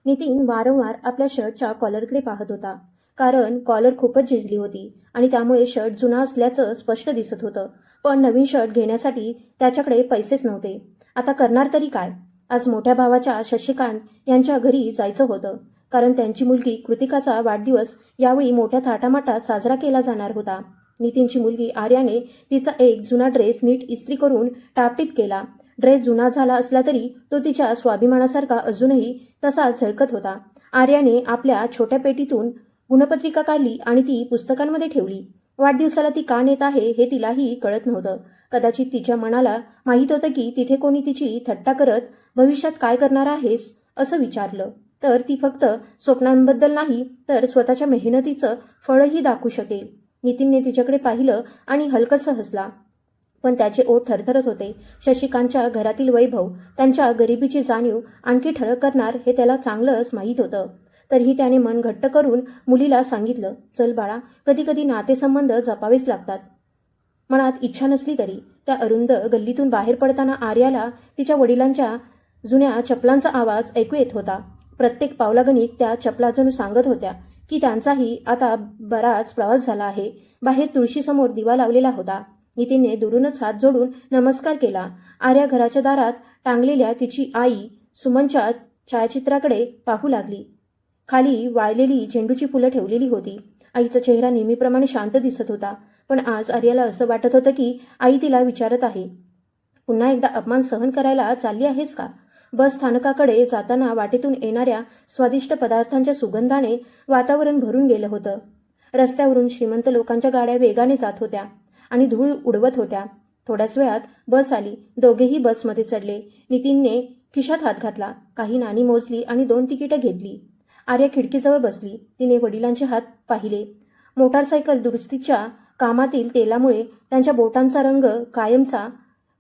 नितीन वारंवार आपल्या शर्टच्या कॉलरकडे पाहत होता. कारण कॉलर खूपच झिजली होती आणि त्यामुळे शर्ट जुना असल्याचं स्पष्ट दिसत होतं. पण नवीन शर्ट घेण्यासाठी त्याच्याकडे पैसेच नव्हते. आता करणार तरी काय? आज मोठ्या भावाच्या शशिकांत यांच्या घरी जायचं होतं. कारण त्यांची मुलगी कृतिकाचा वाढदिवस यावेळी मोठ्या थाटामाटात साजरा केला जाणार होता. नितीनची मुलगी आर्याने तिचा एक जुना ड्रेस नीट इस्त्री करून टापटीप केला. ड्रेस जुना झाला असला तरी तो तिच्या स्वाभिमानासारखा अजूनही तसा झळकत होता. आर्याने आपल्या छोट्या पेटीतून गुणपत्रिका काढली आणि ती पुस्तकांमध्ये ठेवली. वाढदिवसाला ती का नेत आहे हे तिलाही कळत नव्हतं. कदाचित तिच्या मनाला माहीत होतं की तिथे कोणी तिची थट्टा करत भविष्यात काय करणार आहेस असं विचारलं तर ती फक्त स्वप्नांबद्दल नाही तर स्वतःच्या मेहनतीचं फळही दाखवू शकेल. नितीनने तिच्याकडे पाहिलं आणि हलकंसं हसला. पण त्याचे ओठ थरथरत होते. शशिकांतच्या घरातील वैभव त्यांच्या गरिबीची जाणीव आणखी ठळक करणार हे त्याला चांगलंच माहीत होतं. तरीही त्याने मन घट्ट करून मुलीला सांगितलं, चल बाळा, कधी कधी नातेसंबंध जपावेच लागतात. मनात इच्छा नसली तरी त्या अरुंद गल्लीतून बाहेर पडताना आर्याला तिच्या वडिलांच्या जुन्या चपलांचा आवाज ऐकू येत होता. प्रत्येक पावलागणिक त्या चपला जणू सांगत होत्या की त्यांचाही आता बराच प्रवास झाला आहे. बाहेर तुळशीसमोर दिवा लावलेला होता. नितीनने दुरूनच हात जोडून नमस्कार केला. आर्या घराच्या दारात टांगलेल्या तिची आई सुमनच्या छायाचित्राकडे पाहू लागली. खाली वाळलेली झेंडूची फुलं ठेवलेली होती. आईचा चेहरा नेहमीप्रमाणे शांत दिसत होता. पण आज आर्याला असं वाटत होतं की आई तिला विचारत आहे, पुन्हा एकदा अपमान सहन करायला चालली आहेस का? बस स्थानकाकडे जाताना वाटेतून येणाऱ्या स्वादिष्ट पदार्थांच्या सुगंधाने वातावरण भरून गेलं होतं. रस्त्यावरून श्रीमंत लोकांच्या गाड्या वेगाने जात होत्या आणि धूळ उडवत होत्या. थोड्याच वेळात बस आली. दोघेही बसमध्ये चढले. नितीनने खिशात हात घातला, काही नाणी मोजली आणि 2 तिकीटं घेतली. आर्या खिडकीजवळ बसली. तिने वडिलांचे हात पाहिले. मोटारसायकल दुरुस्तीच्या कामातील तेलामुळे त्यांच्या बोटांचा रंग कायमचा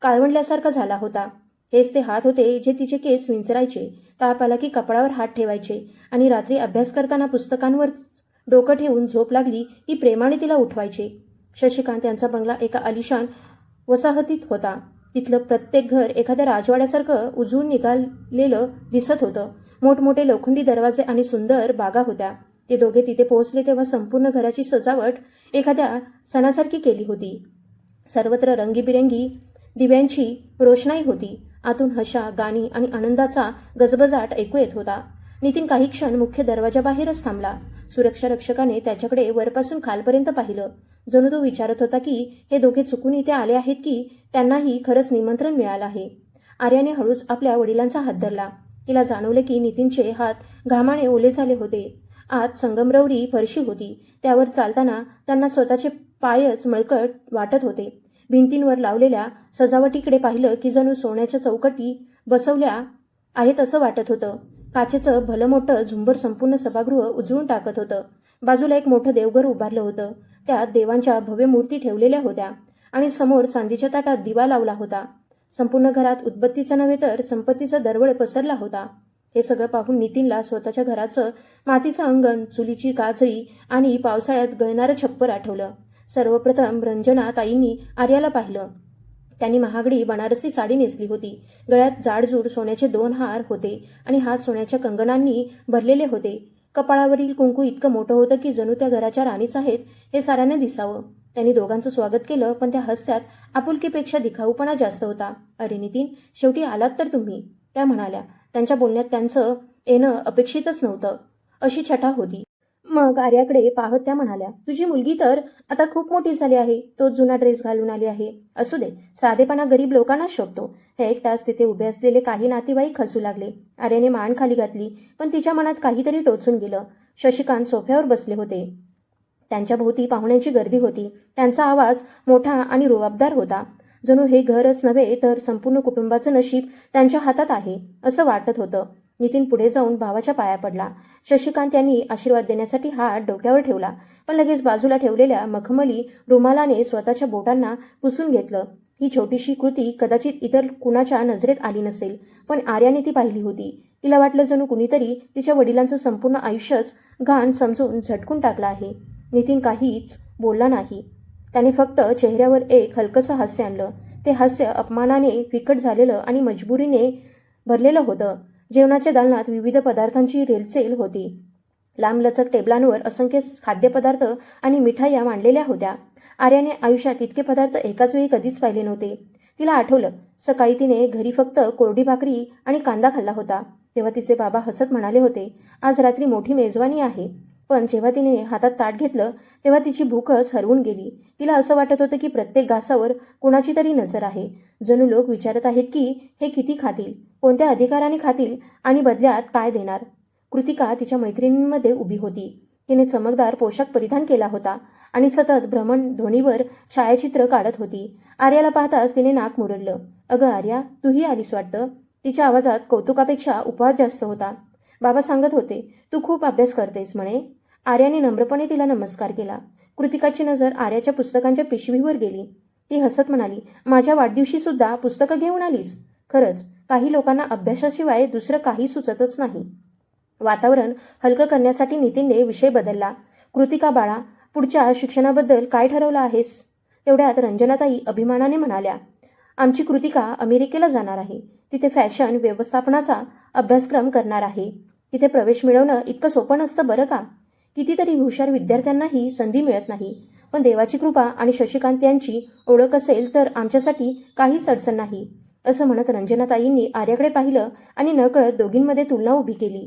काळवंडल्यासारखा झाला होता. हेच ते हात होते जे तिचे केस विंचरायचे, ताप आला की कपाळावर हात ठेवायचे आणि रात्री अभ्यास करताना पुस्तकांवर डोकं ठेवून झोप लागली की प्रेमाने तिला उठवायचे. शशिकांत यांचा बंगला एका आलिशान वसाहतीत होता. तिथलं प्रत्येक घर एखाद्या राजवाड्यासारखं उजळून निघालेलं दिसत होतं. मोठमोठे लोखंडी दरवाजे आणि सुंदर बागा होत्या. ते दोघे तिथे पोहोचले तेव्हा संपूर्ण घराची सजावट एखाद्या सणासारखी केली होती. सर्वत्र रंगीबिरंगी दिव्यांची रोषणाई होती. आतून हशा, गाणी आणि आनंदाचा गजबजाट ऐकू येत होता. नितीन काही क्षण मुख्य दरवाजाबाहेरच थांबला. सुरक्षा रक्षकाने त्याच्याकडे वरपासून खालपर्यंत पाहिलं. जणू तो विचारत होता की हे दोघे चुकून इथे आले आहेत की त्यांनाही खरंच निमंत्रण मिळालं आहे. आर्याने हळूच आपल्या वडिलांचा हात धरला. तिला जाणवले की नितीनचे हात घामाने ओले झाले होते. आत संगमरवरी फरशी होती. त्यावर चालताना त्यांना स्वतःचे पायच मळकट वाटत होते. भिंतींवर लावलेल्या सजावटीकडे पाहिलं की जणू सोन्याच्या चौकटी बसवल्या आहेत असं वाटत होतं. काचेचं भलं मोठं झुंबर संपूर्ण सभागृह उजळून टाकत होतं. बाजूला एक मोठं देवघर उभारलं होतं. त्यात देवांच्या भव्य मूर्ती ठेवलेल्या होत्या आणि समोर चांदीच्या ताटात दिवा लावला होता. संपूर्ण घरात उदबत्तीचा नव्हे तर संपत्तीचा दरवळ पसरला होता. हे सगळं पाहून नितीनला स्वतःच्या घराचं मातीचं अंगण, चुलीची काजळी आणि पावसाळ्यात गळणारं छप्पर आठवलं. सर्वप्रथम रंजना ताईंनी आर्याला पाहिलं. त्यांनी महागडी बनारसी साडी नेसली होती. गळ्यात जाडजूड सोन्याचे 2 हार होते आणि हात सोन्याच्या कंगणांनी भरलेले होते. कपाळावरील कुंकू इतकं मोठं होतं की जणू त्या घराच्या राणीच आहेत हे साऱ्यांना दिसावं. त्यांनी दोघांचं स्वागत केलं, पण त्या हास्यात आपुलकीपेक्षा दिखाऊपणा जास्त होता. अरे नितीन, शेवटी आलात तर तुम्ही, त्या म्हणाल्या. त्यांच्या बोलण्यात त्यांचं येणं अपेक्षितच नव्हतं अशी छटा होती. मग आर्याकडे पाहत त्या म्हणाल्या, तुझी मुलगी तर आता खूप मोठी झाली आहे. तो जुना ड्रेस घालून आली आहे. असू दे, साधेपणा गरीब लोकांनाच शोभतो. हे ऐकताच तिथे उभे असलेले काही नातेवाईक हसू लागले. आर्याने मान खाली घातली, पण तिच्या मनात काहीतरी टोचून गेलं. शशिकांत सोफ्यावर बसले होते. त्यांच्या भोवती पाहुण्यांची गर्दी होती. त्यांचा आवाज मोठा आणि रुबाबदार होता. जणू हे घरच नव्हे तर संपूर्ण कुटुंबाचं नशीब त्यांच्या हातात आहे असं वाटत होतं. नितीन पुढे जाऊन भावाच्या पाया पडला. शशिकांत यांनी आशीर्वाद देण्यासाठी हात डोक्यावर ठेवला, पण लगेच बाजूला ठेवलेल्या मखमली रुमालाने स्वतःच्या बोटांना पुसून घेतलं. ही छोटीशी कृती कदाचित इतर कुणाच्या नजरेत आली नसेल, पण आर्याने ती पाहिली होती. तिला वाटलं जणू कुणीतरी तिच्या वडिलांचं संपूर्ण आयुष्यच घाण समजून झटकून टाकलं आहे. नितीन काहीच बोलला नाही. त्याने फक्त चेहऱ्यावर एक हलकंसं हास्य आणलं. ते हास्य अपमानाने फिकट झालेलं आणि मजबुरीने भरलेलं होतं. जेवणाच्या दालनात विविध पदार्थांची रेलचेल होती. लांबलचक टेबलांवर असंख्य खाद्यपदार्थ आणि मिठाया मांडलेल्या होत्या. आर्याने आयुष्यात इतके पदार्थ एकाच वेळी कधीच पाहिले नव्हते. तिला आठवलं, सकाळी तिने घरी फक्त कोरडी भाकरी आणि कांदा खाल्ला होता. तेव्हा तिचे बाबा हसत म्हणाले होते, आज रात्री मोठी मेजवानी आहे. पण जेव्हा तिने हातात ताट घेतलं तेव्हा तिची भूकच हरवून गेली. तिला असं वाटत होतं की प्रत्येक घासावर कुणाची तरी नजर आहे. जणू लोक विचारत आहेत की हे किती खातील, कोणत्या अधिकाराने खातील आणि बदल्यात काय देणार. कृतिका तिच्या मैत्रिणींमध्ये उभी होती. तिने चमकदार पोशाख परिधान केला होता आणि सतत भ्रमणध्वनीवर छायाचित्र काढत होती. आर्याला पाहताच तिने नाक मुरडलं. अगं आर्या, तूही आलीस वाटतं. तिच्या आवाजात कौतुकापेक्षा उपहास जास्त होता. बाबा सांगत होते, तू खूप अभ्यास करतेस म्हणे. आर्याने नम्रपणे तिला नमस्कार केला. कृतिकाची नजर आर्याच्या पुस्तकांच्या पिशवीवर गेली. ती हसत म्हणाली, माझ्या वाढदिवशी सुद्धा पुस्तकं घेऊन आलीस. खरंच काही लोकांना अभ्यासाशिवाय दुसरं काही सुचतच नाही. वातावरण हलकं करण्यासाठी नितीनने विषय बदलला. कृतिका बाळा, पुढच्या शिक्षणाबद्दल काय ठरवलं आहेस? तेवढ्यात रंजनाताई अभिमानाने म्हणाल्या, आमची कृतिका अमेरिकेला जाणार आहे. तिथे फॅशन व्यवस्थापनाचा अभ्यासक्रम करणार आहे. तिथे प्रवेश मिळवणं इतकं सोपं नसतं बरं का. कितीतरी हुशार विद्यार्थ्यांनाही संधी मिळत नाही. पण देवाची कृपा आणि शशिकांत यांची ओळख असेल तर आमच्यासाठी काहीच अडचण नाही, असं म्हणत रंजनाताईंनी आर्याकडे पाहिलं आणि नकळत दोघींमध्ये तुलना उभी केली.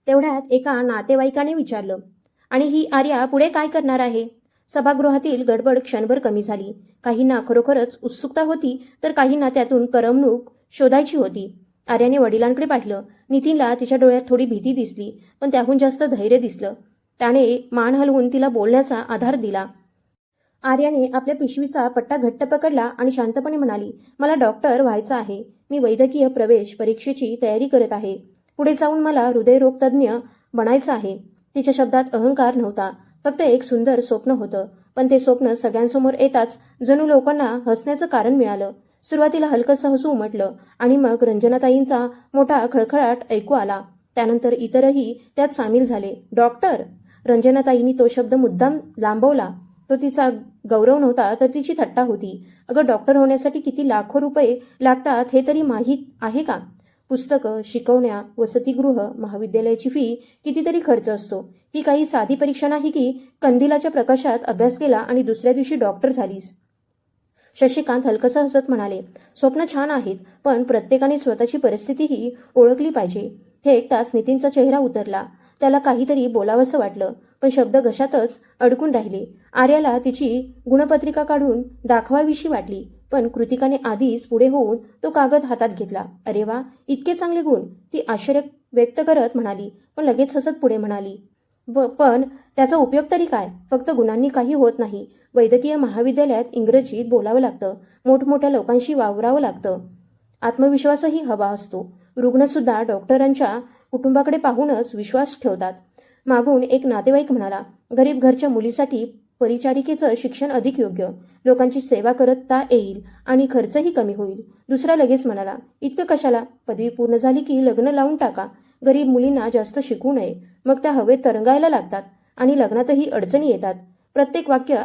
तेवढ्यात एका नातेवाईकाने विचारलं, आणि ही आर्या पुढे काय करणार आहे? सभागृहातील गडबड क्षणभर कमी झाली. काहींना खरोखरच उत्सुकता होती तर काहींना त्यातून करमणूक शोधायची होती. आर्याने वडिलांकडे पाहिलं. नितीनला तिच्या डोळ्यात थोडी भीती दिसली, पण त्याहून जास्त धैर्य दिसलं. त्याने मान हलवून तिला बोलण्याचा आधार दिला. आर्याने आपल्या पिशवीचा पट्टा घट्ट पकडला आणि शांतपणे म्हणाली, मला डॉक्टर व्हायचं आहे. मी वैद्यकीय प्रवेश परीक्षेची तयारी करत आहे. पुढे जाऊन मला हृदयरोग तज्ज्ञ बनायचं आहे. तिच्या शब्दात अहंकार नव्हता, फक्त एक सुंदर स्वप्न होतं. पण ते स्वप्न सगळ्यांसमोर येताच जणू लोकांना हसण्याचं कारण मिळालं. सुरुवातीला हलकंसं हसू उमटलं आणि मग रंजनाताईंचा मोठा खळखळाट ऐकू आला. त्यानंतर इतरही त्यात सामील झाले. डॉक्टर? रंजनाताईंनी तो शब्द मुद्दाम लांबवला. तो तिचा गौरव नव्हता तर तिची थट्टा होती. अगं, डॉक्टर होण्यासाठी किती लाखो रुपये लागतात हे तरी माहीत आहे का? पुस्तकं, शिकवण्या, वसतिगृह, महाविद्यालयाची फी, कितीतरी खर्च असतो. ही काही साधी परीक्षा नाही की कंदिलाच्या प्रकाशात अभ्यास केला आणि दुसऱ्या दिवशी डॉक्टर झालीस. शशिकांत हलकसं हसत म्हणाले, स्वप्न छान आहेत, पण प्रत्येकाने स्वतःची परिस्थितीही ओळखली पाहिजे. हे ऐकताच नितीनचा चेहरा उतरला. त्याला काहीतरी बोलावंसं वाटलं, पण शब्द घशातच अडकून राहिले. आर्याला तिची गुणपत्रिका काढून दाखवावीशी वाटली, पण कृतिकाने आधीच पुढे होऊन तो कागद हातात घेतला. अरे वा, इतके चांगले गुण, ती आश्चर्य व्यक्त करत म्हणाली, पण लगेच हसत पुढे म्हणाली, पण त्याचा उपयोग तरी काय? फक्त गुणांनी काही होत नाही. वैद्यकीय महाविद्यालयात इंग्रजीत बोलावं लागतं, मोठमोठ्या लोकांशी वावरावं लागतं, आत्मविश्वासही हवा असतो. रुग्णसुद्धा डॉक्टरांच्या कुटुंबाकडे पाहूनच विश्वास ठेवतात. मागून एक नातेवाईक म्हणाला, गरीब घरच्या मुलीसाठी परिचारिकेचं शिक्षण अधिक योग्य. लोकांची सेवा करता येईल आणि खर्चही कमी होईल. दुसरा लगेच म्हणाला, इतकं कशाला? पदवी पूर्ण झाली की लग्न लावून टाका. गरीब मुलींना जास्त शिकवू नये, मग त्या हवेत तरंगायला लागतात आणि लग्नातही अडचणी येतात. प्रत्येक वाक्य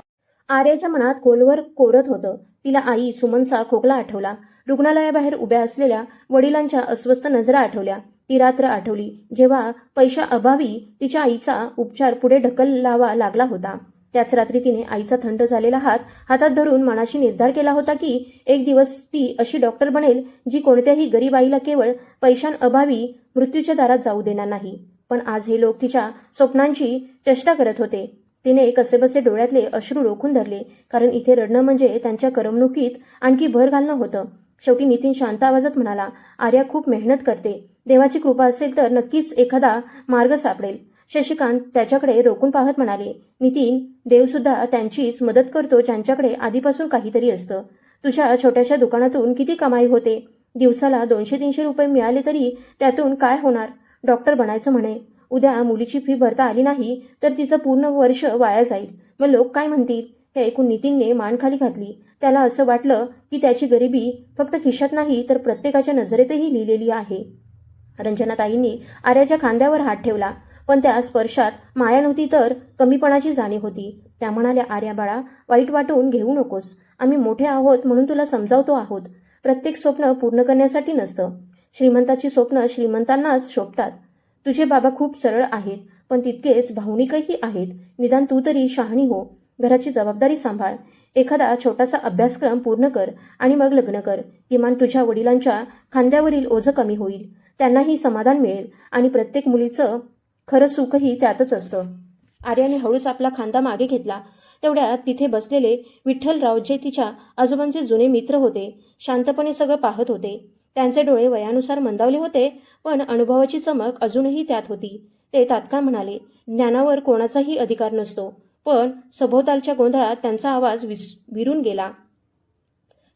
आर्याच्या मनात खोलवर कोरत होतं. तिला आई सुमनचा खोकला आठवला. रुग्णालयाबाहेर उभ्या असलेल्या वडिलांच्या अस्वस्थ नजरा आठवल्या. ती रात्र आठवली जेव्हा पैशाअभावी तिच्या आईचा उपचार पुढे ढकलावा लागला होता. त्याच रात्री तिने आईचा थंड झालेला हात हातात धरून मनाशी निर्धार केला होता की एक दिवस ती अशी डॉक्टर बनेल जी कोणत्याही गरीब आईला केवळ पैशांअभावी मृत्यूच्या दारात जाऊ देणार नाही. पण आज हे लोक तिच्या स्वप्नांची चेष्टा करत होते. तिने कसेबसे डोळ्यातले अश्रू रोखून धरले, कारण इथे रडणं म्हणजे त्यांच्या करमणुकीत आणखी भर घालणं होतं. शेवटी नितीन शांत आवाजात म्हणाला, आर्या खूप मेहनत करते. देवाची कृपा असेल तर नक्कीच एखादा मार्ग सापडेल. शशिकांत त्याच्याकडे रोखून पाहत म्हणाले, नितीन, देवसुद्धा त्यांचीच मदत करतो ज्यांच्याकडे आधीपासून काहीतरी असतं. तुझ्या छोट्याशा दुकानातून किती कमाई होते? दिवसाला 200-300 रुपये मिळाले तरी त्यातून काय होणार? डॉक्टर बनायचं म्हणे. उद्या मुलीची फी भरता आली नाही तर तिचं पूर्ण वर्ष वाया जाईल. मग लोक काय म्हणतील? हे ऐकून नितीनने मान खाली घातली. त्याला असं वाटलं की त्याची गरिबी फक्त खिशात नाही तर प्रत्येकाच्या नजरेतही लिहिलेली आहे. रंजनाताईंनी आर्याच्या खांद्यावर हात ठेवला, पण त्या स्पर्शात माया नव्हती तर कमीपणाची जाणीव होती. त्या म्हणाल्या, आर्या बाळा, वाईट वाटून घेऊ नकोस. आम्ही मोठे आहोत म्हणून तुला समजावतो आहोत. प्रत्येक स्वप्न पूर्ण करण्यासाठी नसतं, श्रीमंताची स्वप्न श्रीमंतांनाच शोभतात. तुझे बाबा खूप सरळ आहेत, पण तितकेच भावनिकही आहेत. निदान तू तरी शहाणी हो. घराची जबाबदारी सांभाळ. एखादा छोटासा अभ्यासक्रम पूर्ण कर आणि मग लग्न कर. किमान तुझ्या वडिलांच्या खांद्यावरील ओझं कमी होईल. त्यांनाही समाधान मिळेल आणि प्रत्येक मुलीचं खरं सुखही त्यातच असतं. आर्याने हळूच आपला खांदा मागे घेतला. तेवढ्यात तिथे बसलेले विठ्ठलराव, जे तिच्या आजोबांचे जुने मित्र होते, शांतपणे सगळं पाहत होते. त्यांचे डोळे वयानुसार मंदावले होते, पण अनुभवाची चमक अजूनही त्यात होती. ते तात्काळ म्हणाले, ज्ञानावर कोणाचाही अधिकार नसतो. पण सभोवतालच्या गोंधळात त्यांचा आवाज विरून गेला.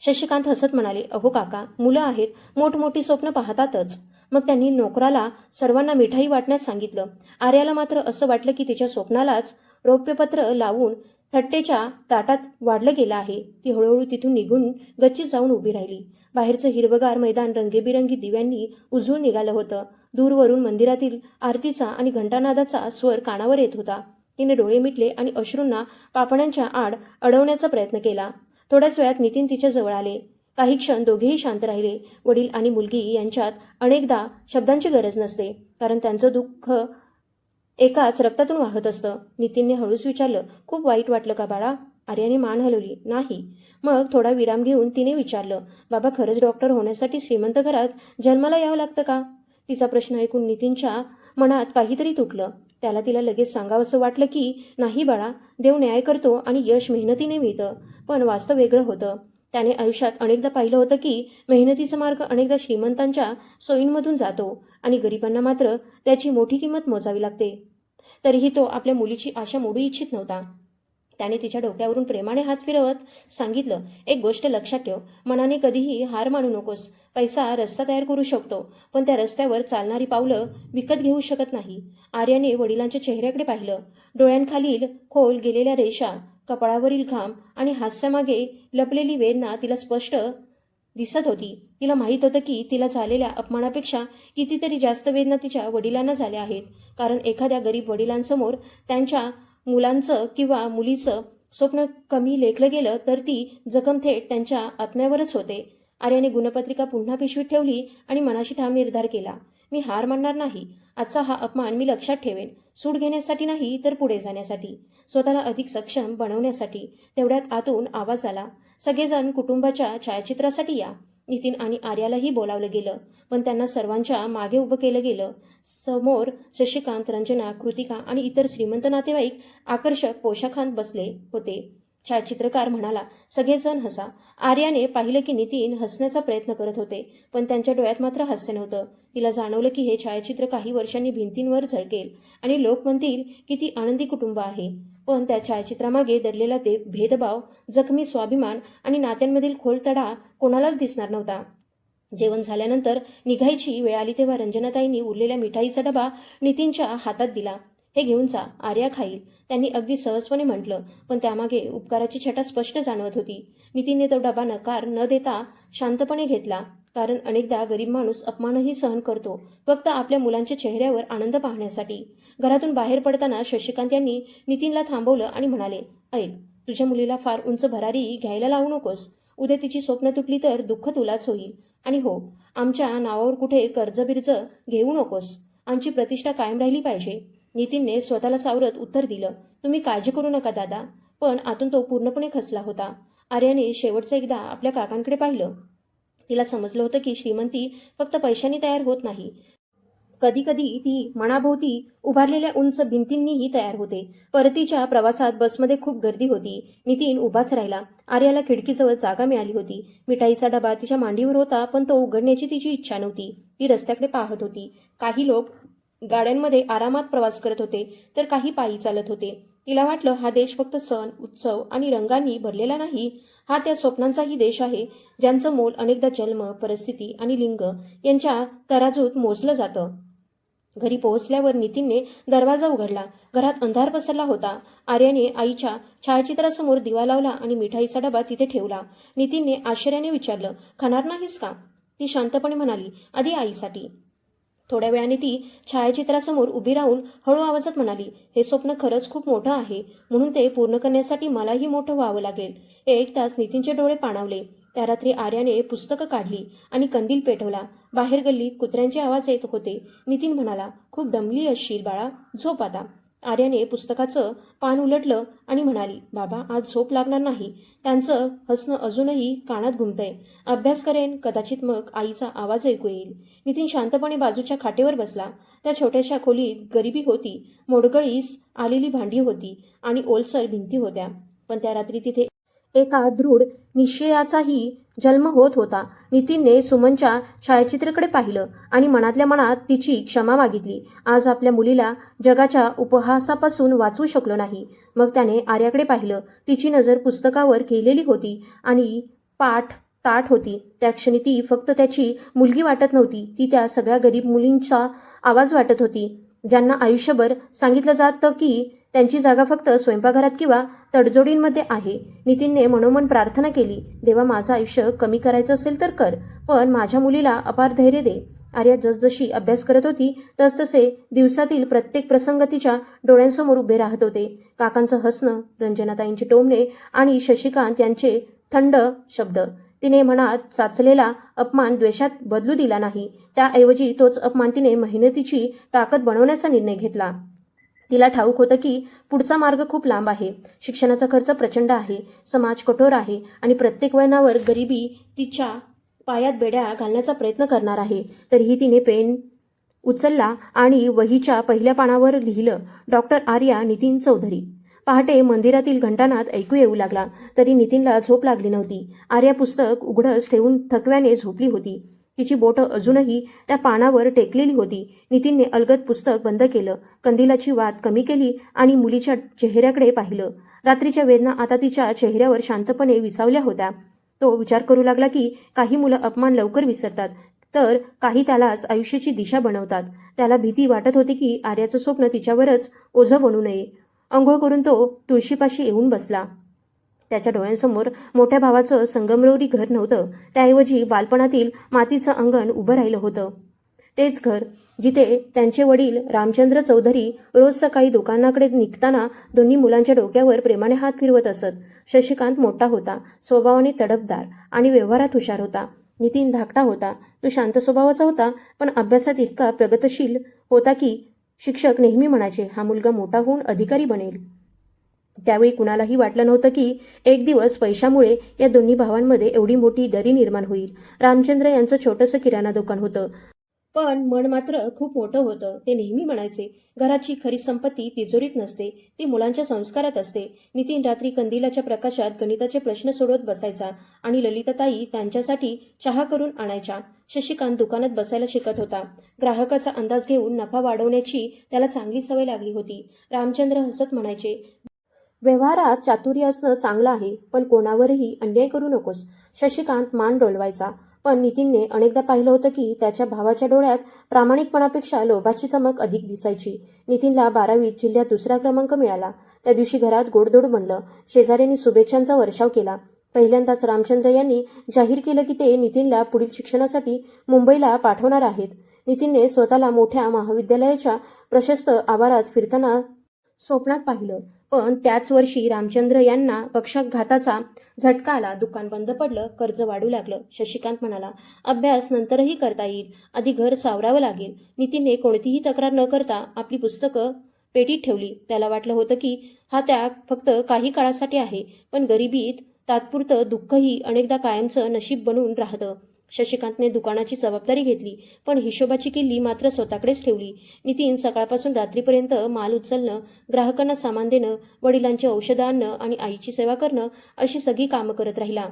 शशिकांत हसत म्हणाले, अहो काका, मुलं आहेत, मोठमोठी स्वप्न पाहतातच. मग त्यांनी नोकराला सर्वांना मिठाई वाटण्यास सांगितलं. आर्याला मात्र असं वाटलं की तिच्या स्वप्नालाच रौप्यपत्र लावून थट्टेच्या ताटात वाढलं गेलं आहे. ती हळूहळू तिथून निघून गच्चीत जाऊन उभी राहिली. बाहेरचं हिरवगार मैदान रंगीबिरंगी दिव्यांनी उजळून निघालं होतं. दूरवरून मंदिरातील आरतीचा आणि घंटानादाचा स्वर कानावर येत होता. तिने डोळे मिटले आणि अश्रूंना पापण्यांच्या आड अडवण्याचा प्रयत्न केला. थोड्याच वेळात नितीन तिच्या जवळ आले. काही क्षण दोघेही शांत राहिले. वडील आणि मुलगी यांच्यात अनेकदा शब्दांची गरज नसते, कारण त्यांचं दुःख एकाच रक्तातून वाहत असतं. नितीनने हळूच विचारलं, खूप वाईट वाटलं का बाळा? आर्याने मान हलवली. नाही. मग थोडा विराम घेऊन तिने विचारलं, बाबा, खरंच डॉक्टर होण्यासाठी श्रीमंत घरात जन्माला यावं लागतं का? तिचा प्रश्न ऐकून नितीनच्या मनात काहीतरी तुटलं. त्याला तिला लगेच सांगावंसं वाटलं की नाही बाळा, देव न्याय करतो आणि यश मेहनतीने मिळतं. पण वास्तव वेगळं होतं. त्याने आयुष्यात अनेकदा पाहिलं होतं की मेहनतीचा मार्ग अनेकदा श्रीमंतांच्या सोयींमधून जातो आणि गरिबांना मात्र त्याची मोठी किंमत मोजावी लागते. तरीही तो आपल्या मुलीची आशा मोडू इच्छित नव्हता. त्याने तिच्या डोक्यावरून प्रेमाने हात फिरवत सांगितलं, एक गोष्ट लक्षात ठेव, मनाने कधीही हार मानू नकोस. पैसा रस्ता तयार करू शकतो, पण त्या रस्त्यावर चालणारी पावलं विकत घेऊ शकत नाही. आर्याने वडिलांच्या चेहऱ्याकडे पाहिलं. डोळ्यांखालील खोल गेलेल्या रेषा, कपाळावरील घाम आणि हास्यामागे लपलेली वेदना तिला स्पष्ट दिसत होती. तिला माहीत होतं की तिला झालेल्या अपमानापेक्षा कितीतरी जास्त वेदना तिच्या वडिलांना झाल्या आहेत. कारण एखाद्या गरीब वडिलांसमोर त्यांच्या मुलांचं किंवा मुलीचं स्वप्न कमी लेखलं गेलं तर ती जखम थेट त्यांच्या आत्म्यावरच होते. आर्याने गुणपत्रिका पुन्हा पिशवीत ठेवली आणि मनाशी ठाम निर्धार केला, मी हार मानणार नाही. आजचा हा अपमान मी लक्षात ठेवेन. सूड घेण्यासाठी नाही, तर पुढे जाण्यासाठी, स्वतःला अधिक सक्षम बनवण्यासाठी. तेवढ्यात आतून आवाज आला, सगळेजण कुटुंबाच्या छायाचित्रासाठी या. नितीन आणि आर्यालाही बोलावलं गेलं, पण त्यांना सर्वांच्या मागे उभं केलं गेलं. समोर शशिकांत, रंजना, कृतिका आणि इतर श्रीमंत नातेवाईक आकर्षक पोशाखांत बसले होते. छायाचित्रकार म्हणाला, सगळेजण हसा. आर्याने पाहिलं की नितीन हसण्याचा प्रयत्न करत होते, पण त्यांच्या डोळ्यात मात्र हास्य नव्हतं. तिला जाणवलं की हे छायाचित्र काही वर्षांनी भिंतींवर झळकेल आणि लोक म्हणतील की ती आनंदी कुटुंब आहे. पण त्या छायाचित्रामागे दडलेला भेदभाव, जखमी स्वाभिमान आणि नात्यांमधील खोल तडा कोणालाच दिसणार नव्हता. जेवण झाल्यानंतर निघायची वेळ आली तेव्हा रंजनाताईंनी उरलेल्या मिठाईचा डबा नितीनच्या हातात दिला. हे घेऊन जा, आर्या खाईल, त्यांनी अगदी सहजपणे म्हटलं, पण त्यामागे उपकाराची छटा स्पष्ट जाणवत होती. नितीनने तो डबा नकार न देता शांतपणे घेतला, कारण अनेकदा गरीब माणूस अपमानही सहन करतो, फक्त आपल्या मुलांच्या चेहऱ्यावर आनंद पाहण्यासाठी. घरातून बाहेर पडताना शशिकांत यांनी नितीनला थांबवलं आणि म्हणाले, ऐक, तुझ्या मुलीला फार उंच भरारी घ्यायला लावू नकोस. उद्या तिची स्वप्न तुटली तर दुःख तुलाच होईल. आणि हो, आमच्या नावावर कुठे कर्ज घेऊ नकोस. आमची प्रतिष्ठा कायम राहिली पाहिजे. नितीनने स्वतःला सावरत उत्तर दिलं, तुम्ही काळजी करू नका दादा. पण आतून तो पूर्णपणे खचला होता. आर्याने शेवटचं एकदा आपल्या काकांकडे पाहिलं. तिला समजलं होतं की श्रीमंती फक्त पैशांनी तयार होत नाही, कधी कधी ती मनाभोवती उभारलेल्या उंच भिंतींनीही तयार होते. परतीच्या प्रवासात बसमध्ये खूप गर्दी होती. नितीन उभाच राहिला. आर्याला खिडकीजवळ जागा मिळाली होती. मिठाईचा डबा तिच्या मांडीवर होता, पण तो उघडण्याची तिची इच्छा नव्हती. ती रस्त्याकडे पाहत होती. काही लोक गाड्यांमध्ये आरामात प्रवास करत होते, तर काही पायी चालत होते. तिला वाटलं, हा देश फक्त सण, उत्सव आणि रंगांनी भरलेला नाही, हा त्या स्वप्नांचाही देश आहे, ज्यांचं मोल अनेकदा जन्म, परिस्थिती आणि लिंग यांच्या तराजूत मोजलं जातं. घरी पोहोचल्यावर नितीनने दरवाजा उघडला. घरात अंधार पसरला होता. आर्याने आईच्या छायाचित्रासमोर दिवा लावला आणि मिठाईचा डबा तिथे ठेवला. नितीनने आश्चर्याने विचारलं, खाणार नाहीस का? ती शांतपणे म्हणाली, आधी आईसाठी. थोड्या वेळाने ती छायाचित्रासमोर उभी राहून हळू आवाजात म्हणाली, हे स्वप्न खरंच खूप मोठं आहे, म्हणून ते पूर्ण करण्यासाठी मलाही मोठं व्हावं लागेल. एक तास नितीनचे डोळे पाणावले. त्या रात्री आर्याने पुस्तकं काढली आणि कंदील पेटवला. बाहेर गल्लीत कुत्र्यांचे आवाज येत होते. नितीन म्हणाला, खूप दमली असशील बाळा, झोप आता. आर्याने पुस्तकाचं पान उलटलं आणि म्हणाली, बाबा आज झोप लागणार नाही. त्यांचं हसणं अजूनही कानात घुमतंय. अभ्यास करेन, कदाचित मग आईचा आवाज ऐकू येईल. नितीन शांतपणे बाजूच्या खाटेवर बसला. त्या छोट्याशा खोलीत गरिबी होती, मोडगळीस आलेली भांडी होती आणि ओलसर भिंती होत्या. पण त्या रात्री तिथे एका दृढ निश्चयाचाही जन्म होत होता. नितीनने सुमनच्या छायाचित्राकडे पाहिलं आणि मनातल्या मनात तिची क्षमा मागितली. आज आपल्या मुलीला जगाच्या उपहासापासून वाचवू शकलो नाही. मग त्याने आर्याकडे पाहिलं. तिची नजर पुस्तकावर केलेली होती आणि पाठ ताठ होती. त्या क्षणी ती फक्त त्याची मुलगी वाटत नव्हती, ती त्या सगळ्या गरीब मुलींचा आवाज वाटत होती, ज्यांना आयुष्यभर सांगितलं जातं की त्यांची जागा फक्त स्वयंपाकघरात किंवा तडजोडींमध्ये आहे. नितीनने मनोमन प्रार्थना केली, देवा माझं आयुष्य कमी करायचं असेल तर कर, पण माझ्या मुलीला अपार धैर्य दे. आर्या जसजशी अभ्यास करत होती तसतसे दिवसातील प्रत्येक प्रसंग तिच्या डोळ्यांसमोर उभे राहत होते. काकांचं हसणं, रंजनाताईंचे टोमणे आणि शशिकांत यांचे थंड शब्द. तिने मनात साचलेला अपमान द्वेषात बदलू दिला नाही. त्याऐवजी तोच अपमान तिने मेहनतीची ताकद बनवण्याचा निर्णय घेतला. तिला ठाऊक होतं की पुढचा मार्ग खूप लांब आहे. शिक्षणाचा खर्च प्रचंड आहे, समाज कठोर आहे आणि प्रत्येक वळणावर गरिबी तिच्या पायात बेड्या घालण्याचा प्रयत्न करणार आहे. तरीही तिने पेन उचलला आणि वहीच्या पहिल्या पानावर लिहिलं, डॉक्टर आर्या नितीन चौधरी. पहाटे मंदिरातील घंटानाद ऐकू येऊ लागला, तरी नितीनला झोप लागली नव्हती. आर्या पुस्तक उघडच ठेवून थकव्याने झोपली होती. तिची बोटं अजूनही त्या पानावर टेकलेली होती. नितीनने अलगद पुस्तक बंद केलं, कंदिलाची वात कमी केली आणि मुलीच्या चेहऱ्याकडे पाहिलं. रात्रीच्या वेदना आता तिच्या चेहऱ्यावर शांतपणे विसावल्या होत्या. तो विचार करू लागला की काही मुलं अपमान लवकर विसरतात, तर काही त्यालाच आयुष्याची दिशा बनवतात. त्याला भीती वाटत होती की आर्याचं स्वप्न तिच्यावरच ओझं बनू नये. अंघोळ करून तो तुळशीपाशी येऊन बसला. त्याच्या डोळ्यांसमोर मोठ्या भावाचं संगमरवरी घर नव्हतं, त्याऐवजी बालपणातील मातीचं अंगण उभं राहिलं होतं. तेच घर जिथे त्यांचे वडील रामचंद्र चौधरी रोज सकाळी दुकानाकडे निघताना दोन्ही मुलांच्या डोक्यावर प्रेमाने हात फिरवत असत. शशिकांत मोठा होता, स्वभावाने तडफदार आणि व्यवहारात हुशार होता. नितीन धाकटा होता. तो शांत स्वभावाचा होता, पण अभ्यासात इतका प्रगतशील होता की शिक्षक नेहमी म्हणायचे, हा मुलगा मोठा होऊन अधिकारी बनेल. त्यावेळी कुणालाही वाटलं नव्हतं की एक दिवस पैशामुळे या दोन्ही भावांमध्ये एवढी मोठी दरी निर्माण होईल. रामचंद्र यांचं छोटंसं किराणा दुकान होतं, पण मन मात्र खूप मोठं होतं. ते नेहमी म्हणायचे, घराची खरी संपत्ती तिजोरीत नसते, ती मुलांच्या संस्कारात असते. नितीन रात्री कंदिलाच्या प्रकाशात गणिताचे प्रश्न सोडवत बसायचा आणि ललिताताई त्यांच्यासाठी चहा करून आणायच्या. शशिकांत दुकानात बसायला शिकत होता. ग्राहकाचा अंदाज घेऊन नफा वाढवण्याची त्याला चांगली सवय लागली होती. रामचंद्र हसत म्हणायचे, व्यवहारात चातुर्य असणं चांगलं आहे, पण कोणावरही अन्याय करू नकोस. शशिकांत मान डोलवायचा, पण नितीनने अनेकदा पाहिलं होतं की त्याच्या भावाच्या डोळ्यात प्रामाणिकपणापेक्षा लोभाची चमक अधिक दिसायची. नितीनला 12वीत जिल्ह्यात 2रा क्रमांक मिळाला. त्या दिवशी घरात गोडधोड बनलं. शेजाऱ्यांनी शुभेच्छांचा वर्षाव केला. पहिल्यांदाच रामचंद्र यांनी जाहीर केलं की ते नितीनला पुढील शिक्षणासाठी मुंबईला पाठवणार आहेत. नितीनने स्वतःला मोठ्या महाविद्यालयाच्या प्रशस्त आवारात फिरताना स्वप्नात पाहिलं. पण त्याच वर्षी रामचंद्र यांना पक्षाघाताचा झटका आला. दुकान बंद पडलं, कर्ज वाढू लागलं. शशिकांत म्हणाला, अभ्यास नंतरही करता येईल, आधी घर सावरावं लागेल. नितीनने कोणतीही तक्रार न करता आपली पुस्तकं पेटीत ठेवली. त्याला वाटलं होतं की हा त्याग फक्त काही काळासाठी आहे, पण गरिबीत तात्पुरतं दुःखही अनेकदा कायमचं नशीब बनून राहतं. शशिकांतने दुकानाची जबाबदारी घेतली, पण हिशोबाची किल्ली मात्र स्वतःकडेच ठेवली. नितीन सकाळपासून रात्रीपर्यंत माल उचलणं, ग्राहकांना सामान देणं, वडिलांची औषधं आणणं आणि आईची सेवा करणं अशी सगळी कामं करत राहिला.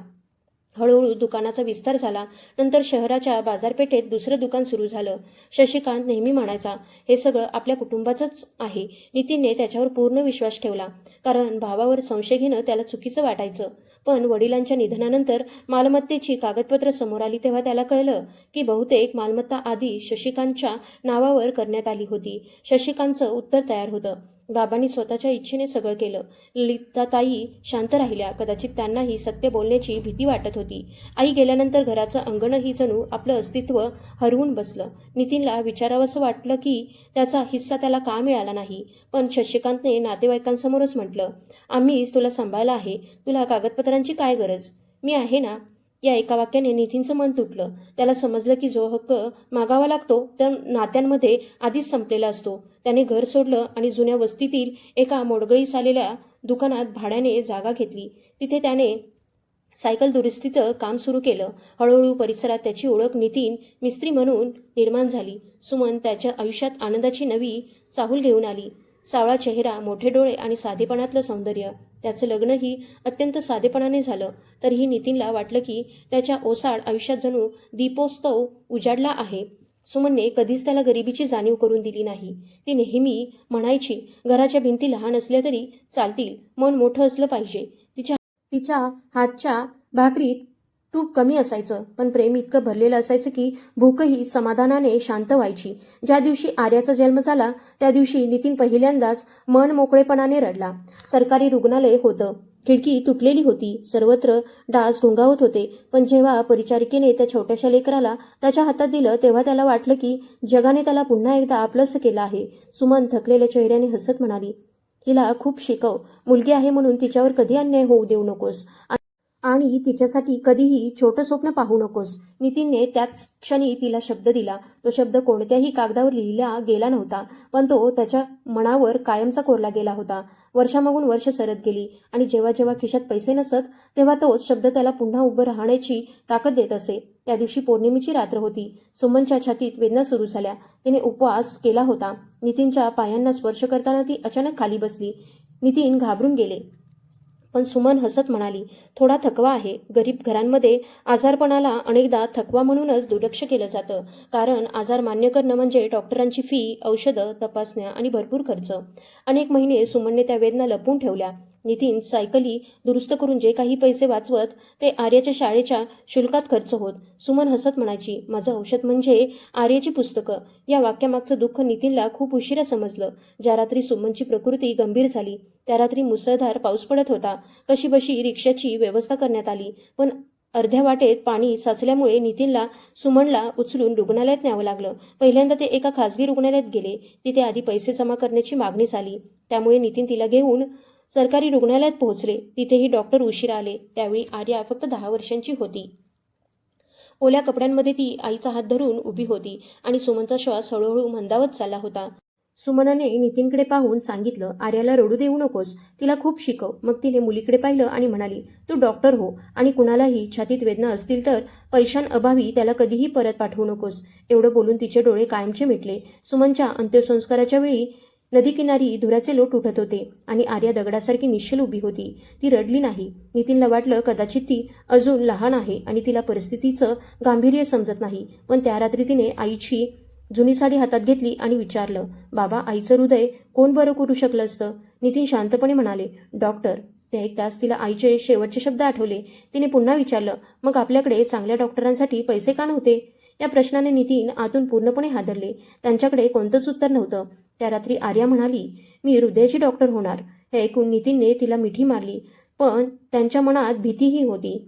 हळूहळू दुकानाचा विस्तार झाला. नंतर शहराच्या बाजारपेठेत 2रं दुकान सुरू झालं. शशिकांत नेहमी म्हणायचा, हे सगळं आपल्या कुटुंबाचंच आहे. नितीनने त्याच्यावर पूर्ण विश्वास ठेवला, कारण भावावर संशय घेणं त्याला चुकीचं वाटायचं. पण वडिलांच्या निधनानंतर मालमत्तेची कागदपत्र समोर आली तेव्हा त्याला कळलं की बहुतेक मालमत्ता आधी शशिकांतच्या नावावर करण्यात आली होती. शशिकांतचं उत्तर तयार होतं, बाबांनी स्वतःच्या इच्छेने सगळं केलं. ललिताताई शांत राहिल्या. कदाचित त्यांनाही सत्य बोलण्याची भीती वाटत होती. आई गेल्यानंतर घराचं अंगणही जणू आपलं अस्तित्व हरवून बसलं. नितीनला विचारावंसं वाटलं की त्याचा हिस्सा त्याला का मिळाला नाही, पण शशिकांतने नातेवाईकांसमोरच म्हटलं, आम्हीच तुला सांभाळलं आहे, तुला कागदपत्रांची काय गरज, मी आहे ना. या एका वाक्याने नितीनचं मन तुटलं. त्याला समजलं की जो हक्क मागावा लागतो त्या नात्यांमध्ये आधीच संपलेला असतो. त्याने घर सोडलं आणि जुन्या वस्तीतील एका मोडगळीस आलेल्या दुकानात भाड्याने जागा घेतली. तिथे त्याने सायकल दुरुस्तीचं काम सुरू केलं. हळूहळू परिसरात त्याची ओळख नितीन मिस्त्री म्हणून निर्माण झाली. सुमन त्याच्या आयुष्यात आनंदाची नवी चाहूल घेऊन आली. सावळा चेहरा, मोठे डोळे आणि साधेपणातलं सौंदर्य. त्याचं लग्नही अत्यंत साधेपणाने झालं. तरीही नितीनला वाटलं की त्याच्या ओसाड आयुष्यात जणू दीपोत्सव उजाडला आहे. सुमनने कधीच त्याला गरिबीची जाणीव करून दिली नाही. ती नेहमी म्हणायची, घराच्या भिंती लहान असल्या तरी चालतील, मन मोठं असलं पाहिजे. तिच्या हातच्या भाकरीत तूप कमी असायचं, पण प्रेम इतकं भरलेलं असायचं की भूकही समाधानाने शांत व्हायची. ज्या दिवशी आर्याचा जन्म झाला त्या दिवशी नितीन पहिल्यांदाच मन मोकळेपणाने रडला. सरकारी रुग्णालय होतं. खिडकी तुटलेली होती. सर्वत्र डास घोंगावत होते. पण जेव्हा परिचारिकेने त्या छोट्याशा लेकराला त्याच्या हातात दिलं तेव्हा त्याला वाटलं की जगाने त्याला पुन्हा एकदा आपलंसं केलं आहे. सुमन थकलेल्या चेहऱ्याने हसत म्हणाली, हिला खूप शिकव. मुलगी आहे म्हणून तिच्यावर कधी अन्याय होऊ देऊ नकोस आणि तिच्यासाठी कधीही छोटं स्वप्न पाहू नकोस. नितीनने त्याच क्षणी तिला शब्द दिला. तो शब्द कोणत्याही कागदावर लिहिला गेला नव्हता, पण तो त्याच्या मनावर कायमचा कोरला गेला होता. वर्षामागून वर्ष सरत गेली आणि जेव्हा जेव्हा खिशात पैसे नसत तेव्हा तोच शब्द त्याला पुन्हा उभं राहण्याची ताकद देत असे. त्या दिवशी पौर्णिमेची रात्र होती. सुमनच्या छातीत वेदना सुरू झाल्या. तिने उपवास केला होता. नितीनच्या पायांना स्पर्श करताना ती अचानक खाली बसली. नितीन घाबरून गेले. पण सुमन हसत म्हणाली, थोडा थकवा आहे. गरीब घरांमध्ये आजारपणाला अनेकदा थकवा म्हणूनच दुर्लक्ष केलं जातं. कारण आजार मान्य करणं म्हणजे डॉक्टरांची फी, औषधं, तपासण्या आणि भरपूर खर्च. अनेक महिने सुमनने त्या वेदना लपवून ठेवल्या. नितीन सायकली दुरुस्त करून जे काही पैसे वाचवत ते आर्याच्या शाळेच्या शुल्कात खर्च होत. सुमन हसत म्हणायची, माझं औषध म्हणजे आर्याची पुस्तकं. या वाक्यामागचं दुःख नितीनला खूप उशिरा समजलं. ज्या रात्री सुमनची प्रकृती गंभीर झाली त्या रात्री मुसळधार पाऊस पडत होता. कशीबशी रिक्षाची व्यवस्था करण्यात आली, पण अर्ध्या वाटेत पाणी साचल्यामुळे नितीनला सुमनला उचलून रुग्णालयात न्यावं लागलं. पहिल्यांदा ते एका खासगी रुग्णालयात गेले. तिथे आधी पैसे जमा करण्याची मागणी झाली. त्यामुळे नितीन तिला घेऊन सरकारी रुग्णालयात पोहोचले. तिथेही डॉक्टर उशिरा आले. त्यावेळी आर्या फक्त 10 वर्षांची होती. ओल्या कपड्यांमध्ये ती आईचा हात धरून उभी होती आणि सुमनचा श्वास हळूहळू मंदावत चालला होता. सुमनने नितीनकडे पाहून सांगितलं, आर्याला रडू देऊ नकोस. तिला खूप शिकव. मग तिने मुलीकडे पाहिलं आणि म्हणाली, तू डॉक्टर हो आणि कुणालाही छातीत वेदना असतील तर पैशांअभावी त्याला कधीही परत पाठवू नकोस. एवढं बोलून तिचे डोळे कायमचे मिटले. सुमनच्या अंत्यसंस्काराच्या वेळी नदीकिनारी धुराचे लोट उठत होते आणि आर्या दगडासारखी निश्चल उभी होती. ती रडली नाही. नितीनला वाटलं कदाचित ती अजून लहान आहे आणि तिला परिस्थितीचं गांभीर्य समजत नाही. पण त्या रात्री तिने आईची जुनी साडी हातात घेतली आणि विचारलं, बाबा, आईचं हृदय कोण बरं करू शकलं असतं? नितीन शांतपणे म्हणाले, डॉक्टर. ते ऐकताच तिला आईचे शेवटचे शब्द आठवले. तिने पुन्हा विचारलं, मग आपल्याकडे चांगल्या डॉक्टरांसाठी पैसे का नव्हते? या प्रश्नाने नितीन आतून पूर्णपणे हादरले. त्यांच्याकडे कोणतंच उत्तर नव्हतं. त्या रात्री आर्या म्हणाली, मी हृदयाची डॉक्टर होणार. हे ऐकून नितीनने तिला मिठी मारली, पण त्यांच्या मनात भीतीही होती.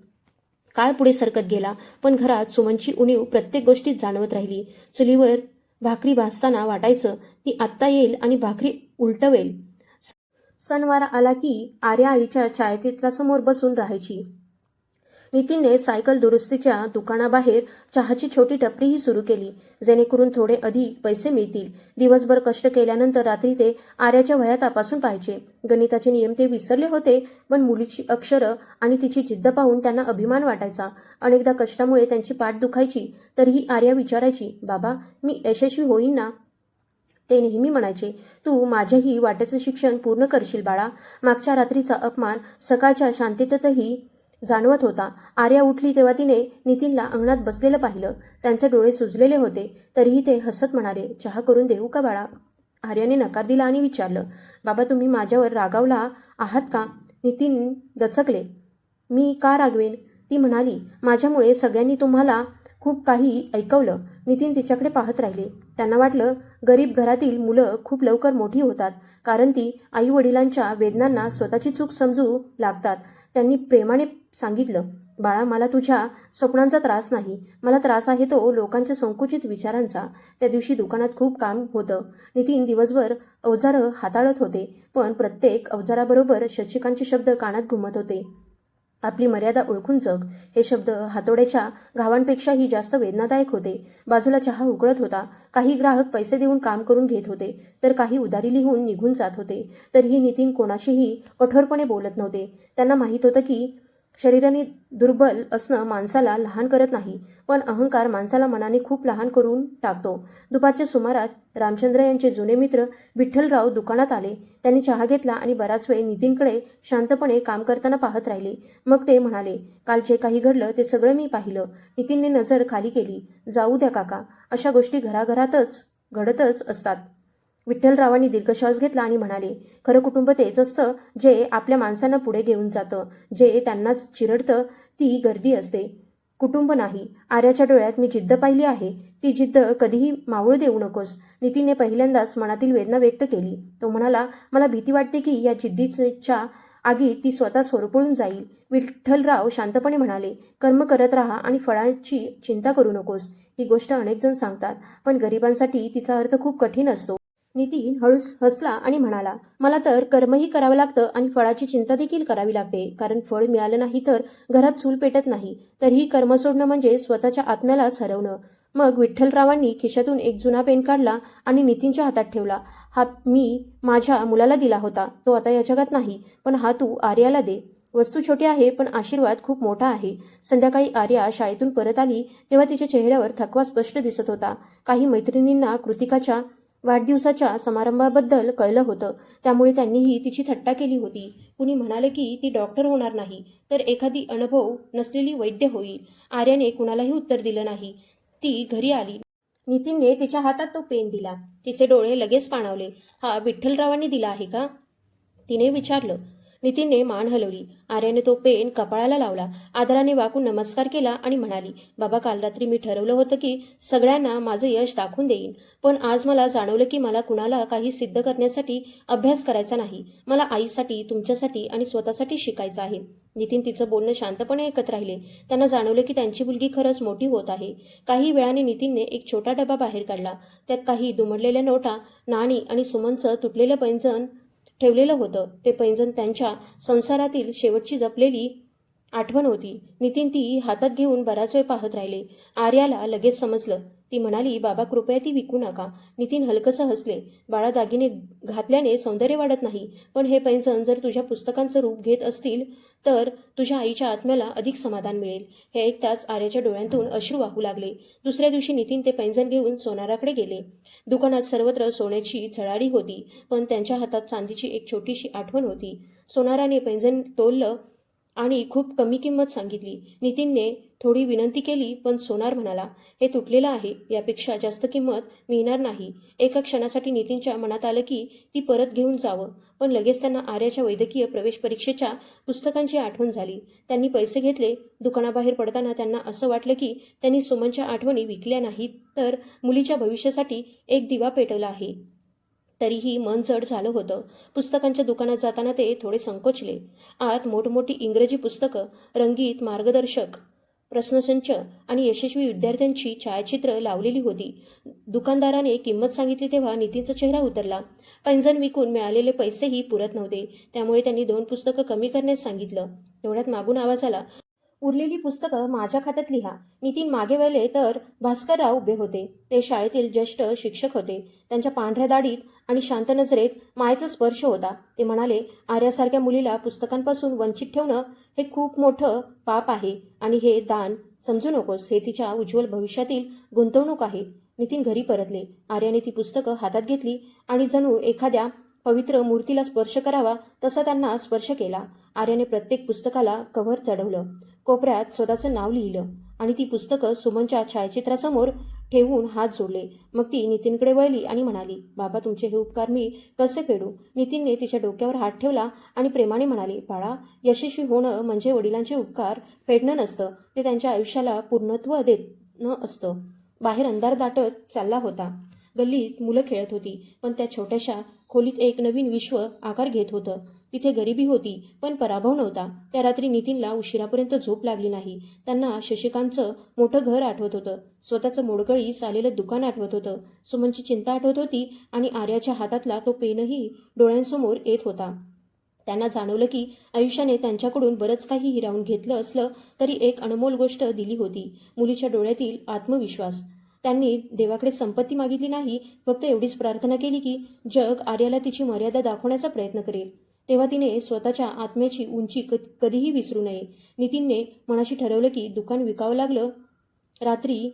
काळ पुढे सरकत गेला, पण घरात सुमनची उणीव प्रत्येक गोष्टीत जाणवत राहिली. चुलीवर भाकरी भाजताना वाटायचं, ती आत्ता येईल आणि भाकरी उलटवेल. सणवार आला की आर्या आईच्या छायाचित्रासमोर बसून राहायची. नितीनने सायकल दुरुस्तीच्या दुकानाबाहेर चहाची छोटी टपरीही सुरू केली, जेणेकरून थोडे अधिक पैसे मिळतील. दिवसभर कष्ट केल्यानंतर रात्री ते आर्याच्या वह्या तपासून पाहायचे. गणिताचे नियम ते विसरले होते, पण मुलीची अक्षरं आणि तिची जिद्द पाहून त्यांना अभिमान वाटायचा. अनेकदा कष्टामुळे त्यांची पाठ दुखायची, तरीही आर्या विचारायची, बाबा, मी यशस्वी होईन ना? ते नेहमी म्हणायचे, तू माझ्याही वाटेचं शिक्षण पूर्ण करशील बाळा. मागच्या रात्रीचा अपमान सकाळच्या शांततेतही जाणवत होता. आर्या उठली तेव्हा तिने नितीनला अंगणात बसलेलं पाहिलं. त्यांचे डोळे सुजलेले होते, तरीही ते हसत म्हणाले, चहा करून देऊ का बाळा? आर्याने नकार दिला आणि विचारलं, बाबा, तुम्ही माझ्यावर रागावला आहात का? नितीन दचकले. मी का रागवेन? ती म्हणाली, माझ्यामुळे सगळ्यांनी तुम्हाला खूप काही ऐकवलं. नितीन तिच्याकडे पाहत राहिले. त्यांना वाटलं, गरीब घरातील मुलं खूप लवकर मोठी होतात, कारण ती आई वडिलांच्या वेदनांना स्वतःची चूक समजू लागतात. त्यांनी प्रेमाने सांगितलं, बाळा, मला तुझ्या स्वप्नांचा त्रास नाही, मला त्रास आहे तो लोकांच्या संकुचित विचारांचा. त्या दिवशी दुकानात खूप काम होतं. नितीन दिवसभर अवजारं हाताळत होते, पण प्रत्येक अवजाराबरोबर शशिकांतचे शब्द कानात घुमत होते. आपली मर्यादा ओळखून जग हे शब्द हातोड्याच्या घावांपेक्षाही जास्त वेदनादायक होते. बाजूला चहा उकळत होता. काही ग्राहक पैसे देऊन काम करून घेत होते, तर काही उधारी लिहून निघून जात होते. तरीही नितीन कोणाशीही कठोरपणे बोलत नव्हते. त्यांना माहीत होतं की शरीराने दुर्बल असणं माणसाला लहान करत नाही, पण अहंकार माणसाला मनाने खूप लहान करून टाकतो. दुपारच्या सुमारास रामचंद्र यांचे जुने मित्र विठ्ठलराव दुकानात आले. त्यांनी चहा घेतला आणि बराच वेळ नितीनकडे शांतपणे काम करताना पाहत राहिले. मग ते म्हणाले, काल जे काही घडलं ते सगळं मी पाहिलं. नितीनने नजर खाली केली. जाऊ द्या काका, अशा गोष्टी घराघरातच घडतच असतात. विठ्ठलरावांनी दीर्घ श्वास घेतला आणि म्हणाले, खरं कुटुंब तेच असतं जे आपल्या माणसांना पुढे घेऊन जातं. जे त्यांनाच चिरडतं ती गर्दी असते, कुटुंब नाही. आर्याच्या डोळ्यात मी जिद्द पाहिली आहे. ती जिद्द कधीही मावळू देऊ नकोस. नितीनने पहिल्यांदाच मनातील वेदना व्यक्त केली. तो म्हणाला, मला भीती वाटते की या जिद्दीच्या आगीत ती स्वतःच होरपळून जाईल. विठ्ठलराव शांतपणे म्हणाले, कर्म करत राहा आणि फळाची चिंता करू नकोस. ही गोष्ट अनेक जण सांगतात, पण गरिबांसाठी तिचा अर्थ खूप कठीण असतो. नितीन हळूच हसला आणि म्हणाला, मला तर कर्मही करावं लागतं आणि फळाची चिंता देखील करावी लागते, कारण फळ मिळालं नाही तर घरात चूल पेटत नाही. तरीही कर्म सोडणं म्हणजे स्वतःच्या आत्म्यालाच हरवणं. मग विठ्ठलरावांनी खिशातून एक जुना पेन काढला आणि नितीनच्या हातात ठेवला. हा मी माझ्या मुलाला दिला होता. तो आता या जगात नाही, पण हा तू आर्याला दे. वस्तू छोटी आहे, पण आशीर्वाद खूप मोठा आहे. संध्याकाळी आर्या शाळेतून परत आली तेव्हा तिच्या चेहऱ्यावर थकवा स्पष्ट दिसत होता. काही मैत्रिणींना कृतिकाच्या वाढदिवसाच्या समारंभाबद्दल कळलं होतं, त्यामुळे त्यांनीही तिची थट्टा केली होती. कुणी म्हणाले की ती डॉक्टर होणार नाही, तर एखादी अनुभव नसलेली वैद्य होईल. आर्याने कुणालाही उत्तर दिलं नाही. ती घरी आली. नितीनने तिच्या हातात तो पेन दिला. तिचे डोळे लगेच पाणावले. हा विठ्ठलरावांनी दिला आहे का? तिने विचारलं. नितीनने मान हलवली. आर्याने तो पेन कपाळाला लावला. आदराने वाकून नमस्कार केला आणि म्हणाली, बाबा, काल रात्री मी ठरवलं होतं की सगळ्यांना माझं यश दाखवून देईन, पण आज मला जाणवलं की मला कुणाला काही सिद्ध करण्यासाठी अभ्यास करायचा नाही. मला आईसाठी, तुमच्यासाठी आणि स्वतःसाठी शिकायचं आहे. नितीन तिचं बोलणं शांतपणे ऐकत राहिले. त्यांना जाणवलं की त्यांची मुलगी खरंच मोठी होत आहे. काही वेळाने नितीनने एक छोटा डबा बाहेर काढला. त्यात काही दुमडलेल्या नोटा, नाणी आणि सुमनचं तुटलेलं पैंजण ठेवलेलं होतं. ते पैंजण त्यांच्या संसारातील शेवटची जपलेली आठवण होती. नितीन ती हातात घेऊन बराच वेळ पाहत राहिले. आर्याला लगेच समजलं. ती म्हणाली, बाबा, कृपया ती विकू नका. नितीन हलकसं हसले. बाळा, दागिने घातल्याने सौंदर्य वाढत नाही, पण हे पैंजण जर तुझ्या पुस्तकांचं रूप घेत असतील तर तुझ्या आईच्या आत्म्याला अधिक समाधान मिळेल. हे ऐकताच आर्याच्या डोळ्यांतून अश्रू वाहू लागले. दुसऱ्या दिवशी नितीन ते पैंजण घेऊन सोनाराकडे गेले. दुकानात सर्वत्र सोन्याची झळाळी होती, पण त्यांच्या हातात चांदीची एक छोटीशी आठवण होती. सोनाराने पैंजण तोललं आणि खूप कमी किंमत सांगितली. नितीनने थोडी विनंती केली, पण सोनार म्हणाला, हे तुटलेलं आहे, यापेक्षा जास्त किंमत मिळणार नाही. एका क्षणासाठी नितीनच्या मनात आलं की ती परत घेऊन जावं, पण लगेच त्यांना आर्याच्या वैद्यकीय प्रवेश परीक्षेच्या पुस्तकांची आठवण झाली. त्यांनी पैसे घेतले. दुकानाबाहेर पडताना त्यांना असं वाटलं की त्यांनी सुमनच्या आठवणी विकल्या नाहीत, तर मुलीच्या भविष्यासाठी एक दिवा पेटवला आहे. तरीही मन जड झालं होतं. पुस्तकांच्या दुकानात जाताना ते थोडे संकोचले. आत मोठमोठी इंग्रजी पुस्तकं, रंगीत मार्गदर्शक प्रश्नसंच आणि यशस्वी विद्यार्थ्यांची छायाचित्र लावलेली होती. दुकानदाराने किंमत सांगितली तेव्हा नितीनचा चेहरा उतरला. पैंजण विकून मिळालेले पैसेही पुरत नव्हते, त्यामुळे त्यांनी 2 पुस्तकं कमी करण्यास सांगितलं. तेवढ्यात मागून आवाज आला, उरलेली पुस्तकं माझ्या खात्यात लिहा. नितीन मागे वळले तर भास्करराव उभे होते. ते शाळेतील ज्येष्ठ शिक्षक होते. त्यांच्या पांढऱ्या दाढीत आणि शांत नजरेत मायेचा स्पर्श होता. ते म्हणाले, आर्यासारख्या मुलीला पुस्तकांपासून वंचित ठेवणं हे खूप मोठं पाप आहे आणि हे दान समजू नकोस. हे तिच्या उज्ज्वल भविष्यातील गुंतवणूक आहे. नितीन घरी परतले. आर्याने ती पुस्तकं हातात घेतली आणि जणू एखाद्या पवित्र मूर्तीला स्पर्श करावा तसा त्यांना स्पर्श केला. आर्याने प्रत्येक पुस्तकाला कव्हर चढवलं, कोपऱ्यात स्वतःचं नाव लिहिलं आणि ती पुस्तकं सुमनच्या छायाचित्रासमोर ठेवून हात जोडले. मग ती नितीनकडे वळली आणि म्हणाली, बाबा, तुमचे हे उपकार मी कसे फेडू? नितीनने तिच्या डोक्यावर हात ठेवला आणि प्रेमाने म्हणाले, बाळा, यशस्वी होणं म्हणजे वडिलांचे उपकार फेडणं नसतं, ते त्यांच्या आयुष्याला पूर्णत्व देणं असतं. बाहेर अंधार दाटत चालला होता. गल्लीत मुलं खेळत होती, पण त्या छोट्याशा खोलीत एक नवीन विश्व आकार घेत होतं. तिथे गरिबी होती, पण पराभव नव्हता. त्या रात्री नितीनला उशिरापर्यंत झोप लागली नाही. त्यांना शशिकांतचं मोठं घर आठवत होतं, स्वतःचं मोडकळीस आलेलं दुकान आठवत होतं, सुमनची चिंता आठवत होती आणि आर्याच्या हातातला तो पेनही डोळ्यांसमोर येत होता. त्यांना जाणवलं की आयुष्याने त्यांच्याकडून बरंच काही हिरावून घेतलं असलं तरी एक अनमोल गोष्ट दिली होती, मुलीच्या डोळ्यातील आत्मविश्वास. त्यांनी देवाकडे संपत्ती मागितली नाही, फक्त एवढीच प्रार्थना केली की जग आर्याला तिची मर्यादा दाखवण्याचा प्रयत्न करेल. तेव्हा तिने स्वतःच्या आत्म्याची उंची कधीही विसरू नये. नितीनने मनाशी ठरवलं की दुकान विकावं लागलं, रात्री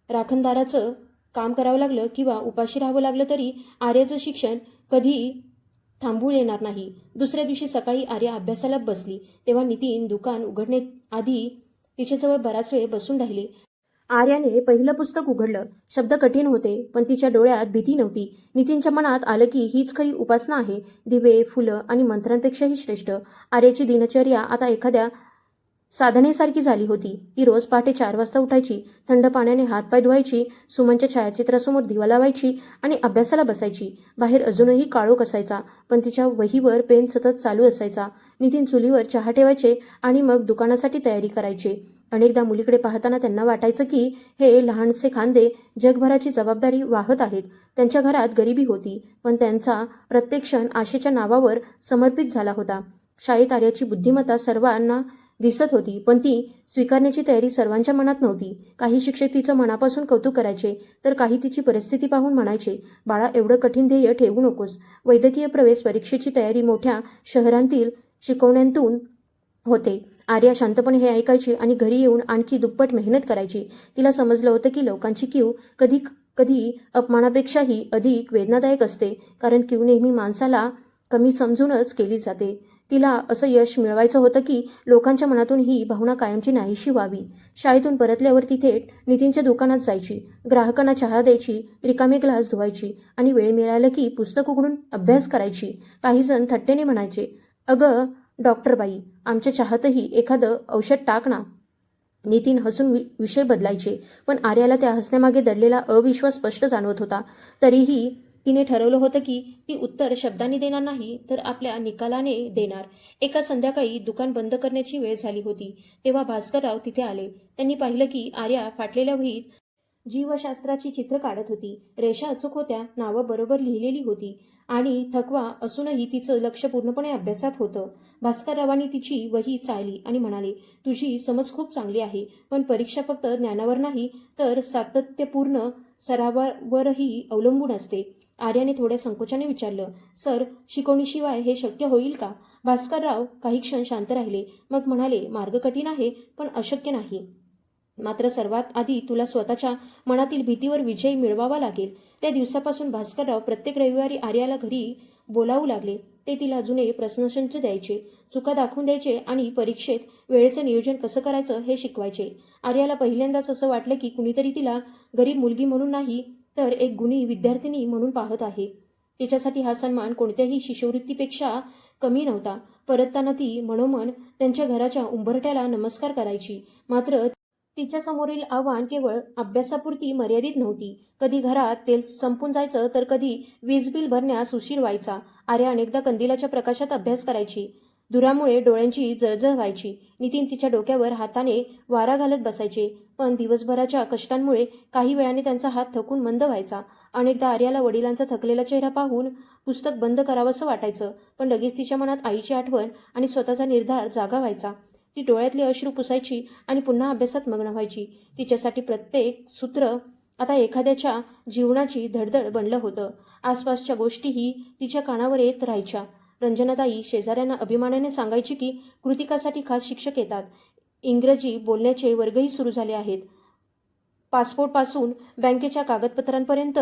राखणदाराचं काम करावं लागलं किंवा उपाशी राहावं लागलं तरी आर्याचं शिक्षण कधी थांबू येणार नाही. दुसऱ्या दिवशी सकाळी आर्या अभ्यासाला बसली तेव्हा नितीन दुकान उघडण्याआधी तिच्याजवळ बराच वेळ बसून राहिले. आर्याने पहिलं पुस्तक उघडलं. शब्द कठीण होते, पण तिच्या डोळ्यात भीती नव्हती. नितीनच्या मनात आलं की हीच खरी उपासना आहे, दिवे, फुलं आणि मंत्रांपेक्षाही श्रेष्ठ. आर्याची दिनचर्या आता एखाद्या साधनेसारखी झाली होती. ती रोज पहाटे 4 वाजता उठायची, थंड पाण्याने हातपाय धुवायची, सुमनच्या छायाचित्रासमोर दिवा लावायची आणि अभ्यासाला बसायची. बाहेर अजूनही काळोख असायचा, पण तिच्या वहीवर पेन सतत चालू असायचा. नितीन चुलीवर चहा ठेवायचे आणि मग दुकानासाठी तयारी करायचे. अनेकदा मुलीकडे पाहताना त्यांना वाटायचं की हे लहानसे खांदे जगभराची जबाबदारी वाहत आहेत. त्यांच्या घरात गरिबी होती, पण त्यांचा प्रत्येक क्षण आशेच्या नावावर समर्पित झाला होता. शाळेत आर्याची बुद्धिमत्ता सर्वांना दिसत होती, पण ती स्वीकारण्याची तयारी सर्वांच्या मनात नव्हती. काही शिक्षक तिचं मनापासून कौतुक करायचे, तर काही तिची परिस्थिती पाहून म्हणायचे, बाळा, एवढं कठीण ध्येय ठेवू नकोस. वैद्यकीय प्रवेश परीक्षेची तयारी मोठ्या शहरांतील शिकवण्यांतून होते. आर्या शांतपणे हे ऐकायची आणि घरी येऊन आणखी दुप्पट मेहनत करायची. तिला समजलं होतं की लोकांची कीव कधी कधी अपमानापेक्षाही अधिक वेदनादायक असते, कारण कीव नेहमी माणसाला कमी समजूनच केली जाते. तिला असं यश मिळवायचं होतं की लोकांच्या मनातून ही भावना कायमची नाहीशी व्हावी. शाळेतून परतल्यावर ती थेट नितीनच्या दुकानात जायची, ग्राहकांना चहा द्यायची, रिकामे ग्लास धुवायची आणि वेळ मिळाला की पुस्तक उघडून अभ्यास करायची. काही जण थट्टेने म्हणायचे, अगं डॉक्टर बाई, आमच्या चहातही एखादं औषध टाक ना. नितीन हसून विषय बदलायचे, पण आर्याला त्या हसण्यामागे दडलेला अविश्वास स्पष्ट जाणवत होता. तरीही तिने ठरवलं होतं की ती उत्तर शब्दांनी देणार नाही, तर आपल्या निकालाने देणार. एका संध्याकाळी दुकान बंद करण्याची वेळ झाली होती तेव्हा भास्करराव तिथे आले. त्यांनी पाहिलं की आर्या फाटलेल्या वहीत जीवशास्त्राची चित्र काढत होती. रेषा अचूक होत्या, नावं बरोबर लिहिलेली होती आणि थकवा असूनही तिचं लक्ष पूर्णपणे अभ्यासात होतं. भास्कररावांनी तिची वही चाळली आणि म्हणाले, तुझी समज खूप चांगली आहे, पण परीक्षा फक्त ज्ञानावर नाही तर सातत्यपूर्ण सरावावरही अवलंबून असते. आर्याने थोड्या संकोचाने विचारलं, सर, शिकवणीशिवाय हे शक्य होईल का? भास्करराव काही क्षण शांत राहिले, मग म्हणाले, मार्ग कठीण आहे, पण अशक्य नाही. मात्र सर्वात आधी तुला स्वतःच्या मनातील भीतीवर विजय मिळवावा लागेल. त्या दिवसापासून भास्करराव प्रत्येक रविवारी आर्याला घरी बोलावू लागले. ते तिला जुने प्रश्नसंच द्यायचे, चुका दाखवून द्यायचे आणि परीक्षेत वेळेचं नियोजन कसं करायचं हे शिकवायचे. आर्याला पहिल्यांदाच असं वाटलं की कुणीतरी तिला गरीब मुलगी म्हणून नाही, तर एक गुणी विद्यार्थिनी म्हणून पाहत आहे. तिच्यासाठी हा सन्मान कोणत्याही शिष्यवृत्तीपेक्षा कमी नव्हता. परतताना ती मनोमन त्यांच्या घराच्या उंबरठ्याला नमस्कार करायची. मात्र तिच्यासमोरील आव्हान केवळ अभ्यासापुरती मर्यादित नव्हती. कधी घरात तेल संपून जायचं, तर कधी वीज बिल भरण्यास उशीर व्हायचा. आर्या अनेकदा कंदिलाच्या प्रकाशात अभ्यास करायची. धुरामुळे डोळ्यांची जळजळ व्हायची. नितीन तिच्या डोक्यावर हाताने वारा घालत बसायचे, पण दिवसभराच्या कष्टांमुळे काही वेळाने त्यांचा हात थकून मंद व्हायचा. अनेकदा आर्याला वडिलांचा थकलेला चेहरा पाहून पुस्तक बंद करावंसं वाटायचं, पण लगेच तिच्या मनात आईची आठवण आणि स्वतःचा निर्धार जागा व्हायचा. ती डोळ्यातले अश्रू पुसायची आणि पुन्हा अभ्यासात मग्न व्हायची. तिच्यासाठी प्रत्येक सूत्र आता एखाद्याच्या जीवनाची धडधड बनलं होतं. आसपासच्या गोष्टीही तिच्या कानावर येत राहायच्या. रंजनाताई शेजाऱ्यांना अभिमानाने सांगायची की कृतिकासाठी खास शिक्षक येतात. इंग्रजी बोलण्याचे वर्गही सुरू झाले आहेत. पासपोर्टपासून बँकेच्या कागदपत्रांपर्यंत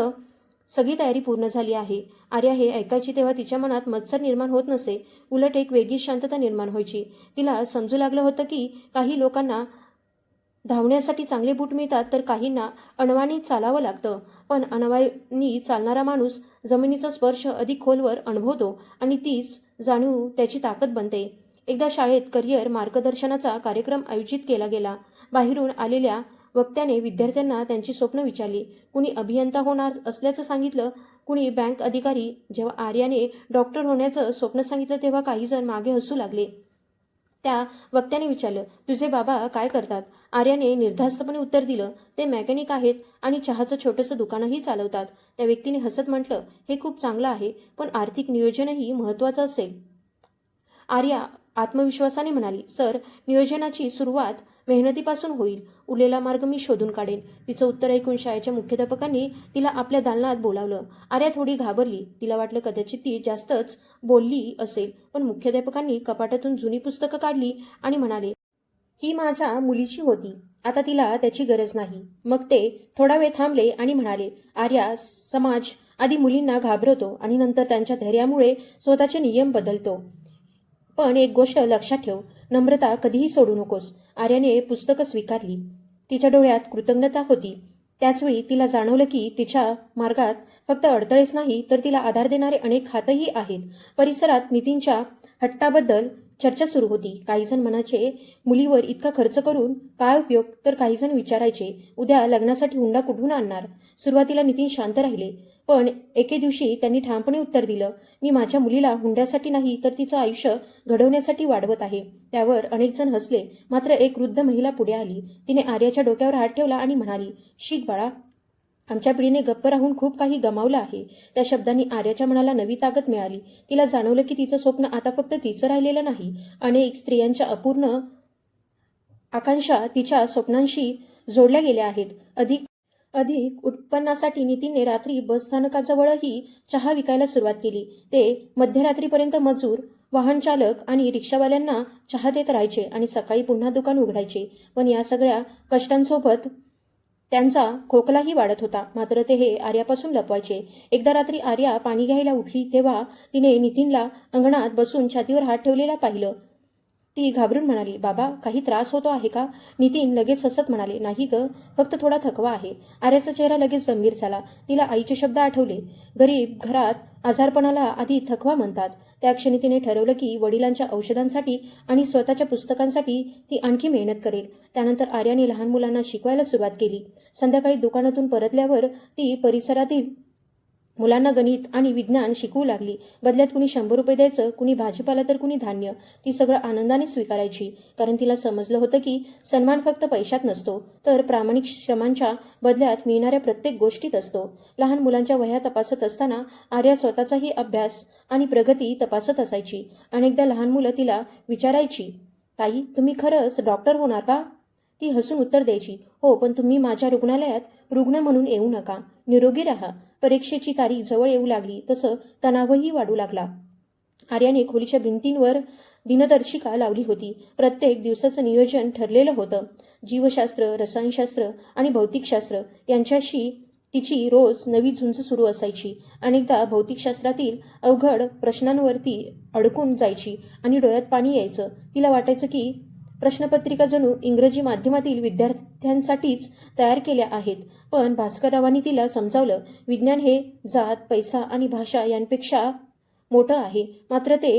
सगळी तयारी पूर्ण झाली आहे. आर्या हे ऐकायची तेव्हा तिच्या मनात मत्सर निर्माण होत नसे, उलट एक वेगळीच शांतता निर्माण व्हायची. तिला समजू लागलं होतं की काही लोकांना धावण्यासाठी चांगले बूट मिळतात, तर काहींना अनवाणी चालावं लागतं. पण अनवाणी चालणारा माणूस जमिनीचा स्पर्श अधिक खोलवर अनुभवतो आणि तीच जाणीव त्याची ताकद बनते. एकदा शाळेत करिअर मार्गदर्शनाचा कार्यक्रम आयोजित केला गेला. बाहेरून आलेल्या वक्त्याने विद्यार्थ्यांना त्यांची स्वप्न विचारली. कुणी अभियंता होणार असल्याचं सांगितलं, कुणी बँक अधिकारी. जेव्हा आर्याने डॉक्टर होण्याचं स्वप्न सांगितलं तेव्हा काही जण मागे हसू लागले. त्या वक्त्याने विचारलं, तुझे बाबा काय करतात? आर्याने निर्धास्तपणे उत्तर दिलं, ते मेकॅनिक आहेत आणि चहाचं छोटंसं दुकानही चालवतात. त्या व्यक्तीने हसत म्हटलं, हे खूप चांगलं आहे, पण आर्थिक नियोजनही महत्त्वाचं असेल. आर्या आत्मविश्वासाने म्हणाली, सर, नियोजनाची सुरुवात मेहनतीपासून होईल. उरलेला मार्ग मी शोधून काढेन. तिचं उत्तर ऐकून शाळेच्या मुख्याध्यापकांनी तिला आपल्या दालनात बोलावलं. आर्या थोडी घाबरली. तिला वाटलं कदाचित ती जास्तच बोलली असेल. पण मुख्याध्यापकांनी कपाटातून जुनी पुस्तकं काढली आणि म्हणाले, ही माझ्या मुलीची होती. आता तिला त्याची गरज नाही. मग ते थोडा वेळ थांबले आणि म्हणाले, आर्या, समाज आधी मुलींना घाबरवतो आणि नंतर त्यांच्या धैर्यामुळे स्वतःचे नियम बदलतो. पण एक गोष्ट लक्षात ठेव, नम्रता कधीही सोडू नकोस. आर्याने पुस्तकं स्वीकारली. तिच्या डोळ्यात कृतज्ञता होती. त्याचवेळी तिला जाणवलं की तिच्या मार्गात फक्त अडथळेच नाही तर तिला आधार देणारे अनेक हातही आहेत. परिसरात नितीनच्या हट्टाबद्दल चर्चा सुरू होती. काहीजण म्हणायचे, मुलीवर इतका खर्च करून काय उपयोग, तर काहीजण विचारायचे, उद्या लग्नासाठी हुंडा कुठून आणणार. सुरुवातीला नितीन शांत राहिले, पण एके दिवशी त्यांनी ठामपणे उत्तर दिलं, मी माझ्या मुलीला हुंड्यासाठी नाही तर तिचं आयुष्य घडवण्यासाठी वाढवत आहे. त्यावर अनेक जण हसले. मात्र एक वृद्ध महिला पुढे आली. तिने आर्याच्या डोक्यावर हात ठेवला आणि म्हणाली, शीख बाळा, आमच्या पिढीने गप्प राहून खूप काही गमावलं आहे. त्या शब्दांनी आर्याच्या मनाला नवी ताकद मिळाली. तिला जाणवलं की तिचं स्वप्न आता फक्त तिचं राहिलेलं नाही. अनेक स्त्रियांच्या अपूर्ण आकांक्षा तिच्या स्वप्नांशी जोडल्या गेल्या आहेत. अधिक उत्पन्नासाठी नितीनने रात्री बसस्थानकाजवळही चहा विकायला सुरुवात केली. ते मध्यरात्रीपर्यंत मजूर, वाहनचालक आणि रिक्षावाल्यांना चहा देत राहायचे आणि सकाळी पुन्हा दुकान उघडायचे. पण या सगळ्या कष्टांसोबत त्यांचा खोकलाही वाढत होता. मात्र ते हे आर्यापासून लपवायचे. एकदा रात्री आर्या पाणी घ्यायला उठली तेव्हा तिने नितीनला अंगणात बसून छातीवर हात ठेवलेला पाहिलं. ती घाबरून म्हणाली, बाबा, काही त्रास होतो आहे का? नितीन लगेच हसत म्हणाले, नाही ग, फक्त थोडा थकवा आहे. आर्याचा चेहरा लगेच गंभीर झाला. तिला आईचे शब्द आठवले, गरीब घरात आजारपणाला आधी थकवा म्हणतात. त्या क्षणी तिने ठरवलं की वडिलांच्या औषधांसाठी आणि स्वतःच्या पुस्तकांसाठी ती आणखी मेहनत करेल. त्यानंतर आर्याने लहान मुलांना शिकवायला सुरुवात केली. संध्याकाळी दुकानातून परतल्यावर ती परिसरातील मुलांना गणित आणि विज्ञान शिकवू लागली. बदल्यात कुणी 100 रुपये द्यायचं, कुणी भाजीपाला तर कुणी धान्य. ती सगळं आनंदाने स्वीकारायची, कारण तिला समजलं होतं की सन्मान फक्त पैशात नसतो, तर प्रामाणिक श्रमांच्या बदल्यात मिळणाऱ्या प्रत्येक गोष्टीत असतो. लहान मुलांच्या वह्या तपासत असताना आर्या स्वतःचाही अभ्यास आणि प्रगती तपासत असायची. अनेकदा लहान मुलं तिला विचारायची, ताई, तुम्ही खरंच डॉक्टर होणार का? ती हसून उत्तर द्यायची, हो, पण तुम्ही माझ्या रुग्णालयात रुग्ण म्हणून येऊ नका. निरोगी राहा. परीक्षेची तारीख जवळ येऊ लागली तसं तणावही वाढू लागला. आर्याने खोलीच्या भिंतींवर दिनदर्शिका लावली होती. प्रत्येक दिवसाचं नियोजन ठरलेलं होतं. जीवशास्त्र, रसायनशास्त्र आणि भौतिकशास्त्र यांच्याशी तिची रोज नवी झुंज सुरू असायची. अनेकदा भौतिकशास्त्रातील अवघड प्रश्नांवरती अडकून जायची आणि डोळ्यात पाणी यायचं. तिला वाटायचं की प्रश्नपत्रिका जणू इंग्रजी माध्यमातील विद्यार्थ्यांसाठीच तयार केल्या आहेत. पण भास्कररावांनी तिला समजावलं, विज्ञान हे जात, पैसा आणि भाषा यांपेक्षा मोठं आहे. मात्र ते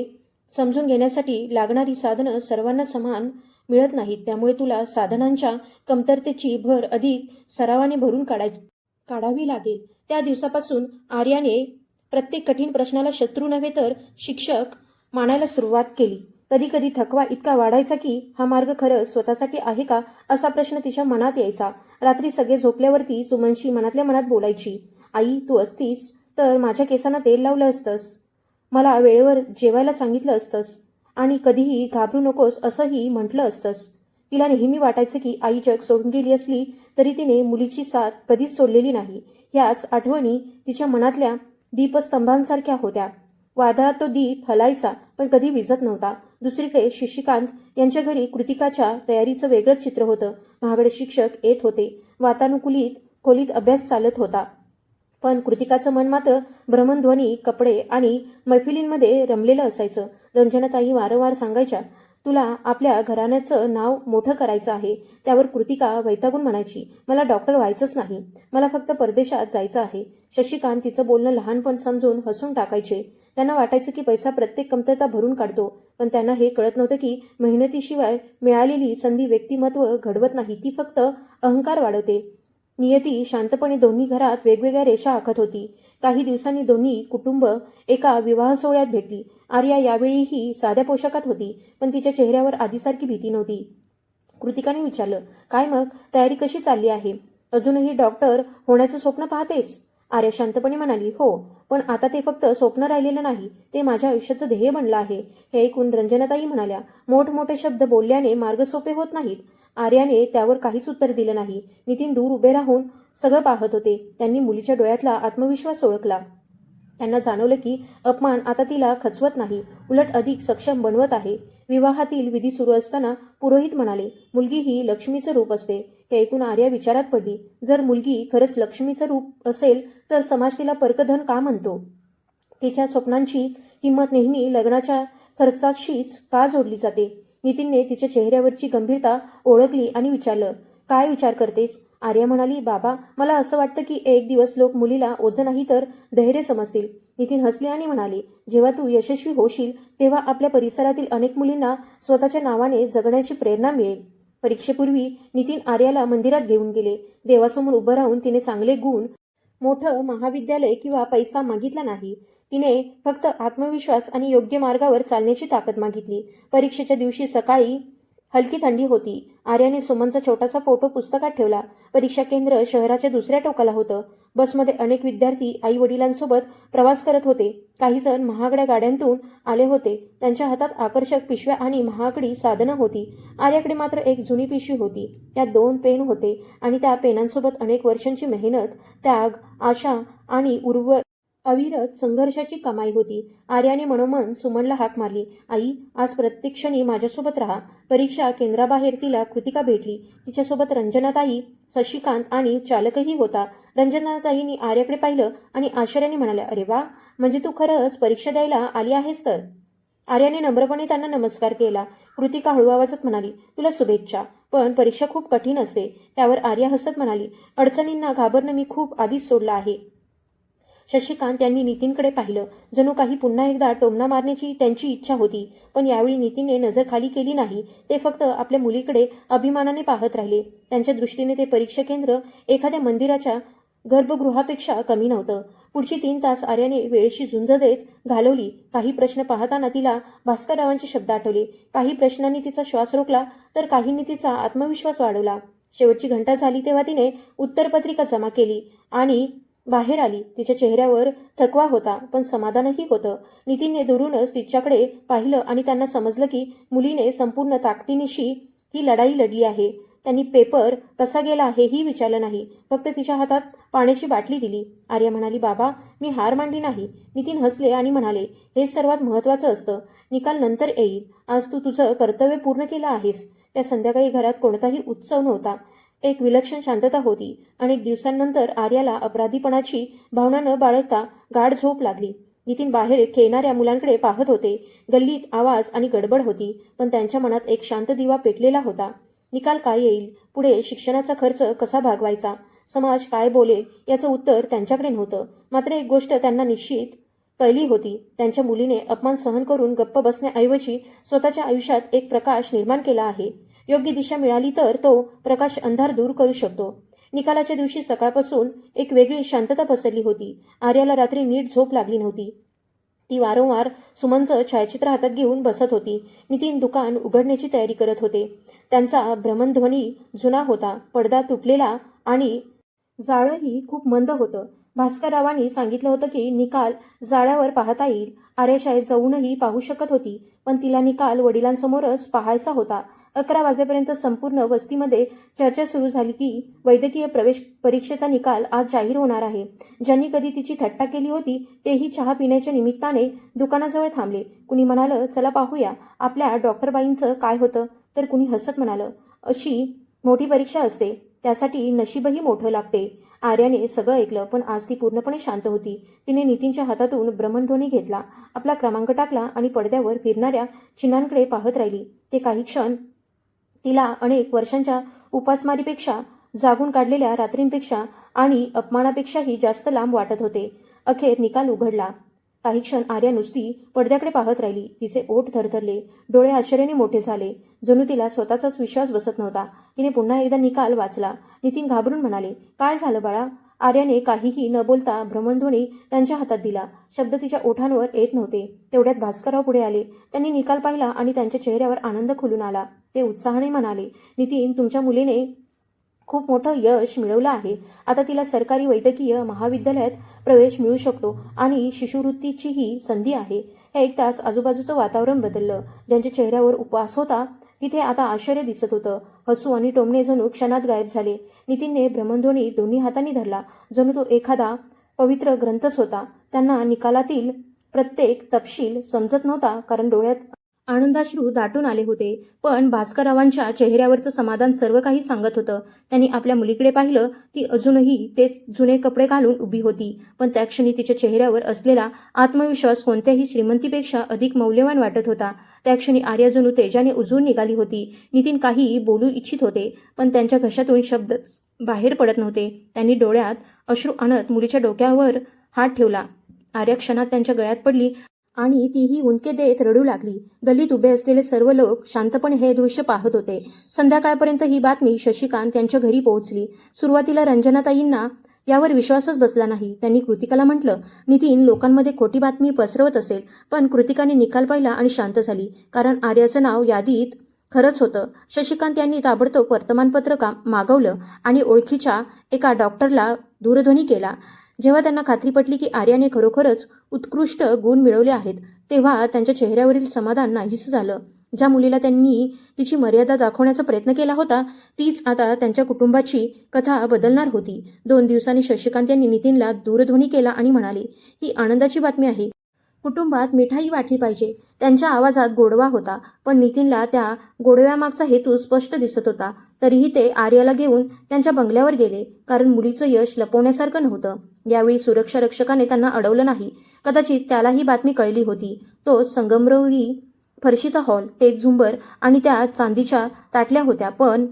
समजून घेण्यासाठी लागणारी साधनं सर्वांना समान मिळत नाहीत. त्यामुळे तुला साधनांच्या कमतरतेची भर अधिक सरावाने भरून काढावी लागेल. त्या दिवसापासून आर्याने प्रत्येक कठीण प्रश्नाला शत्रू नव्हे तर शिक्षक मानायला सुरुवात केली. कधी कधी थकवा इतका वाढायचा की हा मार्ग खरंच स्वतःसाठी आहे का असा प्रश्न तिच्या मनात यायचा. रात्री सगळे झोपल्यावरती सुमनशी मनातल्या मनात बोलायची, आई, तू असतीस तर माझ्या केसांना तेल लावलं असतंस, मला वेळेवर जेवायला सांगितलं असतंस आणि कधीही घाबरू नकोस असंही म्हटलं असतंस. तिला नेहमी वाटायचं की आई जग सोडून गेली असली तरी तिने मुलीची साथ कधीच सोडलेली नाही. ह्याच आठवणी तिच्या मनातल्या दीपस्तंभांसारख्या होत्या. वादळात तो दीप हलायचा पण कधी विझत नव्हता. दुसरीकडे शशिकांत यांच्या घरी कृतिकाच्या तयारीचं वेगळंच चित्र होतं. महागडे शिक्षक येत होते. वातानुकूलित खोलीत अभ्यास चालत होता. पण कृतिकाचं मन मात्र भ्रमणध्वनी, कपडे आणि मैफिलींमध्ये रमलेलं असायचं. रंजनाताई वारंवार सांगायच्या, तुला आपल्या घराण्याचं नाव मोठं करायचं आहे. त्यावर कृतिका वैतागून म्हणायची, मला डॉक्टर व्हायचंच नाही, मला फक्त परदेशात जायचं आहे. शशिकांत तिचं बोलणं लहानपण समजून हसून टाकायचे. त्यांना वाटायचं की पैसा प्रत्येक कमतरता भरून काढतो. पण त्यांना हे कळत नव्हतं की मेहनतीशिवाय मिळालेली संधी व्यक्तिमत्व घडवत नाही, ती फक्त अहंकार वाढवते. नियती शांतपणे दोन्ही घरात वेगवेगळ्या रेषा आखत होती. काही दिवसांनी दोन्ही कुटुंब एका विवाह सोहळ्यात भेटली. आर्या यावेळीही साध्या पोशाखात होती, पण तिच्या चेहऱ्यावर आधीसारखी भीती नव्हती. कृतिकाने विचारलं, काय मग, तयारी कशी चालली आहे? अजूनही डॉक्टर होण्याचं स्वप्न पाहतेस? आर्या शांतपणे म्हणाली, हो, पण आता ते फक्त स्वप्न राहिलेलं नाही, ते माझ्या आयुष्याचं ध्येय बनलं आहे. हे ऐकून रंजनाताई म्हणाल्या, मोठमोठे शब्द बोलल्याने मार्ग सोपे होत नाहीत. आर्याने त्यावर काहीच उत्तर दिलं नाही. नितीन दूर उभे राहून सगळं पाहत होते. त्यांनी मुलीच्या डोळ्यातला आत्मविश्वास ओळखला. त्यांना जाणवलं की अपमान आता तिला खचवत नाही, उलट अधिक सक्षम बनवत आहे. विवाहातील विधी सुरू असताना पुरोहित म्हणाले, मुलगी ही लक्ष्मीचं रूप असते. हे ऐकून आर्या विचारात पडली. जर मुलगी खरंच लक्ष्मीचं रूप असेल तर समाज तिला परकधन का म्हणतो? तिच्या स्वप्नांची किंमत नेहमी लग्नाच्या खर्चाशीच का जोडली जाते? नितीनने तिच्या चेहऱ्यावरची गंभीरता ओळखली आणि विचारलं, काय विचार करतेस? आर्या म्हणाली, बाबा, मला असं वाटतं की एक दिवस लोक मुलीला ओझं नाही तर धैर्य समजतील. नितीन हसले आणि म्हणाले, जेव्हा तू यशस्वी होशील तेव्हा आपल्या परिसरातील अनेक मुलींना स्वतःच्या नावाने जगण्याची प्रेरणा मिळेल. परीक्षेपूर्वी नितीन आर्याला मंदिरात घेऊन गेले. देवासमोर उभं राहून तिने चांगले गुण, मोठं महाविद्यालय किंवा पैसा मागितला नाही. तिने फक्त आत्मविश्वास आणि योग्य मार्गावर चालण्याची ताकद मागितली. परीक्षेच्या दिवशी सकाळी हलकी थंडी होती. आर्याने सुमनचा छोटासा फोटो पुस्तकात ठेवला. परीक्षा केंद्र शहराच्या दुसऱ्या टोकाला होतं. बसमध्ये अनेक विद्यार्थी आई वडिलांसोबत प्रवास करत होते. काही जण महागड्या गाड्यांतून आले होते. त्यांच्या हातात आकर्षक पिशव्या आणि महागडी साधनं होती. आर्याकडे मात्र एक जुनी पिशवी होती. त्यात 2 पेन होते आणि त्या पेनांसोबत अनेक वर्षांची मेहनत, त्याग, आशा आणि अविरत संघर्षाची कमाई होती. आर्याने मनोमन सुमनला हाक मारली, आई, आज प्रत्येक क्षणी माझ्यासोबत राहा. परीक्षा केंद्राबाहेर तिला कृतिका भेटली. तिच्यासोबत रंजनाताई, शशिकांत आणि चालकही होता. रंजनाताईंनी आर्याकडे पाहिलं आणि आश्चर्याने म्हणाल्या, अरे वा, म्हणजे तू खरंच परीक्षा द्यायला आली आहेस तर? आर्याने नम्रपणे त्यांना नमस्कार केला. कृतिका हळू आवाजात म्हणाली, तुला शुभेच्छा, पण परीक्षा खूप कठीण असते. त्यावर आर्या हसत म्हणाली, अडचणींना घाबरणं मी खूप आधीच सोडलं आहे. शशिकांत यांनी नितीनकडे पाहिलं. जणू काही पुन्हा एकदा टोमणा मारण्याची त्यांची इच्छा होती. पण यावेळी नितीनने नजर खाली केली नाही. ते फक्त आपल्या मुलीकडे अभिमानाने पाहत राहिले. त्यांच्या दृष्टीने ते परीक्षा केंद्र एखाद्या मंदिराच्या गर्भगृहापेक्षा कमी नव्हतं. पुढची 3 तास आर्याने वेळेशी झुंज देत घालवली. काही प्रश्न पाहताना तिला भास्कररावांचे शब्द आठवले. काही प्रश्नांनी तिचा श्वास रोखला तर काहींनी तिचा आत्मविश्वास वाढवला. शेवटची घंटा झाली तेव्हा तिने उत्तरपत्रिका जमा केली आणि बाहेर आली. तिच्या चेहऱ्यावर थकवा होता, पण समाधानही होतं. नितीनने दुरूनच तिच्याकडे पाहिलं आणि त्यांना समजलं की मुलीने संपूर्ण ताकदीनिशी ही लढाई लढली आहे. त्यांनी पेपर कसा गेला हेही विचारलं नाही, फक्त तिच्या हातात पाण्याची बाटली दिली. आर्या म्हणाली, बाबा, मी हार मांडली नाही. नितीन हसले आणि म्हणाले, हेच सर्वात महत्त्वाचं असतं. निकाल नंतर येईल. आज तू तुझं कर्तव्य पूर्ण केलं आहेस. त्या संध्याकाळी घरात कोणताही उत्सव नव्हता. एक विलक्षण शांतता होती. अनेक दिवसांनंतर आर्याला अपराधीपणाची भावना न बाळगता गाढ झोप लागली. नितीन बाहेर खेळणाऱ्या मुलांकडे पाहत होते. गल्लीत आवाज आणि गडबड होती, पण त्यांच्या मनात एक शांत दिवा पेटलेला होता. निकाल काय येईल, पुढे शिक्षणाचा खर्च कसा भागवायचा, समाज काय बोलेल याचं उत्तर त्यांच्याकडे नव्हतं. मात्र एक गोष्ट त्यांना निश्चित कळली होती. त्यांच्या मुलीने अपमान सहन करून गप्प बसण्याऐवजी स्वतःच्या आयुष्यात एक प्रकाश निर्माण केला आहे. योग्य दिशा मिळाली तर तो प्रकाश अंधार दूर करू शकतो. निकालाच्या दिवशी सकाळपासून एक वेगळी शांतता पसरली होती. आर्याला रात्री नीट झोप लागली नव्हती. ती वारंवार सुमनचं छायाचित्र हातात घेऊन बसत होती. नितीन दुकान उघडण्याची तयारी करत होते. त्यांचा भ्रमणध्वनी जुना होता, पडदा तुटलेला आणि जाळंही खूप मंद होतं. भास्कररावांनी सांगितलं होतं की निकाल जाळ्यावर पाहता येईल. आर्या शाळेत जाऊनही पाहू शकत होती, पण तिला निकाल वडिलांसमोरच पाहायचा होता. 11 वाजेपर्यंत संपूर्ण वस्तीमध्ये चर्चा सुरू झाली की वैद्यकीय प्रवेश परीक्षेचा निकाल आज जाहीर होणार आहे. ज्यांनी कधी तिची थट्टा केली होती तेही चहा पिण्याच्या निमित्ताने दुकानाजवळ थांबले. कुणी म्हणालं, चला पाहूया आपल्या डॉक्टरबाईंचं काय होतं, तर कुणी हसत म्हणालं, अशी मोठी परीक्षा असते, त्यासाठी नशीबही मोठं लागते. आर्याने सगळं ऐकलं, पण आज ती पूर्णपणे शांत होती. तिने नितीनच्या हातातून भ्रमणध्वनी घेतला, आपला क्रमांक टाकला आणि पडद्यावर फिरणाऱ्या चिन्हांकडे पाहत राहिली. ते काही क्षण तिला अनेक वर्षांच्या उपासमारीपेक्षा, जागून काढलेल्या रात्रींपेक्षा आणि अपमानापेक्षाही जास्त लांब वाटत होते. अखेर निकाल उघडला. काही क्षण आर्या नुसती पडद्याकडे पाहत राहिली. तिचे ओठ थरथरले, डोळे आश्चर्याने मोठे झाले. जणू तिला स्वतःचाच विश्वास बसत नव्हता. तिने पुन्हा एकदा निकाल वाचला. नितीन घाबरून म्हणाले, काय झालं बाळा? आर्याने काहीही न बोलता भ्रमणध्वनी त्यांच्या हातात दिला. शब्द तिच्या ओठांवर येत नव्हते. तेवढ्यात भास्करराव पुढे आले. त्यांनी निकाल पाहिला आणि त्यांच्या चेहऱ्यावर आनंद खुलून आला. ते उत्साहाने म्हणाले, नितीन, तुमच्या मुलीने खूप मोठं यश मिळवलं आहे. आता तिला सरकारी वैद्यकीय महाविद्यालयात प्रवेश मिळू शकतो आणि शिष्यवृत्तीचीही संधी आहे. हे ऐकताच आजूबाजूचं वातावरण बदललं. ज्यांच्या चेहऱ्यावर उपवास होता तिथे आता आश्चर्य दिसत होतं. हसू आणि टोमणे जणू क्षणात गायब झाले. नितीनने भ्रमणध्वनी दोन्ही हातांनी धरला, जणू तो एखादा पवित्र ग्रंथच होता. त्यांना निकालातील प्रत्येक तपशील समजत नव्हता, कारण डोळ्यात आनंदाश्रू दाटून आले होते. पण भास्कररावांच्या चेहऱ्यावरचं समाधान सर्व काही सांगत होतं. त्यांनी आपल्या मुलीकडे पाहिलं. ती अजूनही तेच जुने कपडे घालून उभी होती, पण त्या क्षणी तिच्या चेहऱ्यावर असलेला आत्मविश्वास कोणत्याही श्रीमंतीपेक्षा अधिक मौल्यवान वाटत होता. त्या क्षणी आर्या जणू तेजाने उजळून निघाली होती. नितीन काही बोलू इच्छित होते, पण त्यांच्या घशातून शब्दच बाहेर पडत नव्हते. त्यांनी डोळ्यात अश्रू आणत मुलीच्या डोक्यावर हात ठेवला. आर्या क्षणात त्यांच्या गळ्यात पडली आणि तीही हुंदके देत रडू लागली. गल्लीत उभे असलेले सर्व लोक शांतपणे हे दृश्य पाहत होते. संध्याकाळपर्यंत ही बातमी शशिकांत यांच्या घरी पोहोचली. सुरुवातीला रंजनाताईंना यावर विश्वासच बसला नाही. त्यांनी कृतिकाला म्हटलं, नितीन लोकांमध्ये खोटी बातमी पसरवत असेल. पण कृतिकाने निकाल पाहिला आणि शांत झाली, कारण आर्याचं नाव यादीत खरंच होतं. शशिकांत यांनी ताबडतोब वर्तमानपत्र मागवलं आणि ओळखीच्या एका डॉक्टरला दूरध्वनी केला. जेव्हा त्यांना खात्री पटली की आर्याने खरोखरच उत्कृष्ट गुण मिळवले आहेत, तेव्हा त्यांच्या चेहऱ्यावरील समाधान नाहीसं झालं. ज्या मुलीला त्यांनी तिची मर्यादा दाखवण्याचा प्रयत्न केला होता, तीच आता त्यांच्या कुटुंबाची कथा बदलणार होती. 2 दिवसांनी शशिकांत यांनी नितीनला दूरध्वनी केला आणि म्हणाले, ही आनंदाची बातमी आहे. कुटुंबात मिठाई वाटली पाहिजे. त्यांच्या आवाजात गोडवा होता, पण नितीनला त्या गोडव्यामागचा हेतू स्पष्ट दिसत होता. तरीही ते आर्याला घेऊन त्यांच्या बंगल्यावर गेले, कारण मुलीचं यश लपवण्यासारखं नव्हतं. यावेळी सुरक्षा रक्षकाने त्यांना अडवलं नाही. कदाचित त्यालाही बातमी कळली होती. तो संगमरवरी फरशीचा हॉल, तेज झुंबर आणि त्या चांदीच्या ताटल्या होत्या, पण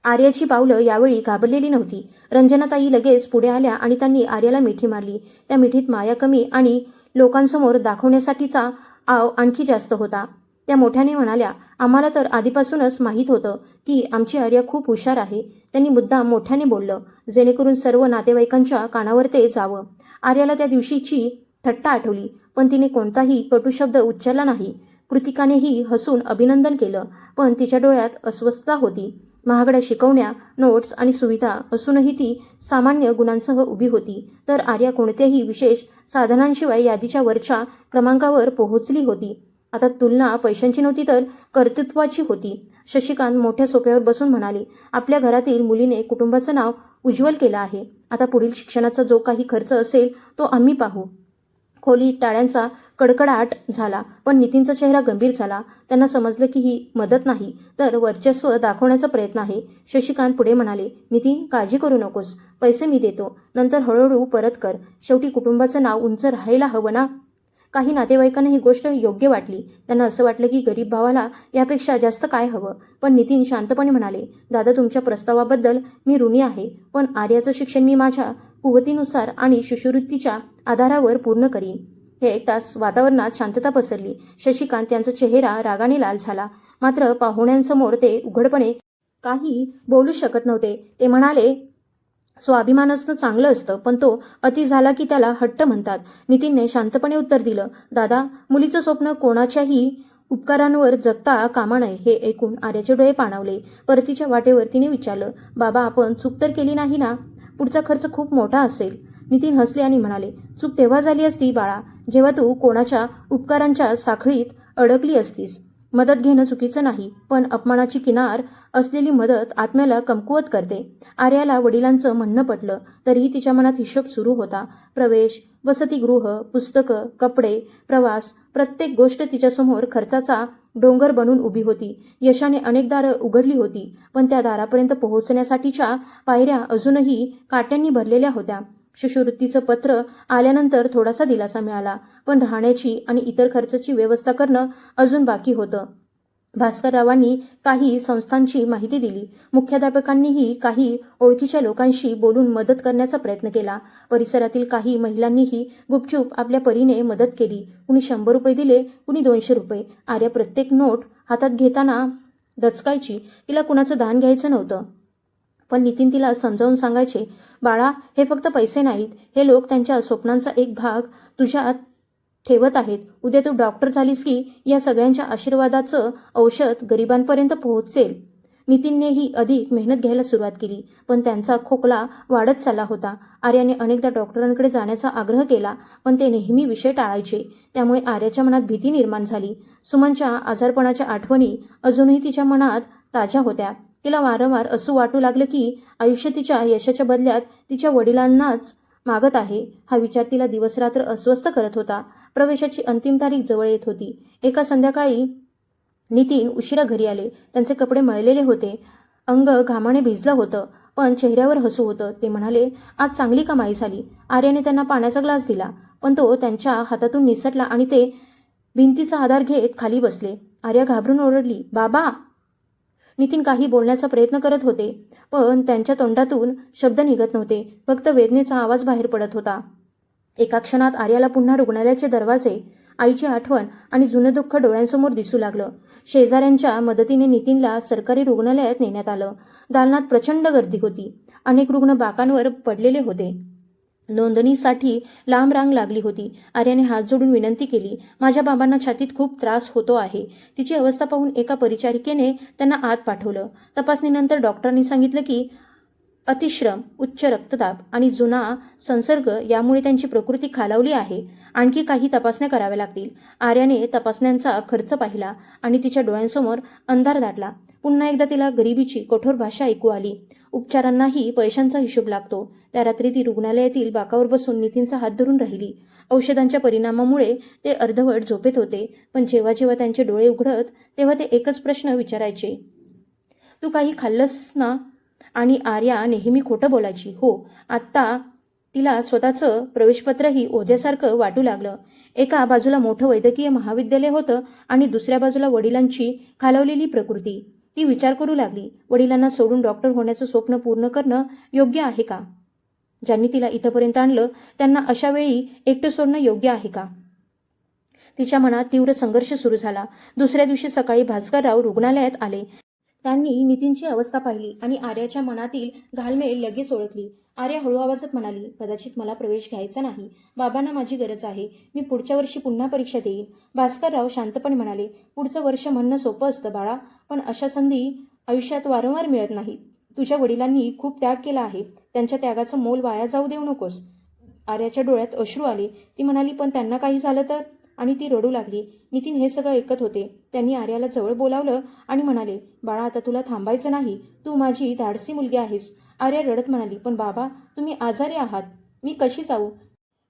आर्याची पावलं यावेळी घाबरलेली नव्हती. रंजनाताई लगेच पुढे आल्या आणि त्यांनी आर्याला मिठी मारली. त्या मिठीत माया कमी आणि लोकांसमोर दाखवण्यासाठीचा आव आणखी जास्त होता. त्या मोठ्याने म्हणाल्या, आम्हाला तर आधीपासूनच माहीत होतं की आमची आर्या खूप हुशार आहे. त्यांनी मुद्दाम मोठ्याने बोललं, जेणेकरून सर्व नातेवाईकांच्या कानावर ते जावं. आर्याला त्या दिवशीची थट्टा आठवली, पण तिने कोणताही कटू शब्द उच्चारला नाही. कृतिकानेही हसून अभिनंदन केलं, पण तिच्या डोळ्यात अस्वस्थता होती. महागड्या शिकवण्या, नोट्स आणि सुविधा असूनही ती सामान्य गुणांसह उभी होती, तर आर्या कोणत्याही विशेष साधनांशिवाय यादीच्या वरच्या क्रमांकावर पोहोचली होती. आता तुलना पैशांची नव्हती, तर कर्तृत्वाची होती. शशिकांत मोठ्या सोफ्यावर बसून म्हणाले, आपल्या घरातील मुलीने कुटुंबाचं नाव उज्ज्वल केलं आहे. आता पुढील शिक्षणाचा जो काही खर्च असेल तो आम्ही पाहू. खोलीत टाळ्यांचा कडकडाट झाला, पण नितीनचा चेहरा गंभीर झाला. त्यांना समजलं की ही मदत नाही, तर वर्चस्व दाखवण्याचा प्रयत्न आहे. शशिकांत पुढे म्हणाले, नितीन, काळजी करू नकोस. पैसे मी देतो, नंतर हळूहळू परत कर. शेवटी कुटुंबाचं नाव उंच राहायला हवं ना. काही नातेवाईकांना ही गोष्ट योग्य वाटली. त्यांना असं वाटलं की गरीब भावाला यापेक्षा जास्त काय हवं. पण नितीन शांतपणे म्हणाले, दादा, तुमच्या प्रस्तावाबद्दल मी ऋणी आहे, पण आर्याचं शिक्षण मी माझ्या कुवतीनुसार आणि शिष्यवृत्तीच्या आधारावर पूर्ण करीन. हे ऐकताच वातावरणात शांतता पसरली. शशिकांत यांचा चेहरा रागाने लाल झाला, मात्र पाहुण्यांसमोर ते उघडपणे काही बोलू शकत नव्हते. ते म्हणाले, स्वाभिमान असणं चांगलं असतं, पण तो अति झाला की त्याला हट्ट म्हणतात. नितीनने शांतपणे उत्तर दिलं, दादा, मुलीचं स्वप्न कोणाच्याही उपकारांवर जगता कामा नये. हे ऐकून आर्याचे डोळे पाणावले. परतीच्या वाटेवर तिने विचारलं, बाबा, आपण चूक तर केली नाही ना? पुढचा खर्च खूप मोठा असेल. नितीन हसले आणि म्हणाले, चूक तेव्हा झाली असती बाळा, जेव्हा तू कोणाच्या उपकारांच्या साखळीत अडकली असतीस. मदत घेणं चुकीचं नाही, पण अपमानाची किनार असलेली मदत आत्म्याला कमकुवत करते. आर्याला वडिलांचं म्हणणं पटलं, तरीही तिच्या मनात हिशोब सुरू होता. प्रवेश, वसतिगृह, पुस्तकं, कपडे, प्रवास, प्रत्येक गोष्ट तिच्यासमोर खर्चाचा डोंगर बनून उभी होती. यशाने अनेक दारं उघडली होती, पण त्या दारापर्यंत पोहोचण्यासाठीच्या पायऱ्या अजूनही काट्यांनी भरलेल्या होत्या. शिष्यवृत्तीचं पत्र आल्यानंतर थोडासा दिलासा मिळाला, पण राहण्याची आणि इतर खर्चाची व्यवस्था करणं अजून बाकी होतं. भास्कररावांनी काही संस्थांची माहिती दिली. मुख्याध्यापकांनीही काही ओळखीच्या लोकांशी बोलून मदत करण्याचा प्रयत्न केला. परिसरातील काही महिलांनीही गुपचूप आपल्या परीने मदत केली. कुणी 100 रुपये दिले, कुणी 200 रुपये. आर्या प्रत्येक नोट हातात घेताना दचकायची. तिला कुणाचं दान घ्यायचं नव्हतं, पण नितीन तिला समजावून सांगायचे, बाळा, हे फक्त पैसे नाहीत, हे लोक त्यांच्या स्वप्नांचा एक भाग तुझ्यात ठेवत आहेत. उद्या तू डॉक्टर झालीस की या सगळ्यांच्या आशीर्वादाचं औषध गरिबांपर्यंत पोहोचेल. नितीननेही अधिक मेहनत घ्यायला सुरुवात केली, पण त्यांचा खोकला वाढत चालला होता. आर्याने अनेकदा डॉक्टरांकडे जाण्याचा आग्रह केला, पण ते नेहमी विषय टाळायचे. त्यामुळे आर्याच्या मनात भीती निर्माण झाली. सुमनच्या आजारपणाच्या आठवणी अजूनही तिच्या मनात ताज्या होत्या. तिला वारंवार असं वाटू लागलं की आयुष्य तिच्या यशाच्या बदल्यात तिच्या वडिलांनाच मागत आहे. हा विचार तिला दिवसरात्र अस्वस्थ करत होता. प्रवेशाची अंतिम तारीख जवळ येत होती. एका संध्याकाळी नितीन उशिरा घरी आले. त्यांचे कपडे मळलेले होते, अंग घामाने भिजलं होतं, पण चेहऱ्यावर हसू होतं. ते म्हणाले, आज चांगली कमाई झाली. आर्याने त्यांना पाण्याचा ग्लास दिला, पण तो त्यांच्या हातातून निसटला आणि ते भिंतीचा आधार घेत खाली बसले. आर्या घाबरून ओरडली, बाबा. नितीन काही बोलण्याचा प्रयत्न करत होते, पण त्यांच्या तोंडातून शब्द निघत नव्हते. फक्त वेदनेचा आवाज बाहेर पडत होता. एका क्षणात आर्याला पुन्हा रुग्णालयाचे दरवाजे, आईची आठवण आणि जुनं दुःख डोळ्यांसमोर दिसू लागलं. शेजाऱ्यांच्या मदतीने नितीनला सरकारी रुग्णालयात नेण्यात आलं. दालनात प्रचंड गर्दी होती. अनेक रुग्ण बाकांवर पडलेले होते. नोंदणीसाठी लांब रांग लागली होती. आर्याने हात जोडून विनंती केली, माझ्या बाबांना छातीत खूप त्रास होतो आहे. तिची अवस्था पाहून एका परिचारिकेने त्यांना आत पाठवलं. तपासणीनंतर डॉक्टरांनी सांगितलं की अतिश्रम, उच्च रक्तदाब आणि जुना संसर्ग यामुळे त्यांची प्रकृती खालावली आहे. आणखी काही तपासण्या कराव्या लागतील. आर्याने तपासण्यांचा खर्च पाहिला आणि तिच्या डोळ्यांसमोर अंधार दाटला. पुन्हा एकदा तिला गरिबीची कठोर भाषा ऐकू आली. उपचारांनाही पैशांचा हिशोब लागतो. त्या रात्री ती रुग्णालयातील बाकावर बसून नितीनचा हात धरून राहिली. औषधांच्या परिणामामुळे ते अर्धवट झोपेत होते, पण जेव्हा जेव्हा त्यांचे डोळे उघडत तेव्हा ते एकच प्रश्न विचारायचे, तू काही खाल्लंस ना? आणि आर्या नेहमी खोटं बोलायची. हो. आत्ता तिला स्वतःचं प्रवेशपत्रही ओझ्यासारखं वाटू लागलं. एका बाजूला मोठं वैद्यकीय महाविद्यालय होतं आणि दुसऱ्या बाजूला वडिलांची खालावलेली प्रकृती. ती विचार करू लागली, वडिलांना सोडून डॉक्टर होण्याचं स्वप्न पूर्ण करणं योग्य आहे का? ज्यांनी तिला इथपर्यंत आणलं त्यांना अशा वेळी एकटं सोडणं योग्य आहे का? तिच्या मनात तीव्र संघर्ष सुरू झाला. दुसऱ्या दिवशी सकाळी भास्करराव रुग्णालयात आले. त्यांनी नितीनची अवस्था पाहिली आणि आर्याच्या मनातील घालमेल लगेच ओळखली. आर्या हळू आवाजात म्हणाली, कदाचित मला प्रवेश घ्यायचा नाही. बाबांना माझी गरज आहे. मी पुढच्या वर्षी पुन्हा परीक्षा देईन. भास्करराव शांतपणे म्हणाले, पुढचं वर्ष म्हणणं सोपं असतं बाळा, पण अशा संधी आयुष्यात वारंवार मिळत नाही. तुझ्या वडिलांनी खूप त्याग केला आहे. त्यांच्या त्यागाचं मोल वाया जाऊ देऊ नकोस. आर्याच्या डोळ्यात अश्रू आले. ती म्हणाली, पण त्यांना काही झालं तर? आणि ती रडू लागली. नितीन हे सगळं ऐकत होते. त्यांनी आर्याला जवळ बोलावलं आणि म्हणाले, बाळा, आता तुला थांबायचं नाही. तू माझी धाडसी मुलगी आहेस. आर्या रडत म्हणाली, पण बाबा, तुम्ही आजारी आहात. मी कशी जाऊ?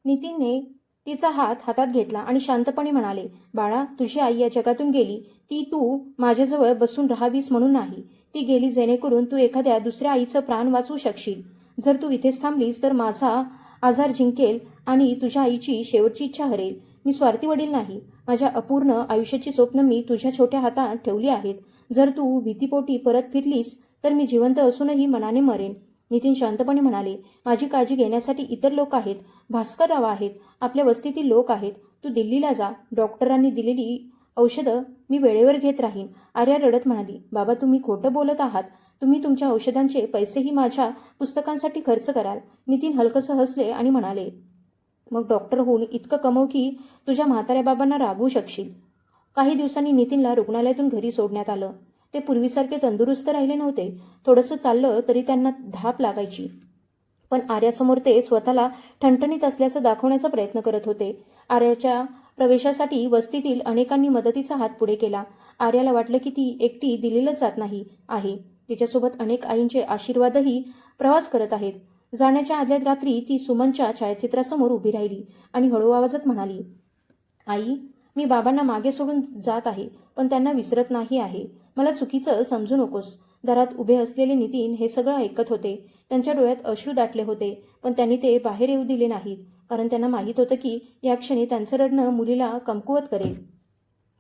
नितीनने तिचा हात हातात घेतला आणि शांतपणे म्हणाले, बाळा, तुझी आई या जगातून गेली. ती तू माझ्याजवळ बसून राहावीस म्हणून नाही. ती गेली जेणेकरून तू एखाद्या दुसऱ्या आईचं प्राण वाचवू शकशील. जर तू इथेच थांबलीस तर माझा आजार जिंकेल आणि तुझ्या आईची शेवटची इच्छा हरेल. मी स्वार्थी वडील नाही. माझ्या अपूर्ण आयुष्याची स्वप्न मी तुझ्या छोट्या हातात ठेवली आहेत. जर तू भीतीपोटी परत फिरलीस तर मी जिवंत असूनही मनाने मरेन. नितीन शांतपणे म्हणाले, माझी काळजी घेण्यासाठी इतर लोक आहेत. भास्करराव आहेत. आपल्या वस्तीतील लोक आहेत. तू दिल्लीला जा. डॉक्टरांनी दिलेली औषधं मी वेळेवर घेत राहीन. आर्या रडत म्हणाली, बाबा, तुम्ही खोटं बोलत आहात. तुम्ही तुमच्या औषधांचे पैसेही माझ्या पुस्तकांसाठी खर्च कराल. नितीन हलकसं हसले आणि म्हणाले, मग डॉक्टर होऊन इतकं कमव की तुझ्या म्हाताऱ्या बाबांना रागवू शकशील. काही दिवसांनी नितीनला रुग्णालयातून घरी सोडण्यात आलं. ते पूर्वीसारखे तंदुरुस्त राहिले नव्हते. थोडंसं चाललं तरी त्यांना धाप लागायची. पण आर्यासमोर ते स्वतःला ठणठणीत असल्याचं दाखवण्याचा प्रयत्न करत होते. आर्याच्या प्रवेशासाठी वस्तीतील अनेकांनी मदतीचा हात पुढे केला. आर्याला वाटलं की ती एकटी दिलेलंच जात नाही आहे. तिच्यासोबत अनेक आईंचे आशीर्वादही प्रवास करत आहेत. जाण्याच्या आदल्या रात्री ती सुमनच्या छायाचित्रासमोर उभी राहिली आणि हळू आवाजात म्हणाली, आई, मी बाबांना मागे सोडून जात आहे, पण त्यांना विसरत नाही आहे. मला चुकीचं समजू नकोस. दारात उभे असलेले नितीन हे सगळं ऐकत होते. त्यांच्या डोळ्यात अश्रू दाटले होते, पण त्यांनी ते बाहेर येऊ दिले नाहीत, कारण त्यांना माहीत होतं की या क्षणी त्यांचं रडणं मुलीला कमकुवत करेल.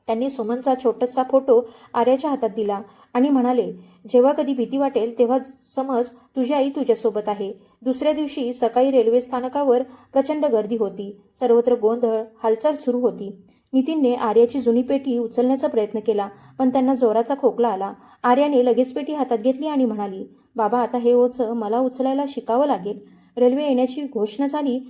त्यांनी सुमनचा छोटासा फोटो आर्याच्या हातात दिला आणि म्हणाले, जेव्हा कधी भीती वाटेल तेव्हा समज तुझी आई तुझ्यासोबत आहे. दुसऱ्या दिवशी सकाळी रेल्वे स्थानकावर प्रचंड गर्दी होती. सर्वत्र गोंधळ, हालचाल सुरू होती. नितीनने आर्याची जुनी पेटी उचलण्याचा प्रयत्न केला, पण त्यांना जोराचा खोकला आला. आर्याने लगेच पेटी हातात घेतली आणि म्हणाली, बाबा, आता हे ओझं मला उचलायला शिकावं लागेल. रेल्वे येण्याची घोषणा झाली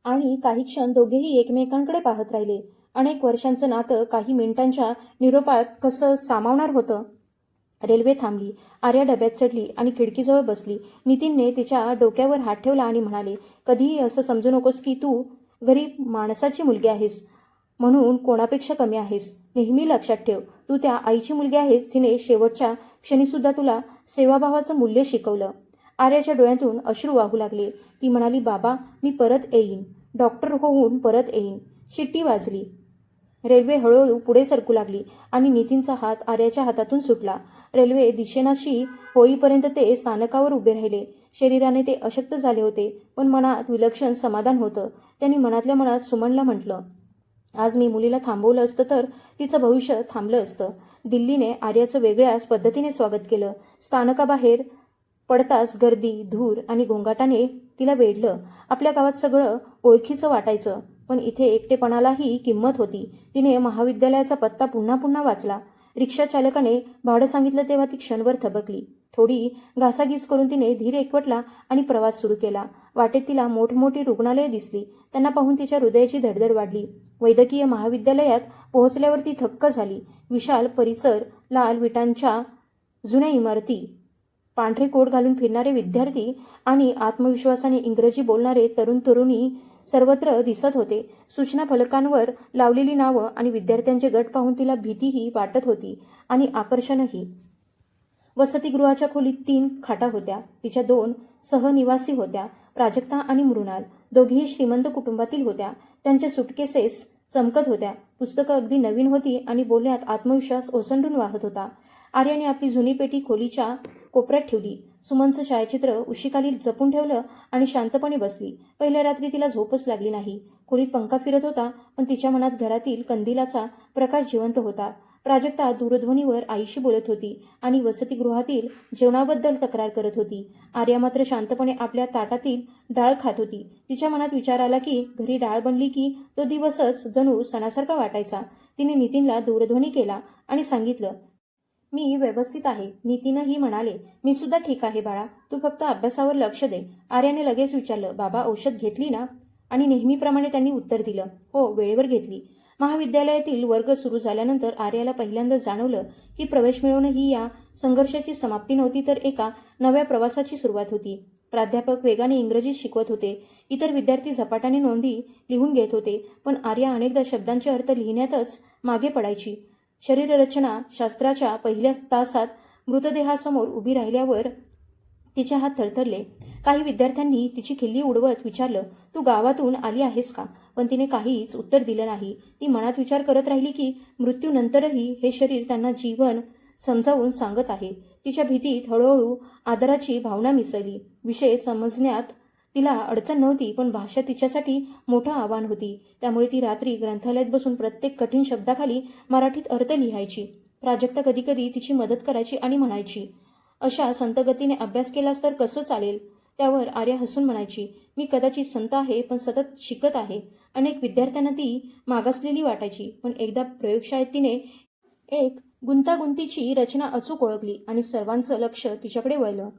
आणि काही क्षण दोघेही एकमेकांकडे पाहत राहिले. अनेक वर्षांचं नातं काही मिनिटांच्या निरोपात कसं सामावणार होतं. रेल्वे थांबली. आर्या डब्यात चढली आणि खिडकीजवळ बसली. नितीनने तिच्या डोक्यावर हात ठेवला आणि म्हणाले, कधीही असं समजू नकोस की तू गरीब माणसाची मुलगी आहेस म्हणून कोणापेक्षा कमी आहेस. नेहमी लक्षात ठेव, तू त्या आईची मुलगी आहेस जिने शेवटच्या क्षणीसुद्धा तुला सेवाभावाचं मूल्य शिकवलं. आर्याच्या डोळ्यातून अश्रू वाहू लागले. ती म्हणाली, बाबा, मी परत येईन. डॉक्टर होऊन परत येईन. शिट्टी वाजली. रेल्वे हळूहळू पुढे सरकू लागली आणि नितीनचा हात आर्याच्या हातातून सुटला. रेल्वे दिशेनाशी होईपर्यंत ते स्थानकावर उभे राहिले. शरीराने ते अशक्त झाले होते, पण मनात विलक्षण समाधान होतं. त्यांनी मनातल्या मनात सुमनला म्हटलं, आज मी मुलीला थांबवलं असतं तर तिचं भविष्य थांबलं असतं. दिल्लीने आर्याचं वेगळ्याच पद्धतीने स्वागत केलं. स्थानकाबाहेर पडताच गर्दी, धूर आणि गोंगाटाने तिला वेढलं. आपल्या गावात सगळं ओळखीचं वाटायचं, पण इथे एकटेपणालाही किंमत होती. तिने महाविद्यालयाचा पत्ता पुन्हा पुन्हा वाचला. रिक्षा चालकाने भाडं सांगितलं तेव्हा ती क्षणभर थबकली. थोडी घासाघीस करून तिने धीर एकवटला आणि प्रवास सुरू केला. वाटेत तिला मोठमोठी रुग्णालये दिसली. त्यांना पाहून तिच्या हृदयाची धडधड वाढली. वैद्यकीय महाविद्यालयात पोहोचल्यावर ती थक्क झाली. विशाल परिसर, लाल विटांच्या जुन्या इमारती, पांढरे कोट घालून फिरणारे विद्यार्थी आणि आत्मविश्वासाने इंग्रजी बोलणारे तरुण तरुणी सर्वत्र दिसत होते. सूचना फलकांवर लावलेली नावं आणि विद्यार्थ्यांचे गट पाहून तिला भीतीही वाटत होती आणि आकर्षणही. वसतिगृहाच्या खोलीत 3 खाटा होत्या. तिच्या 2 सहनिवासी होत्या, प्राजक्ता आणि मृणाल. दोघीही श्रीमंत कुटुंबातील होत्या. त्यांच्या सुटकेसेस चमकत होत्या. पुस्तकं अगदी नवीन होती आणि बोलण्यात आत्मविश्वास ओसंडून वाहत होता. आर्याने आपली जुनी पेटी खोलीच्या कोपऱ्यात ठेवली. सुमनचं छायाचित्र उशीखाली जपून ठेवलं आणि शांतपणे बसली. पहिल्या रात्री तिला झोपच लागली नाही. खोलीत पंखा फिरत होता, पण तिच्या मनात घरातील कंदिलाचा प्रकाश जिवंत होता. प्राजक्ता दूरध्वनीवर आईशी बोलत होती आणि वसतिगृहातील जेवणाबद्दल तक्रार करत होती. आर्या मात्र शांतपणे आपल्या ताटातील डाळ खात होती. तिच्या मनात विचार आला की घरी डाळ बनली की तो दिवसच जणू सणासारखा वाटायचा. तिने नितीनला दूरध्वनी केला आणि सांगितलं, मी व्यवस्थित आहे. नितीनही म्हणाले, मी सुद्धा ठीक आहे बाळा, तू फक्त अभ्यासावर लक्ष दे. आर्याने लगेच विचारलं, बाबा, औषध घेतली ना? आणि नेहमीप्रमाणे त्यांनी उत्तर दिलं, हो, वेळेवर घेतली. महाविद्यालयातील वर्ग सुरू झाल्यानंतर आर्याला पहिल्यांदा जाणवलं की प्रवेश मिळवणं ही या संघर्षाची समाप्ती नव्हती, तर एका नव्या प्रवासाची सुरुवात होती. प्राध्यापक वेगाने इंग्रजीत शिकवत होते. इतर विद्यार्थी झपाट्याने नोंदी लिहून घेत होते, पण आर्या अनेकदा शब्दांचे अर्थ लिहिण्यातच मागे पडायची. शरीररचना शास्त्राच्या पहिल्या तासात मृतदेहासमोर उभी राहिल्यावर तिचे हात थरथरले. काही विद्यार्थ्यांनी तिची खिल्ली उडवत विचारलं, तू गावातून आली आहेस का? पण तिने काहीच उत्तर दिलं नाही. ती मनात विचार करत राहिली की मृत्यूनंतरही हे शरीर त्यांना जीवन समजावून सांगत आहे. तिच्या भीतीत हळूहळू आदराची भावना मिसळली. विषय समजण्यात तिला अडचण नव्हती, पण भाषा तिच्यासाठी मोठं आव्हान होती. त्यामुळे ती रात्री ग्रंथालयात बसून प्रत्येक कठीण शब्दाखाली मराठीत अर्थ लिहायची. प्राजक्ता कधीकधी तिची मदत करायची आणि म्हणायची, अशा संतगतीने अभ्यास केलास तर कसं चालेल? त्यावर आर्या हसून म्हणायची, मी कदाचित संत आहे, पण सतत शिकत आहे. अनेक विद्यार्थ्यांना ती मागासलेली वाटायची, पण एकदा प्रयोगशाळेत तिने एक गुंतागुंतीची रचना अचूक ओळखली आणि सर्वांचं लक्ष तिच्याकडे वळलं.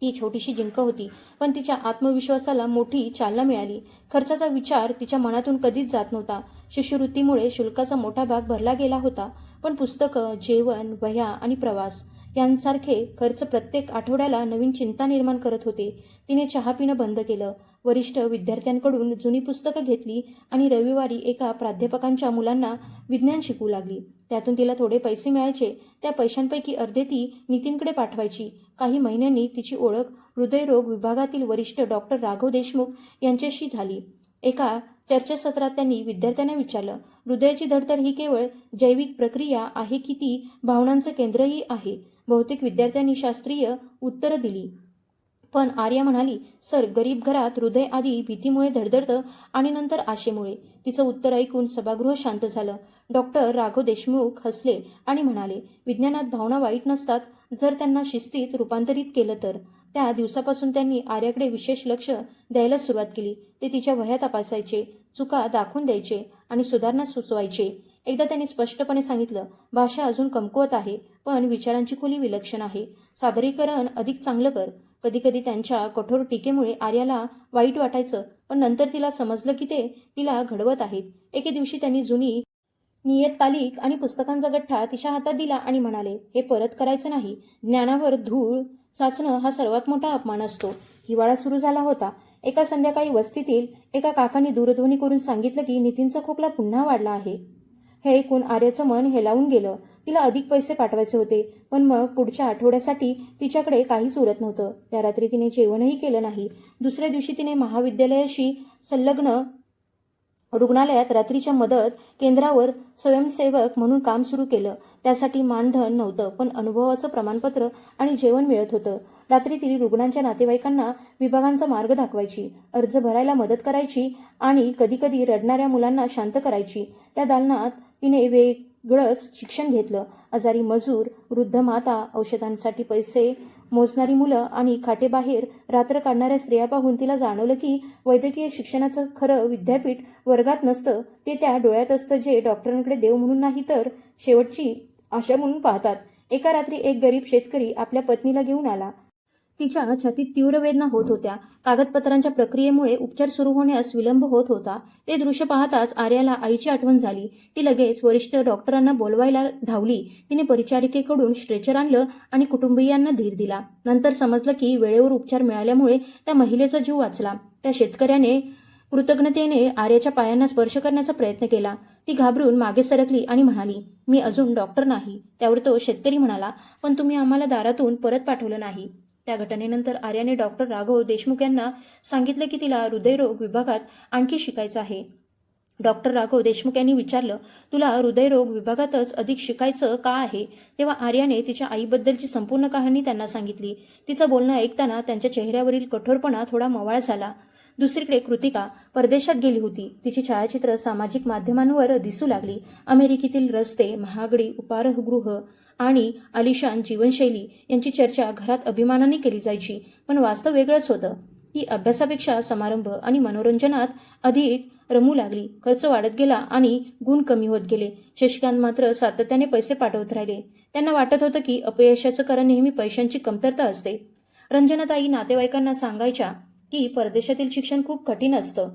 ती छोटीशी जिंक होती, पण तिच्या आत्मविश्वासाला मोठी चालना मिळाली. खर्चाचा विचार तिच्या मनातून कधीच जात नव्हता. शिष्यवृत्तीमुळे शुल्काचा मोठा भाग भरला गेला होता, पण पुस्तकं, जेवण, वह्या आणि प्रवास यांसारखे खर्च प्रत्येक आठवड्याला नवीन चिंता निर्माण करत होते. तिने चहा पिणं बंद केलं. वरिष्ठ विद्यार्थ्यांकडून जुनी पुस्तकं घेतली आणि रविवारी एका प्राध्यापकांच्या मुलांना विज्ञान शिकवू लागली. त्यातून तिला थोडे पैसे मिळायचे. त्या पैशांपैकी अर्धे ती नितीनकडे पाठवायची. काही महिन्यांनी तिची ओळख हृदयरोग विभागातील वरिष्ठ डॉक्टर राघव देशमुख यांच्याशी झाली. एका चर्चासत्रात त्यांनी विद्यार्थ्यांना विचारलं, हृदयाची धडधड ही केवळ जैविक प्रक्रिया आहे की ती भावनांचं केंद्रही आहे? बहुतेक विद्यार्थ्यांनी शास्त्रीय उत्तरं दिली, पण आर्या म्हणाली, सर, गरीब घरात हृदय आधी भीतीमुळे धडधडतं आणि नंतर आशेमुळे. तिचं उत्तर ऐकून सभागृह शांत झालं. डॉक्टर राघव देशमुख हसले आणि म्हणाले, विज्ञानात भावना वाईट नसतात जर त्यांना शिस्तीत रूपांतरित केलं तर. त्या दिवसापासून त्यांनी आर्याकडे विशेष लक्ष द्यायला सुरुवात केली. ते तिच्या वह्या तपासायचे, चुका दाखवून द्यायचे आणि सुधारणा सुचवायचे. एकदा त्यांनी स्पष्टपणे सांगितलं, भाषा अजून कमकुवत आहे, पण विचारांची खोली विलक्षण आहे. सादरीकरण अधिक चांगलं कर. कधीकधी त्यांच्या कठोर टीकेमुळे आर्याला वाईट वाटायचं, पण नंतर तिला समजलं की ते तिला घडवत आहेत. एके दिवशी त्यांनी जुनी नियतकालिक आणि पुस्तकांचा गठ्ठा तिच्या हातात दिला आणि म्हणाले, हे परत करायचं नाही. ज्ञानावर धूळ साचणं हा सर्वात मोठा अपमान असतो. हिवाळा सुरू झाला होता. एका संध्याकाळी वस्तीतील एका काकांनी दूरध्वनी करून सांगितलं की नितीनचा खोकला पुन्हा वाढला आहे. हे ऐकून आर्याचं मन हेलावून गेलं. तिला अधिक पैसे पाठवायचे होते, पण मग पुढच्या आठवड्यासाठी तिच्याकडे काहीच उरत नव्हतं. त्या रात्री तिने जेवणही केलं नाही. दुसऱ्या दिवशी तिने महाविद्यालयाशी संलग्न रुग्णालयात रात्रीच्या मदत केंद्रावर स्वयंसेवक म्हणून काम सुरू केलं. त्यासाठी मानधन नव्हतं, पण अनुभवाचं प्रमाणपत्र आणि जेवण मिळत होतं. रात्री तिने रुग्णांच्या नातेवाईकांना विभागांचा मार्ग दाखवायची, अर्ज भरायला मदत करायची आणि कधीकधी रडणाऱ्या मुलांना शांत करायची. त्या दालनात तिने वेगळंच शिक्षण घेतलं. आजारी मजूर, वृद्ध माता, औषधांसाठी पैसे मोजणारी मुलं आणि खाटेबाहेर रात्र काढणाऱ्या स्त्रिया पाहून तिला जाणवलं की वैद्यकीय शिक्षणाचं खरं विद्यापीठ वर्गात नसतं, ते त्या डोळ्यात असतं जे डॉक्टरांकडे देव म्हणून नाही तर शेवटची आशा म्हणून पाहतात. एका रात्री एक गरीब शेतकरी आपल्या पत्नीला घेऊन आला. तिच्या छातीत तीव्र वेदना होत होत्या. कागदपत्रांच्या प्रक्रियेमुळे उपचार सुरू होण्यास विलंब होत होता. ते दृश्य पाहताच आर्याला आईची आठवण झाली. ती लगेच वरिष्ठ डॉक्टरांना बोलवायला धावली. तिने परिचारिकेकडून स्ट्रेचर आणलं आणि कुटुंबियांना धीर दिला. नंतर समजलं की वेळेवर उपचार मिळाल्यामुळे त्या महिलेचा जीव वाचला. त्या शेतकऱ्याने कृतज्ञतेने आर्याच्या पायांना स्पर्श करण्याचा प्रयत्न केला. ती घाबरून मागे सरकली आणि म्हणाली, मी अजून डॉक्टर नाही. त्यावर तो शेतकरी म्हणाला, पण तुम्ही आम्हाला दारातून परत पाठवलं नाही. त्या घटनेनंतर आर्याने डॉक्टर राघव देशमुख यांना सांगितले की तिला हृदयरोग विभागात आणखी शिकायचं आहे. डॉक्टर राघव देशमुख यांनी विचारलं, तुला हृदयरोग विभागातच अधिक शिकायचं का आहे? तेव्हा आर्याने तिच्या आईबद्दलची संपूर्ण कहाणी त्यांना सांगितली. तिचं बोलणं ऐकताना त्यांच्या चेहऱ्यावरील कठोरपणा थोडा मवाळ झाला. दुसरीकडे कृतिका परदेशात गेली होती. तिची छायाचित्र सामाजिक माध्यमांवर दिसू लागली. अमेरिकेतील रस्ते, महागडी उपाहारगृह आणि आलिशान जीवनशैली यांची चर्चा घरात अभिमानाने केली जायची, पण वास्तव वेगळंच होतं. ती अभ्यासापेक्षा समारंभ आणि मनोरंजनात अधिक रमू लागली. खर्च वाढत गेला आणि गुण कमी होत गेले. शशिकांत मात्र सातत्याने पैसे पाठवत राहिले. त्यांना वाटत होतं की अपयशाचं कारण नेहमी पैशांची कमतरता असते. रंजनाताई नातेवाईकांना सांगायच्या की परदेशातील शिक्षण खूप कठीण असतं,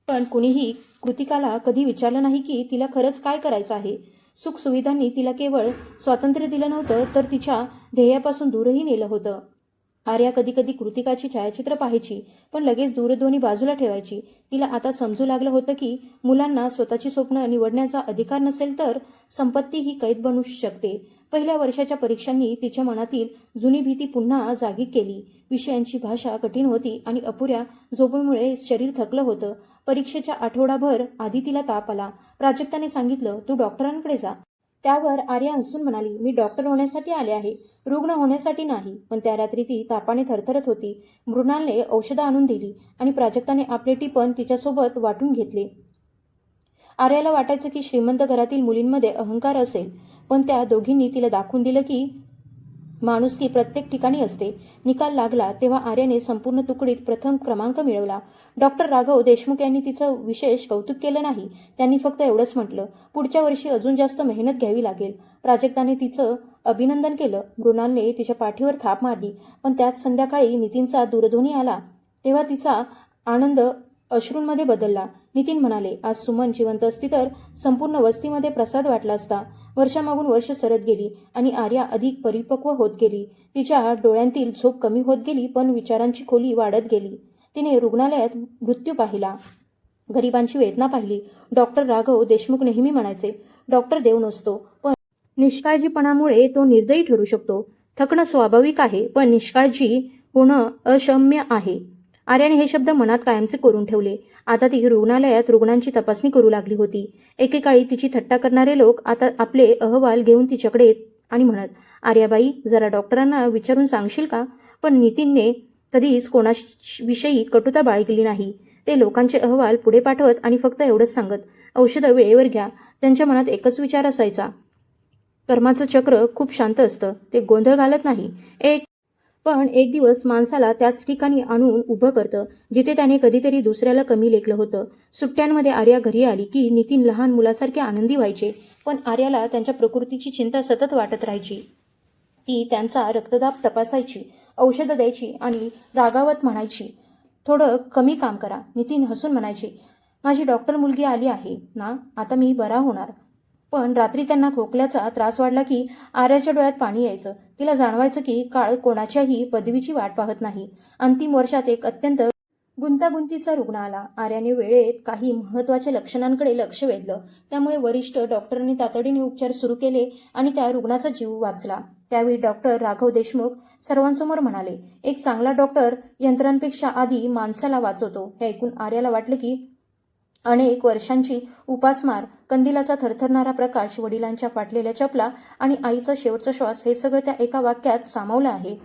पण कुणीही कृतिकाला कधी विचारलं नाही की तिला खरंच काय करायचं आहे. सुखसुविधांनी तिला केवळ स्वातंत्र्य दिलं नव्हतं, तर तिच्या ध्येयापासून दूरही नेलं होतं. आर्या कधी कधी कृतिकाची छायाचित्र पाहायची, पण लगेच दूरध्वनी बाजूला ठेवायची. तिला आता समजू लागलं होतं की मुलांना स्वतःची स्वप्न निवडण्याचा अधिकार नसेल तर संपत्ती ही कैद बनू शकते. पहिल्या वर्षाच्या परीक्षांनी तिच्या मनातील जुनी भीती पुन्हा जागी केली. विषयांची भाषा कठीण होती आणि अपुऱ्या झोपेमुळे शरीर थकलं होतं. परीक्षेच्या आठवडाभर आधी तिला ताप आला. प्राजक्ताने सांगितलं, तू डॉक्टरांकडे जा. त्यावर आर्या हसून म्हणाली, मी डॉक्टर होण्यासाठी आले आहे, रुग्ण होण्यासाठी नाही. पण त्या रात्री ती तापाने थरथरत होती. मृणालने औषधं आणून दिली आणि प्राजक्ताने आपले टिपण तिच्यासोबत वाटून घेतले. आर्याला वाटायचं की श्रीमंत घरातील मुलींमध्ये अहंकार असेल, पण त्या दोघींनी तिला दाखवून दिलं की माणुसकी प्रत्येक ठिकाणी असते. निकाल लागला तेव्हा आर्याने संपूर्ण तुकडीत प्रथम क्रमांक मिळवला. डॉक्टर राघव देशमुख यांनी तिचं विशेष कौतुक केलं नाही. त्यांनी फक्त एवढंच म्हटलं, पुढच्या वर्षी अजून जास्त मेहनत घ्यावी लागेल. प्राजक्ताने तिचं अभिनंदन केलं. मृणालने तिच्या पाठीवर थाप मारली. पण त्याच संध्याकाळी नितीनचा दूरध्वनी आला. तेव्हा तिचा आनंद अश्रूंमध्ये बदलला. नितीन म्हणाले, आज सुमन जिवंत असती तर संपूर्ण वस्तीमध्ये प्रसाद वाटला असता. वर्षामागून वर्ष सरत गेली आणि आर्या अधिक परिपक्व होत गेली. तिच्या डोळ्यांतील झोप कमी होत गेली, पण विचारांची खोली वाढत गेली. तिने रुग्णालयात मृत्यू पाहिला, गरिबांची वेदना पाहिली. डॉक्टर राघव देशमुख नेहमी म्हणायचे, डॉक्टर देव नसतो, पण निष्काळजीपणामुळे तो निर्दयी ठरू शकतो. थकणं स्वाभाविक आहे, पण निष्काळजी होणं अक्षम्य आहे. आर्याने हे शब्द मनात कायमचे करून ठेवले. आता ती रुग्णालयात रुग्णांची तपासणी करू लागली होती. एकेकाळी तिची थट्टा करणारे लोक आता आपले अहवाल घेऊन तिच्याकडे येत आणि म्हणत, आर्याबाई, जरा डॉक्टरांना विचारून सांगशील का? पण नितीनने कधीच कोणाविषयी कटुता बाळगली नाही. ते लोकांचे अहवाल पुढे पाठवत आणि फक्त एवढंच सांगत, औषधं वेळेवर घ्या. त्यांच्या मनात एकच विचार असायचा, कर्माचं चक्र खूप शांत असतं, ते गोंधळ घालत नाही. पण एक दिवस माणसाला त्याच ठिकाणी आणून उभं करतं जिथे त्याने कधीतरी दुसऱ्याला कमी लेखलं होतं. सुट्ट्यांमध्ये आर्या घरी आली की नितीन लहान मुलासारखे आनंदी व्हायचे, पण आर्याला त्यांच्या प्रकृतीची चिंता सतत वाटत राहायची. ती त्यांचा रक्तदाब तपासायची, औषधं द्यायची आणि रागावत म्हणायची, थोडं कमी काम करा. नितीन हसून म्हणायचे, माझी डॉक्टर मुलगी आली आहे ना, आता मी बरा होणार. पण रात्री त्यांना खोकल्याचा त्रास वाढला की आर्याच्या डोळ्यात पाणी यायचं. तिला जाणवायचं की काळ कोणाच्याही पदवीची वाट पाहत नाही. अंतिम वर्षात एक अत्यंत गुंतागुंतीचा रुग्ण आला. आर्याने वेळेत काही महत्त्वाच्या लक्षणांकडे लक्ष वेधलं. त्यामुळे वरिष्ठ डॉक्टरांनी तातडीने उपचार सुरू केले आणि त्या रुग्णाचा जीव वाचला. त्यावेळी डॉक्टर राघव देशमुख सर्वांसमोर म्हणाले, एक चांगला डॉक्टर यंत्रांपेक्षा आधी माणसाला वाचवतो. हे ऐकून आर्याला वाटलं की अनेक वर्षांची उपासमार, कंदिलाचा थरथरणारा प्रकाश, वडिलांच्या फाटलेल्या चपला आणि आईचा शेवटचा श्वास हे सगळं त्या एका वाक्यात सामावलं आहे.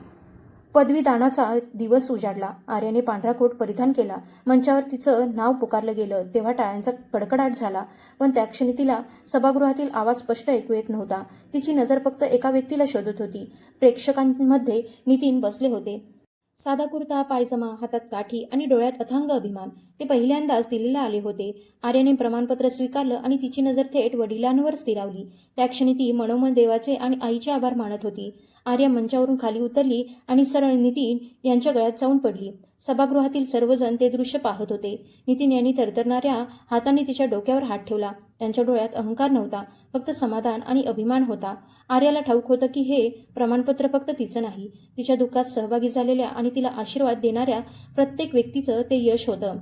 पदवीदानाचा दिवस उजाडला. आर्याने पांढरा कोट परिधान केला. मंचावर तिचं नाव पुकारलं गेलं तेव्हा टाळ्यांचा कडकडाट झाला. पण त्या क्षणी तिला सभागृहातील आवाज स्पष्ट ऐकू येत नव्हता. तिची नजर फक्त एका व्यक्तीला शोधत होती. प्रेक्षकांमध्ये नितीन बसले होते. साधा कुर्ता, पायजमा, हातात काठी आणि डोळ्यात अथांग अभिमान. ते पहिल्यांदाच दिल्लीला आले होते. आर्याने प्रमाणपत्र स्वीकारलं आणि तिची नजर थेट वडिलांवर स्थिरावली. त्या क्षणी ती मनोमन देवाचे आणि आईचे आभार मानत होती. आर्या मंचावरून खाली उतरली आणि सरळ नितीन यांच्या गळ्यात जाऊन पडली. सभागृहातील सर्वजण ते दृश्य पाहत होते. नितीन यांनी थरथरणाऱ्या हाताने तिच्या डोक्यावर हात ठेवला. त्यांच्या डोळ्यात अहंकार नव्हता, फक्त समाधान आणि अभिमान होता. आर्याला ठाऊक होतं की हे प्रमाणपत्र फक्त तिचं नाही, तिच्या दुःखात सहभागी झालेल्या आणि तिला आशीर्वाद देणाऱ्या प्रत्येक व्यक्तीचं ते यश होतं.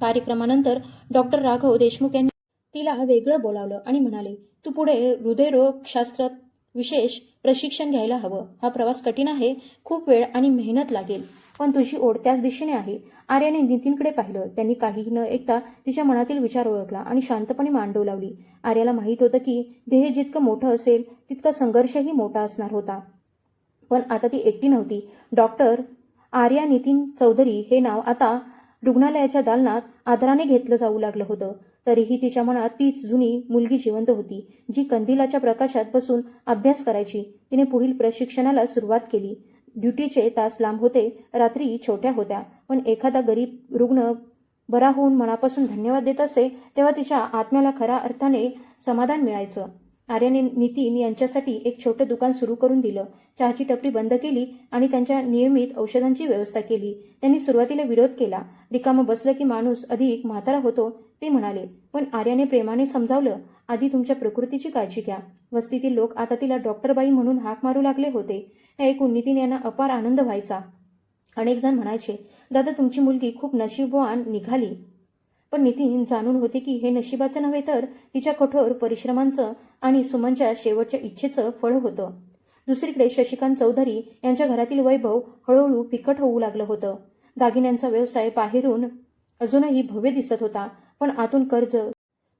कार्यक्रमानंतर डॉक्टर राघव देशमुख यांनी तिला वेगळं बोलावलं आणि म्हणाले, तू पुढे हृदयरोगशास्त्रात विशेष प्रशिक्षण घ्यायला हवं. हा प्रवास कठीण आहे, खूप वेळ आणि मेहनत लागेल, पण तुझी ओढ त्याच दिशेने आहे. आर्याने नितीनकडे पाहिलं. त्यांनी काही न ऐकता तिच्या मनातील विचार ओळखला आणि शांतपणे मान डोलावली. आर्याला माहीत होतं की ध्येय जितकं मोठं असेल तितका संघर्षही मोठा असणार होता. पण आता ती एकटी नव्हती. डॉक्टर आर्या नितीन चौधरी हे नाव आता रुग्णालयाच्या दालनात आदराने घेतलं जाऊ लागलं होतं. तरीही तिच्या मनात तीच जुनी मुलगी जिवंत होती, जी कंदिलाच्या प्रकाशात बसून अभ्यास करायची. तिने पुढील प्रशिक्षणाला सुरुवात केली. ड्युटीचे तास लांब होते, रात्री छोट्या होत्या, पण एखादा गरीब रुग्ण बरा होऊन मनापासून धन्यवाद देत असे तेव्हा तिच्या आत्म्याला खऱ्या अर्थाने समाधान मिळायचं. आर्याने नितीन यांच्यासाठी एक छोटं दुकान सुरू करून दिलं. चहाची टपरी बंद केली आणि त्यांच्या नियमित औषधांची व्यवस्था केली. त्यांनी सुरुवातीला विरोध केला. रिकामं बसलं की माणूस अधिक म्हातारा होतो, ते म्हणाले. पण आर्याने प्रेमाने समजावलं, आधी तुमच्या प्रकृतीची काळजी घ्या. वस्तीतील लोक आता तिला डॉक्टरबाई म्हणून हाक मारू लागले होते. हे ऐकून नितीन यांना अपार आनंद व्हायचा. अनेक जण म्हणायचे, दादा तुमची मुलगी खूप नशीबवान निघाली. पण नितीन जाणून होते की हे नशिबाचं नव्हे तर तिच्या कठोर परिश्रमांचं आणि सुमनच्या शेवटच्या इच्छेचं फळ होतं. दुसरीकडे शशिकांत चौधरी यांच्या घरातील वैभव हळूहळू फिकट होऊ लागलं होतं. दागिन्यांचा व्यवसाय बाहेरून अजूनही भव्य दिसत होता, पण आतून कर्ज,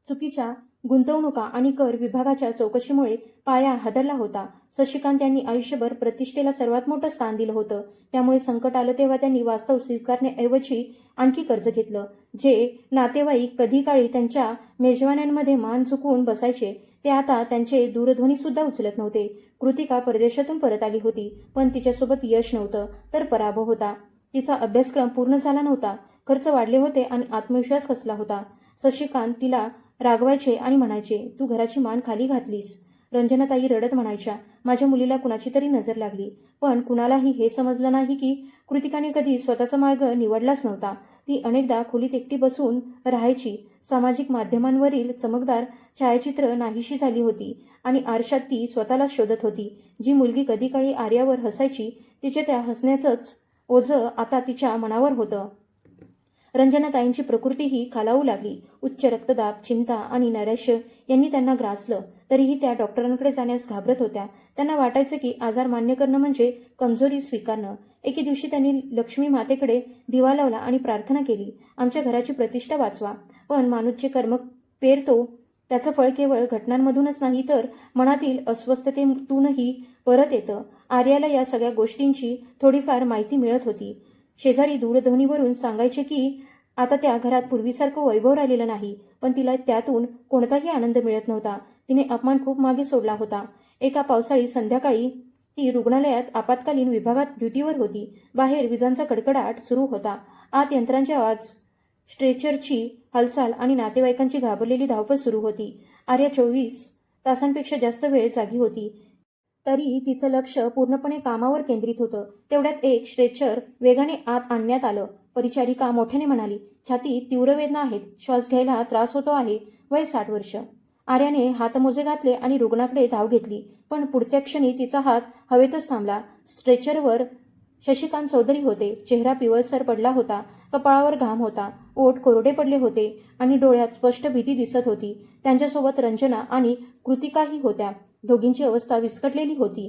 चुकीच्या गुंतवणुका आणि कर विभागाच्या चौकशीमुळे पाया हादरला होता. शशिकांत यांनी आयुष्यभर प्रतिष्ठेला सर्वात मोठं स्थान दिलं होतं. त्यामुळे संकट आलं तेव्हा त्यांनी वास्तव स्वीकारण्याऐवजी आणखी कर्ज घेतलं. जे नातेवाईक कधी काळी त्यांच्या मेजवान्यांमध्ये मान झुकवून बसायचे, ते आता त्यांचे दूरध्वनी सुद्धा उचलत नव्हते. कृतिका परदेशातून परत आली होती, पण तिच्यासोबत यश नव्हतं तर पराभव होता. तिचा अभ्यासक्रम पूर्ण झाला नव्हता, खर्च वाढले होते आणि आत्मविश्वास कसला होता. शशिकांत तिला रागवायचे आणि म्हणायचे, तू घराची मान खाली घातलीस. रंजनाताई रडत म्हणायच्या, माझ्या मुलीला कुणाची तरी नजर लागली. पण कुणालाही हे समजलं नाही की कृतिकाने कधी स्वतःचा मार्ग निवडलाच नव्हता. ती अनेकदा खोलीत एकटी बसून राहायची. सामाजिक माध्यमांवरील चमकदार छायाचित्र नाहीशी झाली होती आणि आरशात ती स्वतःलाच शोधत होती. जी मुलगी कधी काळी आर्यावर हसायची, तिच्या त्या हसण्याचंच ओझं आता तिच्या मनावर होतं. रंजनाताईंची प्रकृतीही खालावू लागली. उच्च रक्तदाब, चिंता आणि नैराश्य यांनी त्यांना ग्रासलं. तरीही त्या डॉक्टरांकडे जाण्यास घाबरत होत्या. त्यांना वाटायचं की आजार मान्य करणं म्हणजे कमजोरी स्वीकारणं. एके दिवशी त्यांनी लक्ष्मी मातेकडे दिवा लावला आणि प्रार्थना केली, आमच्या घराची प्रतिष्ठा वाचवा. पण माणूस जे कर्म पेरतो त्याचं फळ केवळ घटनांमधूनच नाही तर मनातील अस्वस्थतेतूनही परत येतं. आर्याला या सगळ्या गोष्टींची थोडीफार माहिती मिळत होती. शेजारी दूरध्वनीवरून सांगायचे की आता त्या घरात पूर्वीसारखं वैभव राहिलेलं नाही, पण तिला त्यातून कोणताही आनंद मिळत नव्हता. तिने अपमान खूप मागे सोडला होता. एका पावसाळी संध्याकाळी ती रुग्णालयात आपत्कालीन विभागात ड्युटीवर होती. बाहेर विजांचा कडकडाट सुरू होता. आत यंत्रांचे आवाज, स्ट्रेचरची हालचाल आणि नातेवाईकांची घाबरलेली धावपळ सुरू होती. आर्या 24 तासांपेक्षा जास्त वेळ जागी होती. तरी तिचं लक्ष पूर्णपणे कामावर केंद्रित होतं. तेवढ्यात एक स्ट्रेचर वेगाने आत आणण्यात आलं. परिचारिका मोठ्याने म्हणाली, छातीत तीव्र वेदना आहेत, श्वास घ्यायला त्रास होतो आहे, वय 60 वर्ष. आर्याने हातमोजे घातले आणि रुग्णाकडे धाव घेतली, पण पुढच्या क्षणी तिचा हात हवेतच थांबला. स्ट्रेचरवर शशिकांत चौधरी होते. चेहरा पिवळसर पडला होता, कपाळावर घाम होता, ओठ कोरडे पडले होते आणि डोळ्यात स्पष्ट भीती दिसत होती. त्यांच्यासोबत रंजना आणि कृतिकाही होत्या. दोघींची अवस्था विस्कटलेली होती.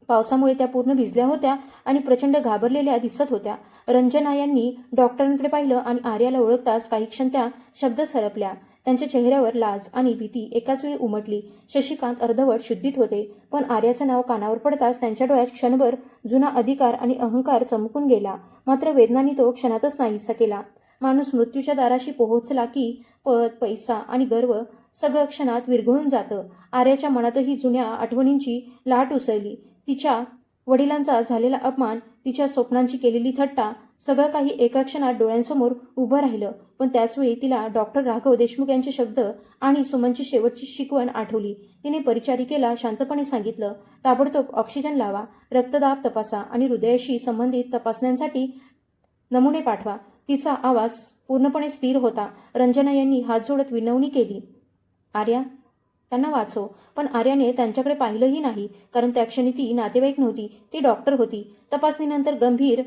पावसामुळे त्या पूर्ण भिजल्या होत्या आणि प्रचंड घाबरलेल्या दिसत होत्या. रंजना यांनी डॉक्टरांकडे पाहिलं आणि आर्याला ओळखताच काही क्षण त्या शब्द सरपल्या. त्यांच्या चेहऱ्यावर लाज आणि भीती एकाच वेळी उमटली. शशिकांत अर्धवट शुद्धीत होते, पण आर्याचं नाव कानावर पडताच त्यांच्या डोळ्यात क्षणभर जुना अधिकार आणि अहंकार चमकून गेला. मात्र वेदनांनी तो क्षणातच नाहीसा केला. माणूस मृत्यूच्या दाराशी पोहोचला की पद, पैसा आणि गर्व सगळं क्षणात विरघळून जातं. आर्याच्या मनातही जुन्या आठवणींची लाट उसळली. तिच्या वडिलांचा झालेला अपमान, तिच्या स्वप्नांची केलेली थट्टा, सगळं काही एका क्षणात डोळ्यांसमोर उभं राहिलं. पण त्याचवेळी तिला डॉक्टर राघव देशमुख यांचे शब्द आणि सुमनची शेवटची शिकवण आठवली. तिने परिचारिकेला शांतपणे सांगितलं, ताबडतोब ऑक्सिजन लावा, रक्तदाब तपासा आणि हृदयाशी संबंधित तपासण्यांसाठी नमुने पाठवा. तिचा आवाज पूर्णपणे स्थिर होता. रंजना यांनी हात जोडत विनवणी केली, आर्या, त्यांना वाचव. पण आर्याने त्यांच्याकडे पाहिलंही नाही, कारण त्या क्षणी ती नातेवाईक नव्हती, ती डॉक्टर होती. तपासणीनंतर गंभीर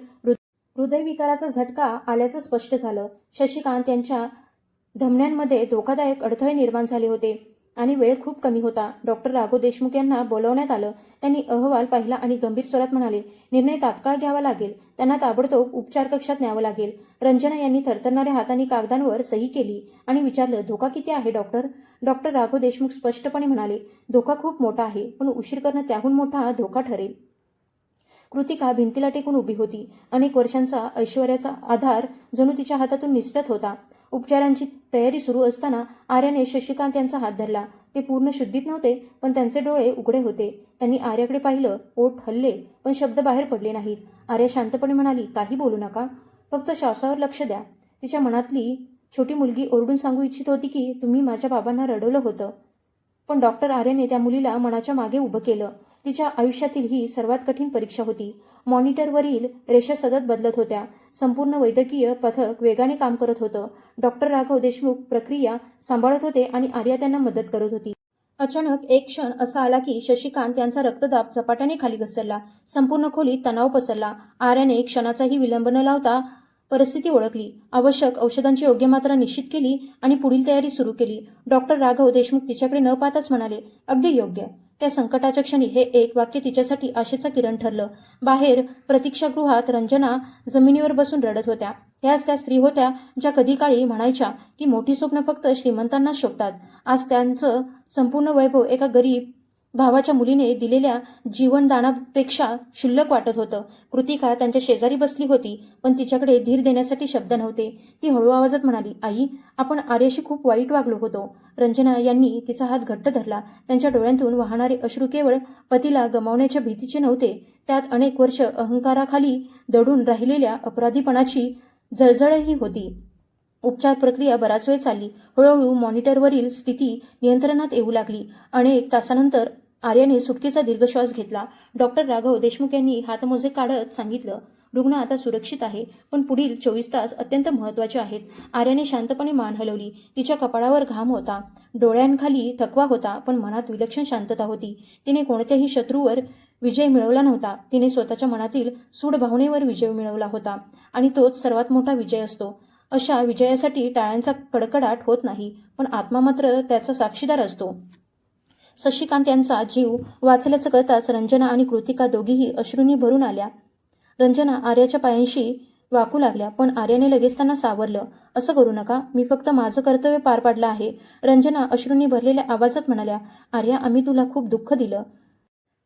हृदयविकाराचा झटका आल्याचं स्पष्ट झालं. शशिकांत यांच्या धमन्यांमध्ये धोकादायक अडथळे निर्माण झाले होते आणि वेळ खूप कमी होता. डॉक्टर राघव देशमुख यांना बोलावण्यात आलं. त्यांनी अहवाल पाहिला आणि गंभीर स्वरात म्हणाले, निर्णय तात्काळ घ्यावा लागेल. त्यांना ताबडतोब उपचार कक्षात न्यावं लागेल. रंजना यांनी थरथरणाऱ्या हातांनी कागदांवर सही केली आणि विचारलं, धोका किती आहे डॉक्टर? डॉक्टर राघव देशमुख स्पष्टपणे म्हणाले, धोका खूप मोठा आहे, पण उशीर करणं त्याहून मोठा धोका ठरेल. कृतिका भिंतीला टेकून उभी होती. अनेक वर्षांचा ऐश्वर्याचा आधार जणू तिच्या हातातून निसटत होता. उपचारांची तयारी सुरू असताना आर्याने शशिकांत यांचा हात धरला. ते पूर्ण शुद्धीत नव्हते, पण त्यांचे डोळे उघडे होते. त्यांनी आर्याकडे पाहिलं. ओठ हलले, पण शब्द बाहेर पडले नाहीत. आर्या शांतपणे म्हणाली, काही बोलू नका, फक्त श्वासावर लक्ष द्या. तिच्या मनातली छोटी मुलगी ओरडून सांगू इच्छित होती की तुम्ही माझ्या बाबांना रडवलं होतं, पण डॉक्टर आर्याने त्या मुलीला मनाच्या मागे उभं केलं. तिच्या आयुष्यातील ही सर्वात कठीण परीक्षा होती. मॉनिटरवरील रेषा सतत बदलत होत्या. संपूर्ण वैद्यकीय पथक वेगाने काम करत होतं. डॉक्टर राघव देशमुख प्रक्रिया सांभाळत होते आणि आर्या त्यांना मदत करत होती. अचानक एक क्षण असा आला की शशिकांत यांचा रक्तदाब झपाट्याने खाली घसरला. संपूर्ण खोलीत तणाव पसरला. आर्याने क्षणाचाही विलंब न लावता परिस्थिती ओळखली, आवश्यक औषधांची योग्य मात्रा निश्चित केली आणि पुढील तयारी सुरू केली. डॉक्टर राघव देशमुख तिच्याकडे न पाहताच म्हणाले, अगदी योग्य. त्या संकटाच्या क्षणी हे एक वाक्य तिच्यासाठी आशेचा किरण ठरलं. बाहेर प्रतीक्षागृहात रंजना जमिनीवर बसून रडत होत्या. ह्याच त्या स्त्री होत्या ज्या कधी काळी म्हणायच्या की मोठी स्वप्न फक्त श्रीमंतांनाच शोभतात. आज त्यांचं संपूर्ण वैभव एका गरीब भावाच्या मुलीने दिलेल्या जीवनदानापेक्षा क्षुल्लक वाटत होतं. कृतिका त्यांच्या शेजारी बसली होती, पण तिच्याकडे धीर देण्यासाठी शब्द नव्हते. ती हळू आवाजात म्हणाली, आई, आपण आर्याशी खूप वाईट वागलो होतो. रंजना यांनी तिचा हात घट्ट धरला. त्यांच्या डोळ्यांतून वाहणारे अश्रू केवळ पतीला गमावण्याच्या भीतीचे नव्हते, त्यात अनेक वर्ष अहंकाराखाली दडून राहिलेल्या अपराधीपणाची जळजळही होती. उपचार प्रक्रिया बराच वेळ चालली. हळूहळू मॉनिटरवरील स्थिती नियंत्रणात येऊ लागली. अनेक तासानंतर आर्याने सुटकेचा दीर्घश्वास घेतला. डॉक्टर राघव देशमुख यांनी हातमोजे काढत सांगितलं, रुग्ण आता सुरक्षित आहे, पण पुढील 24 तास अत्यंत महत्त्वाचे आहेत. आर्याने शांतपणे मान हलवली. तिच्या कपाळावर घाम होता, डोळ्यांखाली थकवा होता, पण मनात विलक्षण शांतता होती. तिने कोणत्याही शत्रूवर विजय मिळवला नव्हता. तिने स्वतःच्या मनातील सूड भावनेवर विजय मिळवला होता आणि तोच सर्वात मोठा विजय असतो. अशा विजयासाठी टाळ्यांचा कडकडाट होत नाही, पण आत्मा मात्र त्याचा साक्षीदार असतो. शशिकांत यांचा जीव वाचल्याचं कळताच रंजना आणि कृतिका दोघीही अश्रूंनी भरून आल्या. रंजना आर्याच्या पायांशी वाकू लागल्या, पण आर्याने लगेच त्यांना सावरलं. असं करू नका, मी फक्त माझं कर्तव्य पार पाडलं आहे. रंजना अश्रूंनी भरलेल्या आवाजात म्हणाल्या, आर्या, आम्ही तुला खूप दुःख दिलं.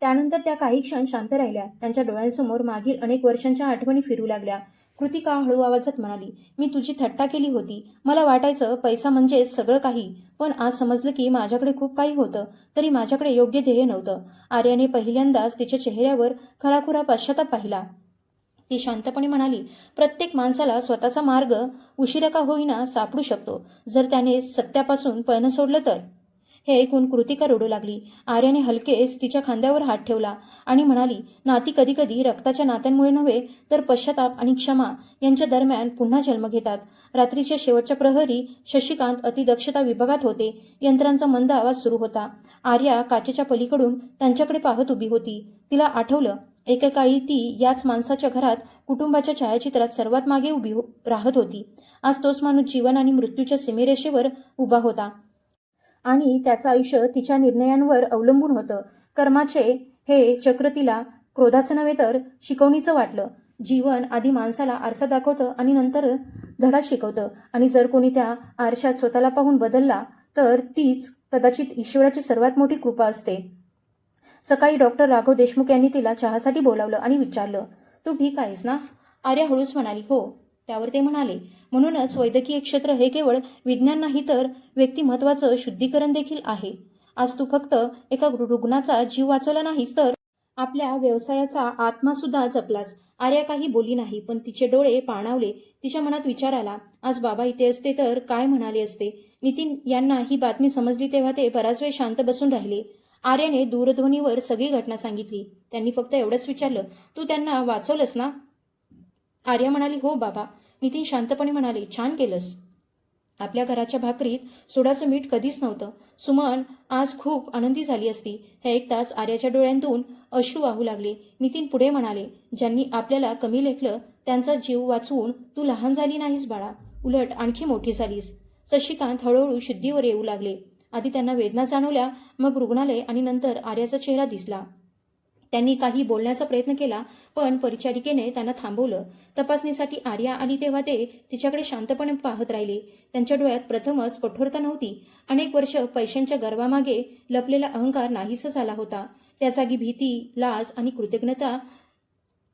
त्यानंतर त्या काही क्षण शांत राहिल्या. त्यांच्या डोळ्यांसमोर मागील अनेक वर्षांच्या आठवणी फिरू लागल्या. कृतिका हळू आवाजात म्हणाली, मी तुझी थट्टा केली होती. मला वाटायचं पैसा म्हणजेच सगळं काही, पण आज समजलं की माझ्याकडे खूप काही होतं, तरी माझ्याकडे योग्य ध्येय नव्हतं. आर्याने पहिल्यांदाच तिच्या चेहऱ्यावर खराखुरा पश्चाताप पाहिला. ती शांतपणे म्हणाली, प्रत्येक माणसाला स्वतःचा मार्ग उशिरा का होईना सापडू शकतो, जर त्याने सत्यापासून पळणं सोडलं तर. हे ऐकून कृतिका रडू लागली. आर्याने हलकेच तिच्या खांद्यावर हात ठेवला आणि म्हणाली, नाती कधी कधी रक्ताच्या नात्यांमुळे नव्हे तर पश्चाताप आणि क्षमा यांच्या दरम्यान पुन्हा जन्म घेतात. रात्रीच्या शेवटच्या प्रहरी शशिकांत अतिदक्षता विभागात होते. यंत्रांचा मंद आवाज सुरू होता. आर्या काचेच्या पलीकडून त्यांच्याकडे पाहत उभी होती. तिला आठवलं, एकेकाळी ती याच माणसाच्या घरात कुटुंबाच्या छायाचित्रात सर्वात मागे उभी राहत होती. आज तोच माणूस जीवन आणि मृत्यूच्या सीमेरेषेवर उभा होता आणि त्याचं आयुष्य तिच्या निर्णयांवर अवलंबून होतं. कर्माचे हे चक्र तिला क्रोधाचं नव्हे तर शिकवणीचं वाटलं. जीवन आधी माणसाला आरसा दाखवतं आणि नंतर धडा शिकवतं, आणि जर कोणी त्या आरशात स्वतःला पाहून बदलला तर तीच कदाचित ईश्वराची सर्वात मोठी कृपा असते. सकाळी डॉक्टर राघव देशमुख यांनी तिला चहासाठी बोलावलं आणि विचारलं, तू ठीक आहेस ना? आर्या हळूच म्हणाली, हो. त्यावर ते म्हणाले, म्हणूनच वैद्यकीय क्षेत्र हे केवळ विज्ञान नाही तर व्यक्तिमत्वाचं शुद्धीकरण देखील आहे. आज तू फक्त एका रुग्णाचा जीव वाचवला नाहीस तर आपल्या व्यवसायाचा आत्मा सुद्धा जपलास. आर्या काही बोलली नाही, पण तिचे डोळे पाणावले. तिच्या मनात विचार आला, आज बाबा इथे असते तर काय म्हणाले असते. नितीन यांना ही बातमी समजली तेव्हा ते बराच वेळ शांत बसून राहिले. आर्याने दूरध्वनीवर सगळी घटना सांगितली. त्यांनी फक्त एवढंच विचारलं, तू त्यांना वाचवलंस ना? आर्या म्हणाली, हो बाबा. नितीन शांतपणे म्हणाले, छान केलंस. आपल्या घराच्या भाकरीत सोडाचं मीठ कधीच नव्हतं. सुमन आज खूप आनंदी झाली असती. हे ऐकताच आर्याच्या डोळ्यांतून अश्रू वाहू लागले. नितीन पुढे म्हणाले, ज्यांनी आपल्याला कमी लेखलं त्यांचा जीव वाचवून तू लहान झाली नाहीस बाळा, उलट आणखी मोठी झालीस. शशिकांत हळूहळू शुद्धीवर येऊ लागले. आधी त्यांना वेदना जाणवल्या, मग रुग्णालय आणि नंतर आर्याचा चेहरा दिसला. त्यांनी काही बोलण्याचा प्रयत्न केला, पण परिचारिकेने त्यांना थांबवलं. तपासणीसाठी आर्या आली तेव्हा ते तिच्याकडे शांतपणे पाहत राहिले. त्यांच्या डोळ्यात प्रथमच कठोरता नव्हती. अनेक वर्ष पैशांच्या गर्वामागे लपलेला अहंकार नाहीसा झाला होता. त्या जागी भीती, लाज आणि कृतज्ञता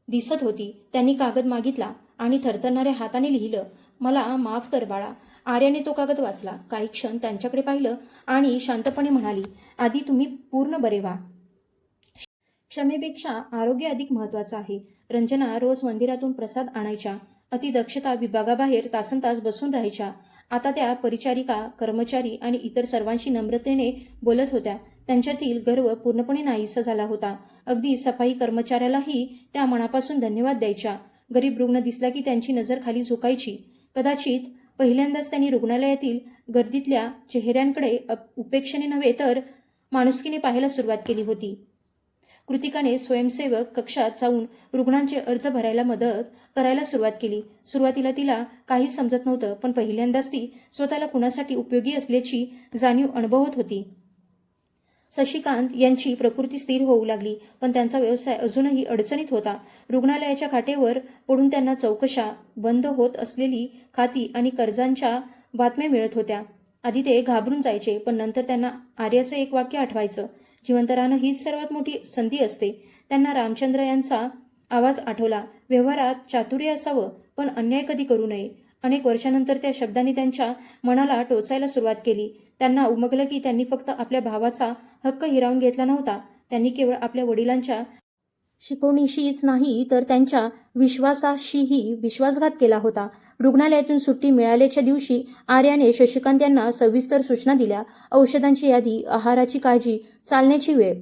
दिसत होती. त्यांनी कागद मागितला आणि थरथरणाऱ्या हाताने लिहिलं, मला माफ कर बाळा. आर्याने तो कागद वाचला, काही क्षण त्यांच्याकडे पाहिलं आणि शांतपणे म्हणाली, आधी तुम्ही पूर्ण बरे व्हा. क्षमेपेक्षा आरोग्य अधिक महत्वाचं आहे. रंजना रोज मंदिरातून प्रसाद आणायच्या. अतिदक्षता विभागाबाहेर तासनतास बसून राहायच्या. आता त्या परिचारिका, कर्मचारी आणि इतर सर्वांशी नम्रतेने बोलत होत्या. त्यांच्यातील गर्व पूर्णपणे नाहीसा झाला होता. अगदी सफाई कर्मचाऱ्यालाही त्या मनापासून धन्यवाद द्यायच्या. गरीब रुग्ण दिसला की त्यांची नजर खाली झुकायची. कदाचित पहिल्यांदाच त्यांनी रुग्णालयातील गर्दीतल्या चेहऱ्यांकडे उपेक्षेने नव्हे तर माणुसकीने पाहायला सुरुवात केली होती. कृतिकाने स्वयंसेवक कक्षात जाऊन रुग्णांचे अर्ज भरायला मदत करायला सुरुवात केली. सुरुवातीला तिला काहीच समजत नव्हतं, पण पहिल्यांदाच ती स्वतःला कुणासाठी उपयोगी असल्याची जाणीव अनुभवत होती. शशिकांत यांची प्रकृती स्थिर होऊ लागली, पण त्यांचा व्यवसाय अजूनही अडचणीत होता. रुग्णालयाच्या खाटेवर पडून त्यांना चौकशा, बंद होत असलेली खाती आणि कर्जांच्या बातम्या मिळत होत्या. आधी ते घाबरून जायचे, पण नंतर त्यांना आर्याचं एक वाक्य आठवायचं, जिवंत राहणं हीच सर्वात मोठी संधी असते. त्यांना रामचंद्र यांचा आवाज आठवला, व्यवहारात चातुर्य असावं पण अन्याय कधी करू नये. अनेक वर्षानंतर त्या शब्दांनी त्यांच्या मनाला टोचायला सुरुवात केली. त्यांना उमगलं की त्यांनी फक्त आपल्या भावाचा हक्क हिरावून घेतला नव्हता, त्यांनी केवळ आपल्या वडिलांच्या शिकवणीशीच नाही तर त्यांच्या विश्वासाशीही विश्वासघात केला होता. रुग्णालयातून सुट्टी मिळाल्याच्या दिवशी आर्याने शशिकांत यांना सविस्तर सूचना दिल्या. औषधांची यादी, आहाराची काळजी, चालण्याची वेळ,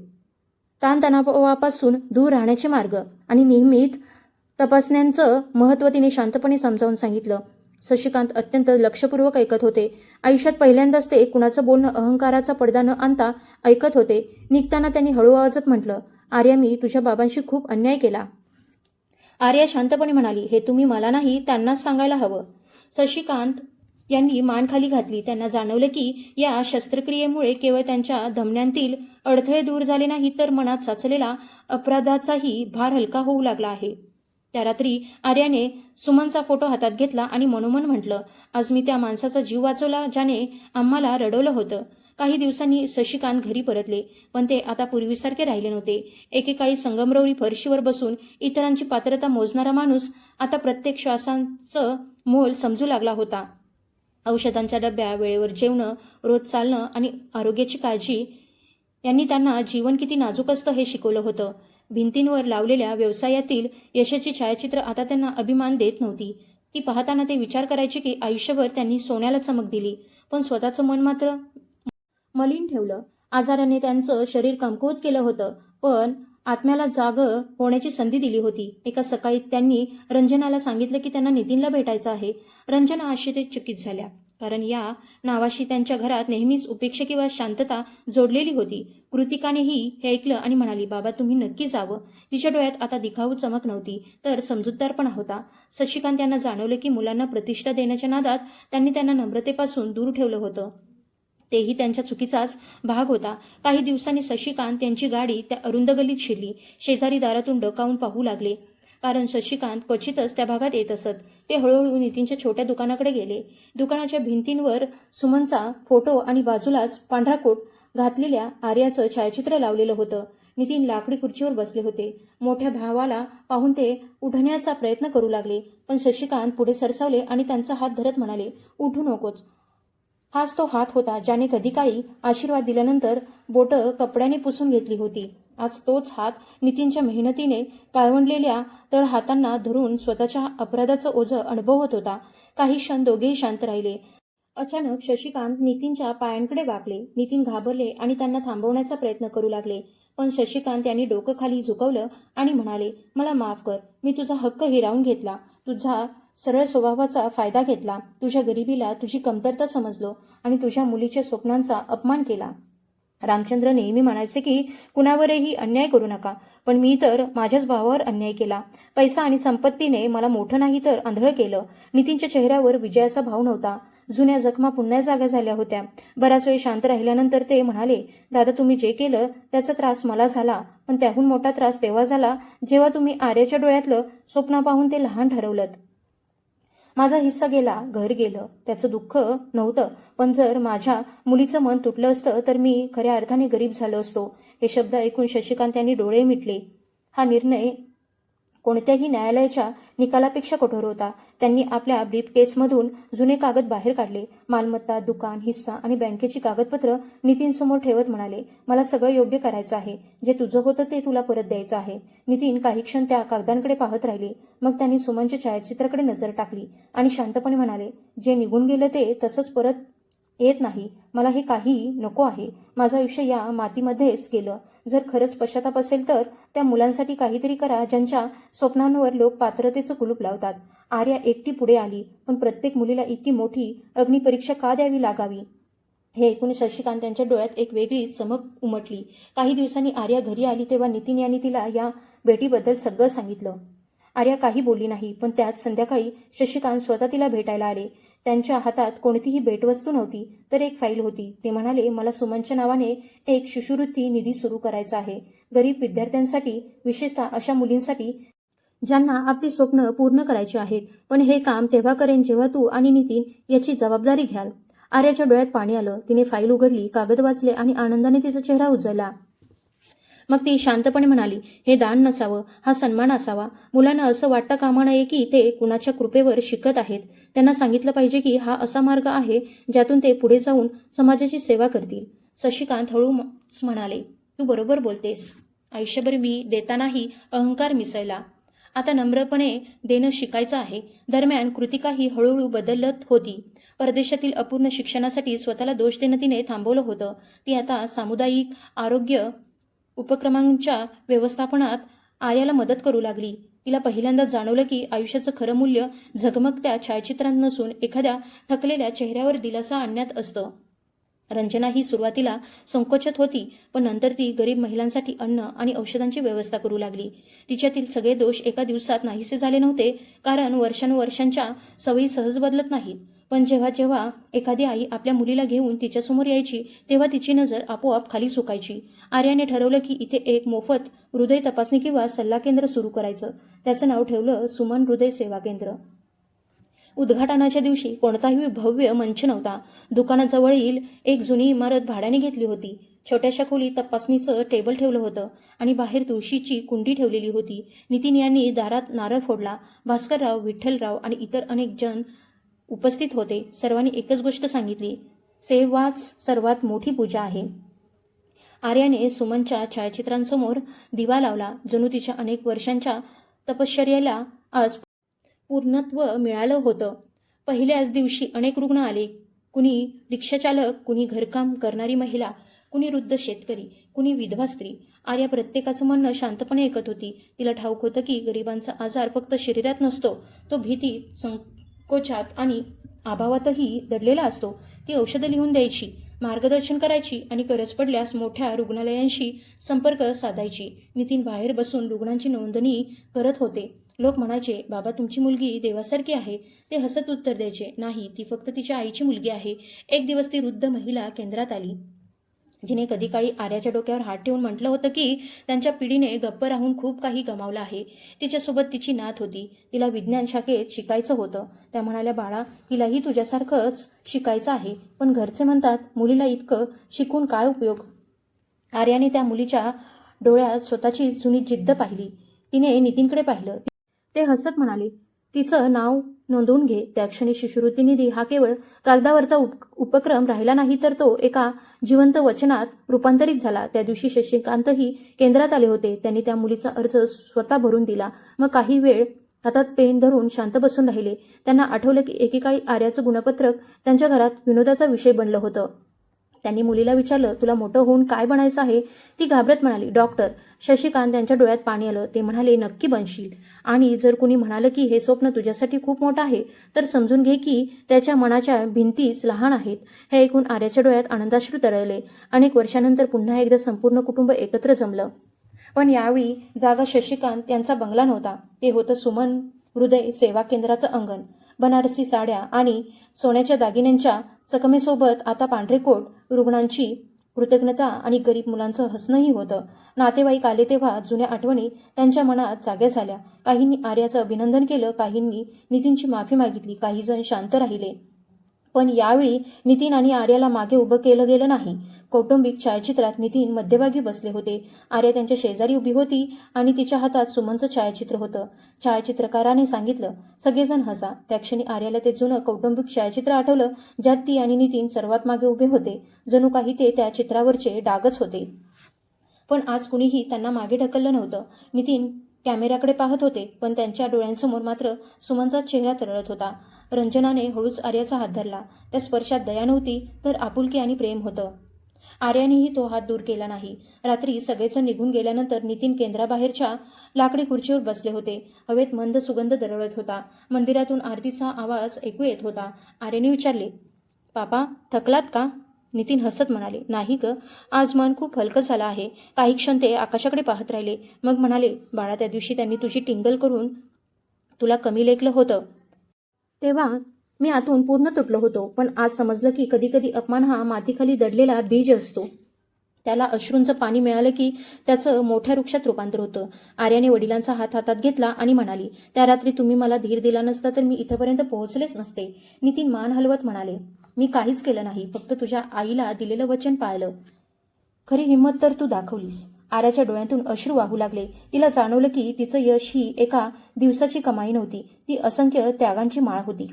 ताणतणावापासून दूर राहण्याचे मार्ग आणि नियमित तपासण्यांचं महत्त्व तिने शांतपणे समजावून सांगितलं. शशिकांत अत्यंत लक्षपूर्वक ऐकत होते. आयुष्यात पहिल्यांदाच ते कुणाचं बोलणं अहंकाराचा पडदा न आणता ऐकत होते. निघताना त्यांनी हळू आवाजात म्हटलं, आर्या, मी तुझ्या बाबांशी खूप अन्याय केला. आर्या शांतपणे म्हणाली, हे तुम्ही मला नाही त्यांनाच सांगायला हवं. शशिकांत यांनी मान खाली घातली. त्यांना जाणवलं की या शस्त्रक्रियेमुळे केवळ त्यांच्या धमन्यांतील अडथळे दूर झाले नाही तर मनात साचलेला अपराधाचाही भार हलका होऊ लागला आहे. त्या रात्री आर्याने सुमनचा फोटो हातात घेतला आणि मनोमन म्हटलं, आज मी त्या माणसाचा जीव वाचवला ज्याने आम्हाला रडवलं होतं. काही दिवसांनी शशिकांत घरी परतले, पण ते आता पूर्वीसारखे राहिले नव्हते. एकेकाळी संगमरवरी फरशीवर बसून इतरांची पात्रता मोजणारा माणूस आता प्रत्येक श्वासांचं मोल समजू लागला होता. औषधांच्या डब्या, वेळेवर जेवणं, रोज चालणं आणि आरोग्याची काळजी यांनी त्यांना जीवन किती नाजूक असतं हे शिकवलं होतं. भिंतींवर लावलेल्या व्यवसायातील यशाची छायाचित्र आता त्यांना अभिमान देत नव्हती. ती पाहताना ते विचार करायचे की आयुष्यभर त्यांनी सोन्याला चमक दिली, पण स्वतःचं मन मात्र मलिन ठेवलं. आजाराने त्यांचं शरीर कमकुवत केलं होतं, पण आत्म्याला जागं होण्याची संधी दिली होती. एका सकाळी त्यांनी रंजनाला सांगितलं की त्यांना नितीनला भेटायचं आहे. रंजना आश्चर्यचकित झाल्या, कारण या नावाशी त्यांच्या घरात नेहमीच उपेक्षा किंवा शांतता जोडलेली होती. कृतिकानेही हे ऐकलं आणि म्हणाली, बाबा तुम्ही नक्की जावं. तिच्या डोळ्यात आता दिखाऊ चमक नव्हती, तर समजूतदारपणा होता. शशिकांत यांना जाणवलं की मुलांना प्रतिष्ठा देण्याच्या नादात त्यांना नम्रतेपासून दूर ठेवलं होतं. तेही त्यांच्या चुकीचाच भाग होता. काही दिवसांनी शशिकांत यांची गाडी त्या अरुंद गल्लीत शिरली. शेजारी दारातून डोकावून पाहू लागले, कारण शशिकांत क्वचितच त्या भागात येत असत. ते हळूहळू नितीनच्या छोट्या दुकानाकडे गेले. दुकानाच्या भिंतींवर सुमनचा फोटो आणि बाजूलाच पांढरा कोट घातलेल्या आर्याचं छायाचित्र लावलेलं होतं. नितीन लाकडी खुर्चीवर बसले होते. मोठ्या भावाला पाहून ते उठण्याचा प्रयत्न करू लागले, पण शशिकांत पुढे सरसावले आणि त्यांचा हात धरत म्हणाले, उठू नकोच. हाच तो हात होता ज्याने कधी काळी आशीर्वाद दिल्यानंतर बोटं कपड्याने पुसून घेतली होती. आज तोच हात नितीनच्या मेहनतीने काळवंडलेल्या तळहातांना धरून स्वतःच्या अपराधाचं ओझं अनुभवत होता. काही क्षण दोघेही शांत राहिले. अचानक शशिकांत नितीनच्या पायांकडे वाकले. नितीन घाबरले आणि त्यांना थांबवण्याचा प्रयत्न करू लागले, पण शशिकांत यांनी डोकं खाली झुकवलं आणि म्हणाले, मला माफ कर. मी तुझा हक्क हिरावून घेतला, तुझा सरळ स्वभावाचा फायदा घेतला, तुझ्या गरिबीला तुझी कमतरता समजलो आणि तुझ्या मुलीच्या स्वप्नांचा अपमान केला. रामचंद्र नेहमी म्हणायचे की कुणावरही अन्याय करू नका, पण मी तर माझ्याच भावावर अन्याय केला. पैसा आणि संपत्तीने मला मोठं नाही तर आंधळं केलं. नितीनच्या चेहऱ्यावर विजयाचा भाव नव्हता. जुन्या जखमा पुन्हा जागा झाल्या होत्या. बराच वेळ शांत राहिल्यानंतर ते म्हणाले, दादा तुम्ही जे केलं त्याचा त्रास मला झाला, पण त्याहून मोठा त्रास तेव्हा झाला जेव्हा तुम्ही आर्याच्या डोळ्यातलं स्वप्न पाहून ते लहान ठरवलं. माझा हिस्सा गेला, घर गेलं, त्याचं दुःख नव्हतं, पण जर माझ्या मुलीचं मन तुटलं असतं तर मी खऱ्या अर्थाने गरीब झालो असतो. हे शब्द ऐकून शशिकांत यांनी डोळे मिटले. हा निर्णय कोणत्याही न्यायालयाच्या निकालापेक्षा कठोर होता. त्यांनी आपल्या ब्रीफकेसमधून जुने कागद बाहेर काढले. मालमत्ता, दुकान, हिस्सा आणि बँकेची कागदपत्र नितीनसमोर ठेवत म्हणाले, मला सगळं योग्य करायचं आहे. जे तुझं होतं ते तुला परत द्यायचं आहे. नितीन काही क्षण त्या कागदांकडे पाहत राहिले. मग त्यांनी सुमनच्या छायाचित्राकडे नजर टाकली आणि शांतपणे म्हणाले, जे निघून गेलं ते तसंच परत येत नाही. मला हे काही नको आहे. माझं आयुष्य या मातीमध्येच गेलं. जर खरंच पश्चाताप असेल तर त्या मुलांसाठी काहीतरी करा ज्यांच्या स्वप्नांवर लोक पात्रतेचं कुलूप लावतात. आर्या एकटी पुढे आली, पण प्रत्येक मुलीला इतकी मोठी अग्निपरीक्षा का द्यावी लागावी? हे ऐकून शशिकांत यांच्या डोळ्यात एक वेगळी चमक उमटली. काही दिवसांनी आर्या घरी आली तेव्हा नितीन यांनी तिला या भेटीबद्दल सगळं सांगितलं. आर्या काही बोलली नाही, पण त्याच संध्याकाळी शशिकांत स्वतः तिला भेटायला आले. त्यांच्या हातात कोणतीही भेटवस्तू नव्हती, तर एक फाईल होती. ते म्हणाले, मला सुमनच्या नावाने एक शिष्यवृत्ती निधी सुरू करायचा आहे. गरीब विद्यार्थ्यांसाठी, विशेषतः अशा मुलींसाठी ज्यांना आपली स्वप्न पूर्ण करायची आहेत. पण हे काम तेव्हा करेन जेव्हा तू आणि नितीन याची जबाबदारी घ्याल. आर्याच्या डोळ्यात पाणी आलं. तिने फाईल उघडली, कागद वाचले आणि आनंदाने तिचा चेहरा उजळला. मग ती शांतपणे म्हणाली, हे दान नसावं, हा सन्मान असावा. मुलांना असं वाटता कामा नये की ते कुणाच्या कृपेवर शिकत आहेत. त्यांना सांगितलं पाहिजे की हा असा मार्ग आहे ज्यातून ते पुढे जाऊन समाजाची सेवा करतील. शशिकांत हळूच म्हणाले, तू बरोबर बोलतेस. आयुष्यभर मी देतानाही अहंकार मिसळला. आता नम्रपणे देणं शिकायचं आहे. दरम्यान कृतिकाही हळूहळू बदलत होती. परदेशातील अपूर्ण शिक्षणासाठी स्वतःला दोष देणं तिने थांबवलं होतं. ती आता सामुदायिक आरोग्य उपक्रमांच्या व्यवस्थापनात आर्याला मदत करू लागली. तिला पहिल्यांदाच जाणवलं की आयुष्याचं खरं मूल्य झगमगत्या छायाचित्रात नसून एखाद्या थकलेल्या चेहऱ्यावर दिलासा आणण्यात असतं. रंजना ही सुरुवातीला संकोचत होती, पण नंतर ती गरीब महिलांसाठी अन्न आणि औषधांची व्यवस्था करू लागली. तिच्यातील सगळे दोष एका दिवसात नाहीसे झाले नव्हते, कारण वर्षानुवर्षांच्या सवयी सहज बदलत नाहीत. पण जेव्हा जेव्हा एखादी आई आपल्या मुलीला घेऊन तिच्यासमोर यायची तेव्हा तिची नजर आपोआप खाली झुकायची. आर्याने ठरवलं की इथे एक मोफत हृदय तपासणी किंवा सल्ला केंद्र सुरू करायचं. त्याचं नाव ठेवलं सुमन हृदय सेवा केंद्र. उद्घाटनाच्या दिवशी कोणताही भव्य मंच नव्हता. दुकानाजवळील एक जुनी इमारत भाड्याने घेतली होती. छोट्याशा खोलीत तपासणीचं टेबल ठेवलं होतं आणि बाहेर तुळशीची कुंडी ठेवलेली होती. नितीन यांनी दारात नारळ फोडला. भास्करराव, विठ्ठलराव आणि इतर अनेक जण उपस्थित होते. सर्वांनी एकच गोष्ट सांगितली, सेवाच सर्वात मोठी पूजा आहे. आर्याने सुमनच्या छायाचित्रांसमोर दिवा लावला. जणू तिच्या अनेक वर्षांच्या तपश्चर्येला आज पूर्णत्व मिळालं होतं. पहिल्याच दिवशी अनेक रुग्ण आले. कुणी रिक्षाचालक, कुणी घरकाम करणारी महिला, कुणी वृद्ध शेतकरी, कुणी विधवा स्त्री. आर्या प्रत्येकाचं म्हणणं शांतपणे ऐकत होती. तिला ठाऊक होतं की गरिबांचा आजार फक्त शरीरात नसतो, तो भीती, संकोचात आणि अभावातही दडलेला असतो. ती औषधं लिहून द्यायची, मार्गदर्शन करायची आणि गरज पडल्यास मोठ्या रुग्णालयांशी संपर्क साधायची. नितीन बाहेर बसून रुग्णांची नोंदणी करत होते. लोक म्हणायचे, बाबा तुमची मुलगी देवासारखी आहे. ते हसत उत्तर द्यायचे, नाही, ती फक्त तिच्या आईची मुलगी आहे. एक दिवस ती वृद्ध महिला केंद्रात आली, जिने कधी काळी आर्याच्या डोक्यावर हात ठेवून म्हटलं होतं की त्यांच्या पिढीने गप्प राहून खूप काही गमावलं आहे. तिच्यासोबत तिची नात होती. तिला विज्ञान शाखेत शिकायचं होतं. त्या म्हणाल्या, बाळा, तिलाही तुझ्यासारखंच शिकायचं आहे, पण घरचे म्हणतात मुलीला इतकं शिकून काय उपयोग. आर्याने त्या मुलीच्या डोळ्यात स्वतःची जुनी जिद्द पाहिली. तिने नितीनकडे पाहिलं. ते हसत म्हणाले, तिचं नाव नोंदवून घे. त्या क्षणी शिष्यवृत्ती निधी हा केवळ कागदावरचा उपक्रम राहिला नाही, तर तो एका जिवंत वचनात रूपांतरित झाला. त्या दिवशी शशिकांतही केंद्रात आले होते. त्यांनी त्या मुलीचा अर्ज स्वतः भरून दिला. मग काही वेळ हातात पेन धरून शांत बसून राहिले. त्यांना आठवलं की एकेकाळी आर्याचं गुणपत्रक त्यांच्या घरात विनोदाचा विषय बनलं होतं. त्यांनी मुलीला विचारलं, तुला मोठं होऊन काय बनायचं आहे. ती घाबरत म्हणाली, डॉक्टर. शशिकांत त्यांच्या डोळ्यात पाणी आलं. ते म्हणाले, नक्की बनशील. आणि जर कुणी म्हणालं की हे स्वप्न तुझ्यासाठी खूप मोठं आहे, तर समजून घे की त्याच्या मनाच्या भिंतीच लहान आहेत. हे ऐकून आर्याच्या डोळ्यात आनंदाश्रू तरळले. अनेक वर्षानंतर पुन्हा एकदा संपूर्ण कुटुंब एकत्र जमलं. पण यावेळी जागा शशिकांत यांचा बंगला नव्हता. ते होतं सुमन हृदय सेवा केंद्राचं अंगण. बनारसी साड्या आणि सोन्याच्या दागिन्यांच्या चकमेसोबत आता पांढरे कोट, रुग्णांची कृतज्ञता आणि गरीब मुलांचं हसणंही होतं. नातेवाईक आले तेव्हा जुन्या आठवणी त्यांच्या मनात जाग्या झाल्या. काहींनी आर्याचं अभिनंदन केलं, काहींनी नितीनची माफी मागितली, काही जण शांत राहिले. पण यावेळी नितीन आणि आर्याला मागे उभं केलं गेलं नाही. कौटुंबिक छायाचित्रात नितीन मध्यभागी बसले होते. आर्या त्यांच्या शेजारी उभी होती आणि तिच्या हातात सुमनचं छायाचित्र होतं. छायाचित्रकाराने सांगितलं, सगळेजण हसा. त्या क्षणी आर्याला ते जुनं कौटुंबिक छायाचित्र आठवलं, ज्यात ती आणि नितीन सर्वात मागे उभे होते. जणू काही ते त्या चित्रावरचे डागच होते. पण आज कुणीही त्यांना मागे ढकललं नव्हतं. नितीन कॅमेऱ्याकडे पाहत होते, पण त्यांच्या डोळ्यांसमोर मात्र सुमनचा चेहरा तरळत होता. रंजनाने हळूच आर्याचा हात धरला. त्या स्पर्शात दया नव्हती, तर आपुलकी आणि प्रेम होतं. आर्यानेही तो हात दूर केला नाही. रात्री सगळेजण निघून गेल्यानंतर नितीन केंद्राबाहेरच्या लाकडी खुर्चीवर बसले होते. हवेत मंद सुगंध दरवळत होता. मंदिरातून आरतीचा आवाज ऐकू येत होता. आर्याने विचारले, पापा, थकलात का. नितीन हसत म्हणाले, नाही ग, आज मन खूप हलकं झालं आहे. काही क्षण ते आकाशाकडे पाहत राहिले. मग म्हणाले, बाळा, त्या दिवशी त्यांनी तुझी टिंगल करून तुला कमी लेखलं होतं, तेव्हा मी आतून पूर्ण तुटलो होतो. पण आज समजलं की कधी कधी अपमान हा मातीखाली दडलेला बीज असतो. त्याला अश्रूंचं पाणी मिळालं की त्याचं मोठ्या वृक्षात रूपांतर होतं. आर्याने वडिलांचा हात हातात घेतला आणि म्हणाली, त्या रात्री तुम्ही मला धीर दिला नसता तर मी इथपर्यंत पोहोचलेच नसते. नितीन मान हलवत म्हणाले, मी काहीच केलं नाही, फक्त तुझ्या आईला दिलेलं वचन पाळलं. खरी हिंमत तर तू दाखवलीस. आर्याच्या डोळ्यातून अश्रू वाहू लागले. तिला जाणवलं की तिचं यश ही एका दिवसाची कमाई नव्हती, ती असंख्य त्यागांची माळ होती.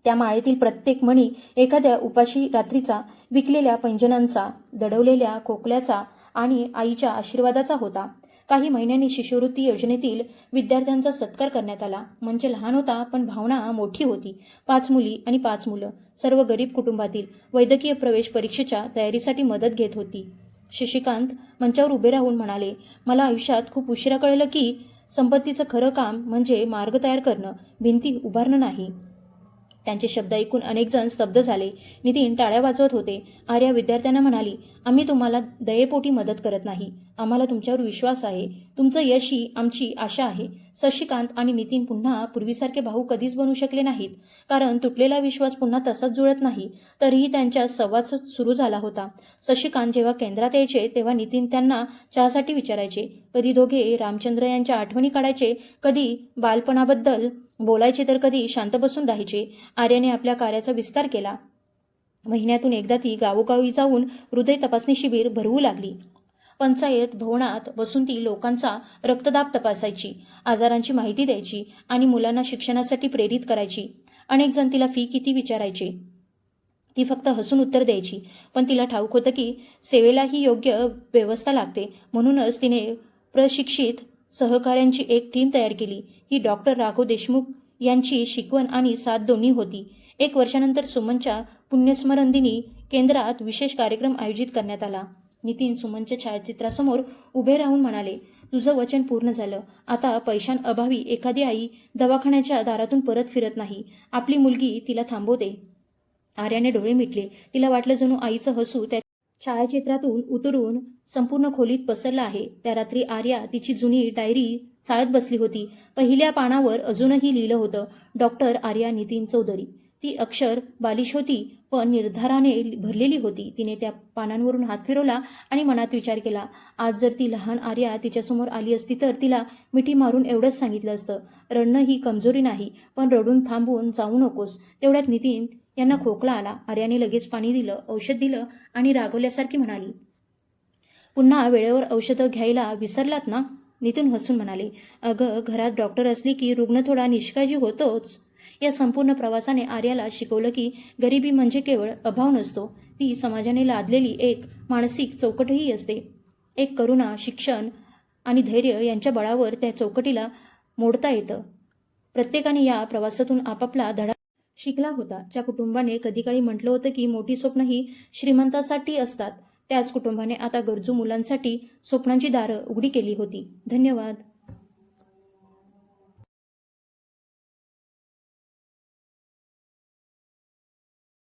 त्या माळेतील प्रत्येक मणी एखाद्या उपाशी रात्रीचा, विकलेल्या पैंजणांचा, दडवलेल्या खोकल्याचा आणि आईच्या आशीर्वादाचा होता. काही महिन्यांनी शिष्यवृत्ती योजनेतील विद्यार्थ्यांचा सत्कार करण्यात आला. मंच लहान होता, पण भावना मोठी होती. 5 मुली आणि 5 मुलं, सर्व गरीब कुटुंबातील, वैद्यकीय प्रवेश परीक्षेच्या तयारीसाठी मदत घेत होती. शशिकांत मंचावर उभे राहून म्हणाले, मला आयुष्यात खूप उशिरा कळलं की संपत्तीचं खरं काम म्हणजे मार्ग तयार करणं, भिंती उभारणं नाही. त्यांचे शब्द ऐकून अनेक जण स्तब्ध झाले. नितीन टाळ्या वाजवत होते. आर्या विद्यार्थ्यांना म्हणाली, आम्ही तुम्हाला दयेपोटी मदत करत नाही, आम्हाला तुमच्यावर विश्वास आहे. तुमचं यश ही आमची आशा आहे. शशिकांत आणि नितीन पुन्हा पूर्वीसारखे भाऊ कधीच बनू शकले नाहीत, कारण तुटलेला विश्वास पुन्हा तसाच जुळत नाही. तरीही त्यांच्या संवाद सुरू झाला होता. शशिकांत जेव्हा केंद्रात यायचे तेव्हा नितीन त्यांना चहासाठी विचारायचे. कधी दोघे रामचंद्र यांच्या आठवणी काढायचे, कधी बालपणाबद्दल बोलायचे, तर कधी शांत बसून राहायचे. आर्याने आपल्या कार्याचा विस्तार केला. महिन्यातून एकदा ती गावोगावी जाऊन हृदय तपासणी शिबिर भरवू लागली. पंचायत भवनात बसून ती लोकांचा रक्तदाब तपासायची, आजारांची माहिती द्यायची आणि मुलांना शिक्षणासाठी प्रेरित करायची. अनेक जण तिला फी किती विचारायचे. ती फक्त हसून उत्तर द्यायची. पण तिला ठाऊक होतं की सेवेलाही योग्य व्यवस्था लागते. म्हणूनच तिने प्रशिक्षित सहकाऱ्यांची एक टीम तयार केली. ही डॉक्टर राघव देशमुख यांची शिकवण आणि साथ दोन्ही होती. 1 वर्षानंतर सुमनच्या पुण्यस्मरण दिनी केंद्रात विशेष कार्यक्रम आयोजित करण्यात आला. नितीन सुमनच्या छायाचित्रासमोर उभे राहून म्हणाले, तुझं वचन पूर्ण झालं. आता पैशांअभावी एखादी आई दवाखान्याच्या दारातून परत फिरत नाही. आपली मुलगी तिला थांबवते. आर्याने डोळे मिटले. तिला वाटलं जणू आईचं हसू त्या छायाचित्रातून उतरून संपूर्ण खोलीत पसरलं आहे. त्या रात्री आर्या तिची जुनी डायरी चाळत बसली होती. पहिल्या पानावर अजूनही लिहिलं होतं, डॉक्टर आर्या नितीन चौधरी. ती अक्षर बालिश होती, पण निर्धाराने भरलेली होती. तिने त्या पानांवरून हात फिरवला आणि मनात विचार केला, आज जर ती लहान आर्या तिच्यासमोर आली असती तर तिला मिठी मारून एवढंच सांगितलं असतं, रडणं ही कमजोरी नाही, पण रडून थांबून जाऊ नकोस. तेवढ्यात नितीन यांना खोकला आला. आर्याने लगेच पाणी दिलं, औषध दिलं आणि रागवल्यासारखी म्हणाली, पुन्हा वेळेवर औषधं घ्यायला विसरलात ना? नितीन हसून म्हणाले, अगं, घरात डॉक्टर असली की रुग्ण थोडा निष्काळजी होतोच. या संपूर्ण प्रवासाने आर्याला शिकवलं की गरिबी म्हणजे केवळ अभाव नसतो, ती समाजाने लादलेली एक मानसिक चौकटही असते. एक करुणा, शिक्षण आणि धैर्य यांच्या बळावर त्या चौकटीला मोडता येतं. प्रत्येकाने या प्रवासातून आपापला धडा शिकला होता. ज्या कुटुंबाने कधीकाळी म्हटलं होतं की मोठी स्वप्न ही श्रीमंतांसाठी असतात, त्याच कुटुंबाने आता गरजू मुलांसाठी स्वप्नांची दारं उघडी केली होती. धन्यवाद.